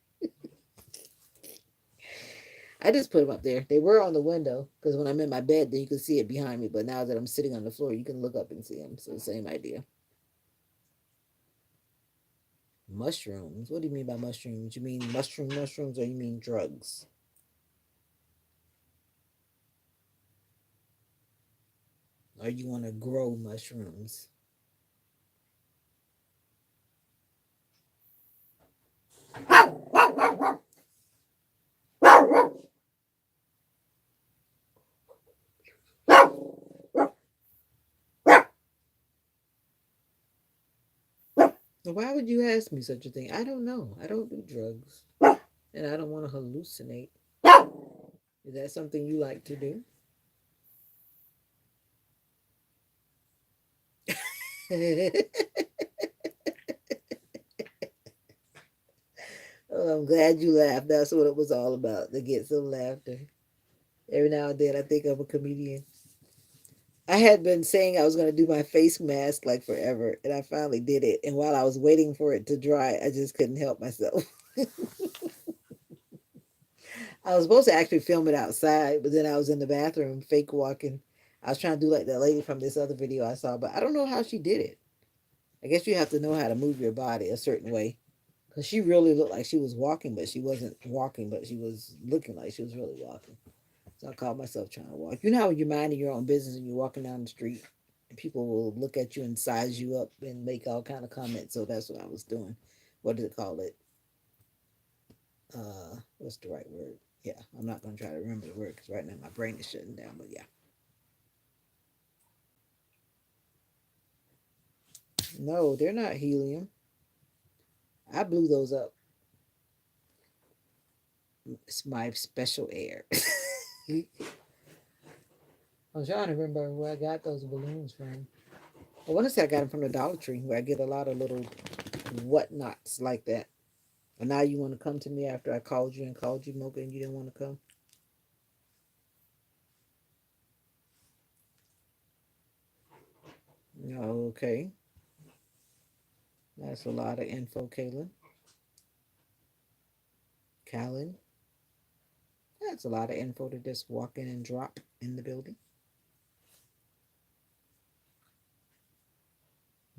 I just put them up there. They were on the window because when I'm in my bed, then you can see it behind me. But now that I'm sitting on the floor, you can look up and see them. So same idea. Mushrooms. What do you mean by mushrooms? You mean mushrooms, or you mean drugs? Or you want to grow mushrooms? So why would you ask me such a thing? I don't know. I don't do drugs, and I don't want to hallucinate. Is that something you like to do? Oh, I'm glad you laughed. That's what it was all about, to get some laughter. Every now and then I think I'm a comedian. I had been saying I was going to do my face mask like forever, and I finally did it. And while I was waiting for it to dry, I just couldn't help myself. I was supposed to actually film it outside, but then I was in the bathroom fake walking. I was trying to do like that lady from this other video I saw, but I don't know how she did it. I guess you have to know how to move your body a certain way. Because she really looked like she was walking, but she wasn't walking, but she was looking like she was really walking. So I caught myself trying to walk. You know how when you're minding your own business and you're walking down the street, and people will look at you and size you up and make all kind of comments. So that's what I was doing. What do they call it? What's the right word? Yeah, I'm not gonna try to remember the word because right now my brain is shutting down. But yeah, no, they're not helium. I blew those up. It's my special air. I'm trying to remember where I got those balloons from. I want to say I got them from the Dollar Tree, where I get a lot of little whatnots like that. And now you want to come to me after I called you and called you, Mocha, and you didn't want to come? Okay. That's a lot of info, Kaylin. Callan. That's a lot of info to just walk in and drop in the building.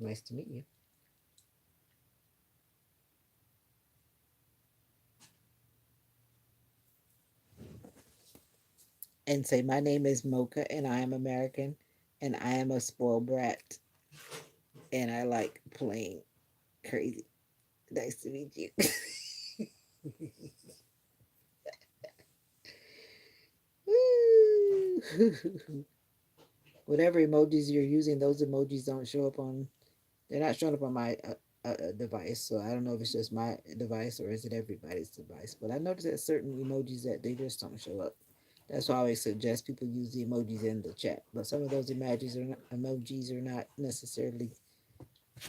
Nice to meet you. And say, my name is Mocha, and I am American, and I am a spoiled brat, and I like playing crazy. Nice to meet you. Whatever emojis you're using, those emojis don't show up on. They're not showing up on my device, so I don't know if it's just my device or is it everybody's device. But I noticed that certain emojis that they just don't show up. That's why I always suggest people use the emojis in the chat. But some of those emojis are not necessarily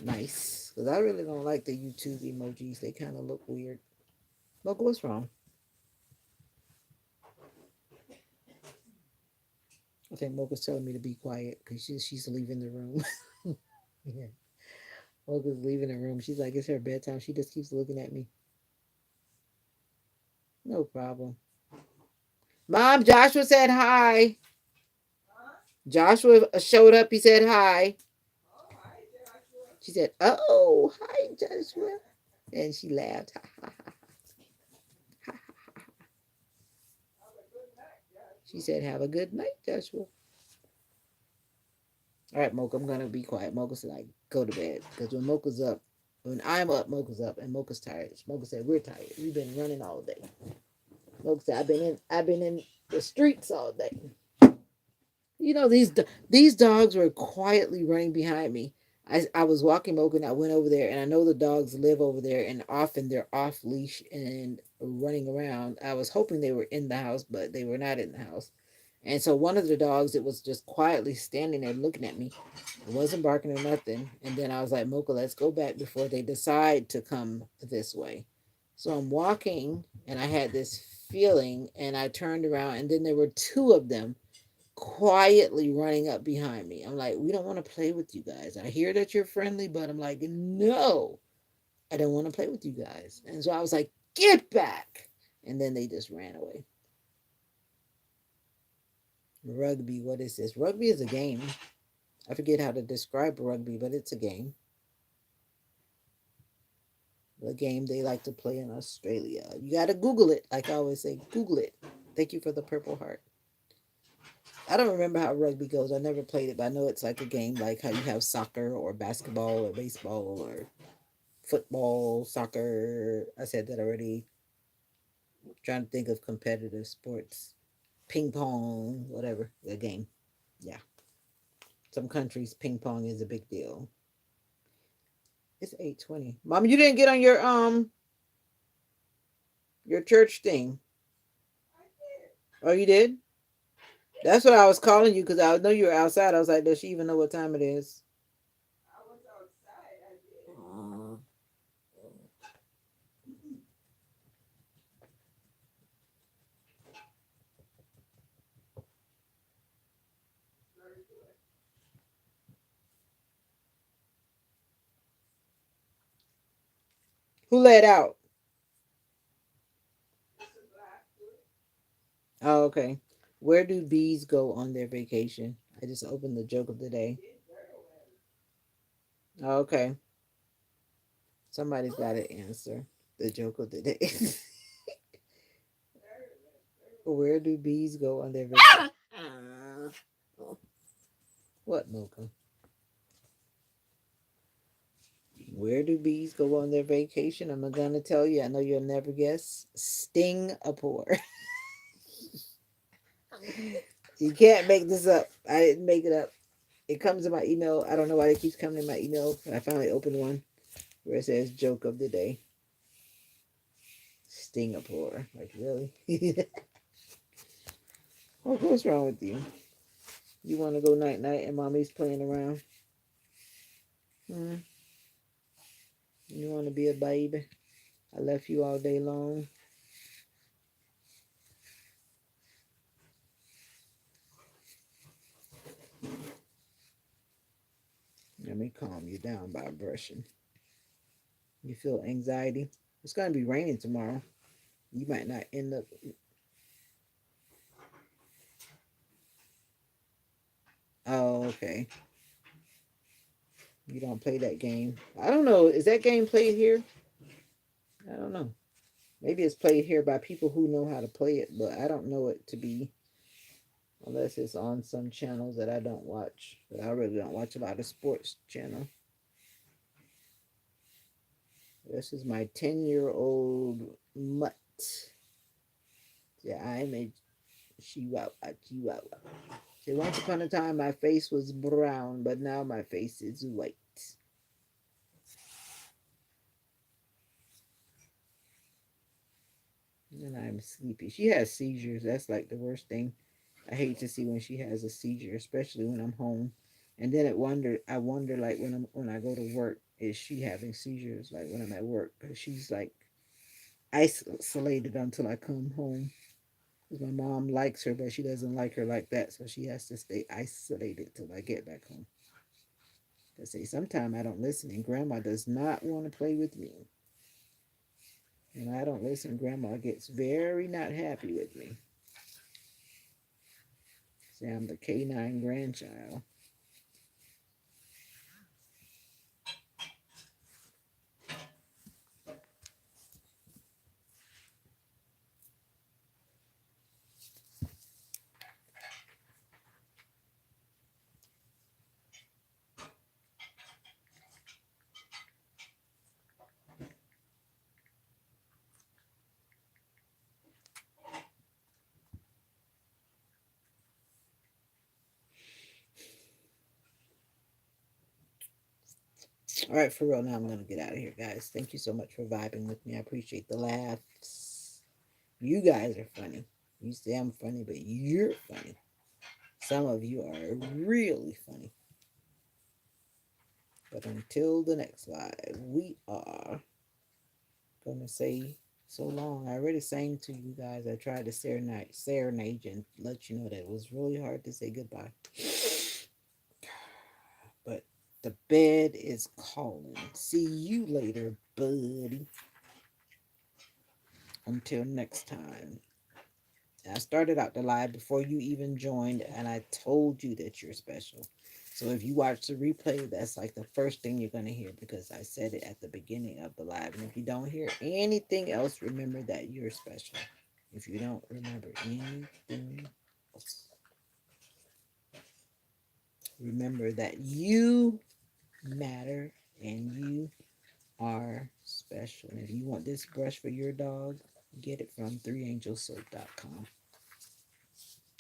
nice because I really don't like the YouTube emojis. They kind of look weird. Look, what's wrong? I think Mocha's telling me to be quiet because she's leaving the room. Yeah, Mocha's leaving the room. She's like, it's her bedtime. She just keeps looking at me. No problem. Mom, Joshua said hi. Joshua showed up. He said hi. She said, "Oh, hi, Joshua," and she laughed. She said, "Have a good night, Joshua." All right, Mocha, I'm gonna be quiet. Mocha's like, go to bed because when I'm up, Mocha's up, and Mocha's tired. Mocha said, "We're tired. We've been running all day." Mocha said, "I've been in the streets all day." You know, these dogs were quietly running behind me. I was walking Mocha and I went over there and I know the dogs live over there and often they're off leash and running around. I was hoping they were in the house, but they were not in the house. And so one of the dogs, it was just quietly standing there looking at me. It wasn't barking or nothing. And then I was like, Mocha, let's go back before they decide to come this way. So I'm walking and I had this feeling and I turned around and then there were two of them quietly running up behind me. I'm like, we don't want to play with you guys. I hear that you're friendly, but I'm like, no, I don't want to play with you guys. And so I was like, get back. And then they just ran away. Rugby, what is this? Rugby is a game. I forget how to describe rugby, but it's a game. A game they like to play in Australia. You got to Google it. Like I always say, Google it. Thank you for the purple heart. I don't remember how rugby goes. I never played it, but I know it's like a game like how you have soccer or basketball or baseball or football, soccer. I said that already. Trying to think of competitive sports. Ping pong, whatever. The game. Yeah. Some countries ping pong is a big deal. It's 8:20. Mom, you didn't get on your church thing. Oh, you did? That's what I was calling you because I know you were outside. I was like, does she even know what time it is? Who let out? Oh, okay. Where do bees go on their vacation? I just opened the joke of the day. Oh, okay. Somebody's got to answer the joke of the day. Where do bees go on their vacation? What, Mocha? Where do bees go on their vacation? I'm going to tell you. I know you'll never guess. Singapore. You can't make this up. I didn't make it up. It comes in my email. I don't know why it keeps coming in my email. I finally opened one where it says joke of the day. Singapore. Like, really? What's wrong with you? You want to go night night and mommy's playing around? Hmm? You want to be a baby? I left you all day long. Let me calm you down by brushing. You feel anxiety? It's going to be raining tomorrow. You might not end up. Oh, okay. You don't play that game. I don't know. Is that game played here? I don't know. Maybe it's played here by people who know how to play it, but I don't know it to be unless it's on some channels that I don't watch. But I really don't watch a lot of sports channel. This is my 10-year-old mutt. Yeah, I'm a Chihuahua, Chihuahua. Say, once upon a time, my face was brown, but now my face is white. And I'm sleepy. She has seizures. That's like the worst thing. I hate to see when she has a seizure, especially when I'm home. And then I wonder, like when I go to work, is she having seizures? Like when I'm at work, because she's like isolated until I come home. Because my mom likes her, but she doesn't like her like that, so she has to stay isolated till I get back home. They say sometimes I don't listen, and Grandma does not want to play with me. And I don't listen, Grandma gets very not happy with me. Say I'm the K9 grandchild. All right, for real, now I'm going to get out of here, guys. Thank you so much for vibing with me. I appreciate the laughs. You guys are funny. You say I'm funny, but you're funny. Some of you are really funny. But until the next live, we are going to say so long. I already sang to you guys. I tried to serenade you and let you know that it was really hard to say goodbye. But the bed is calling. See you later, buddy. Until next time. I started out the live before you even joined, and I told you that you're special. So if you watch the replay, that's like the first thing you're going to hear because I said it at the beginning of the live. And if you don't hear anything else, remember that you're special. If you don't remember anything else, remember that you matter and you are special. And if you want this brush for your dog, get it from 3angelsoap.com.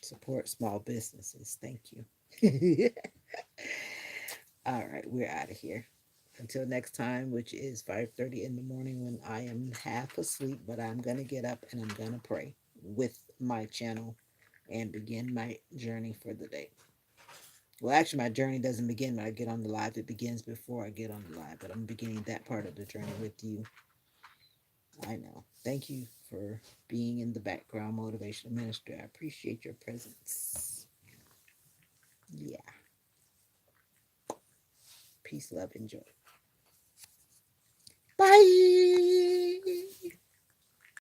Support small businesses. Thank you. All right, we're out of here. Until next time, which is 5:30 in the morning when I am half asleep, but I'm going to get up and I'm going to pray with my channel and begin my journey for the day. Well, actually, my journey doesn't begin when I get on the live. It begins before I get on the live, but I'm beginning that part of the journey with you. I know. Thank you for being in the background, motivational minister. I appreciate your presence. Yeah. Peace, love, and joy. Bye.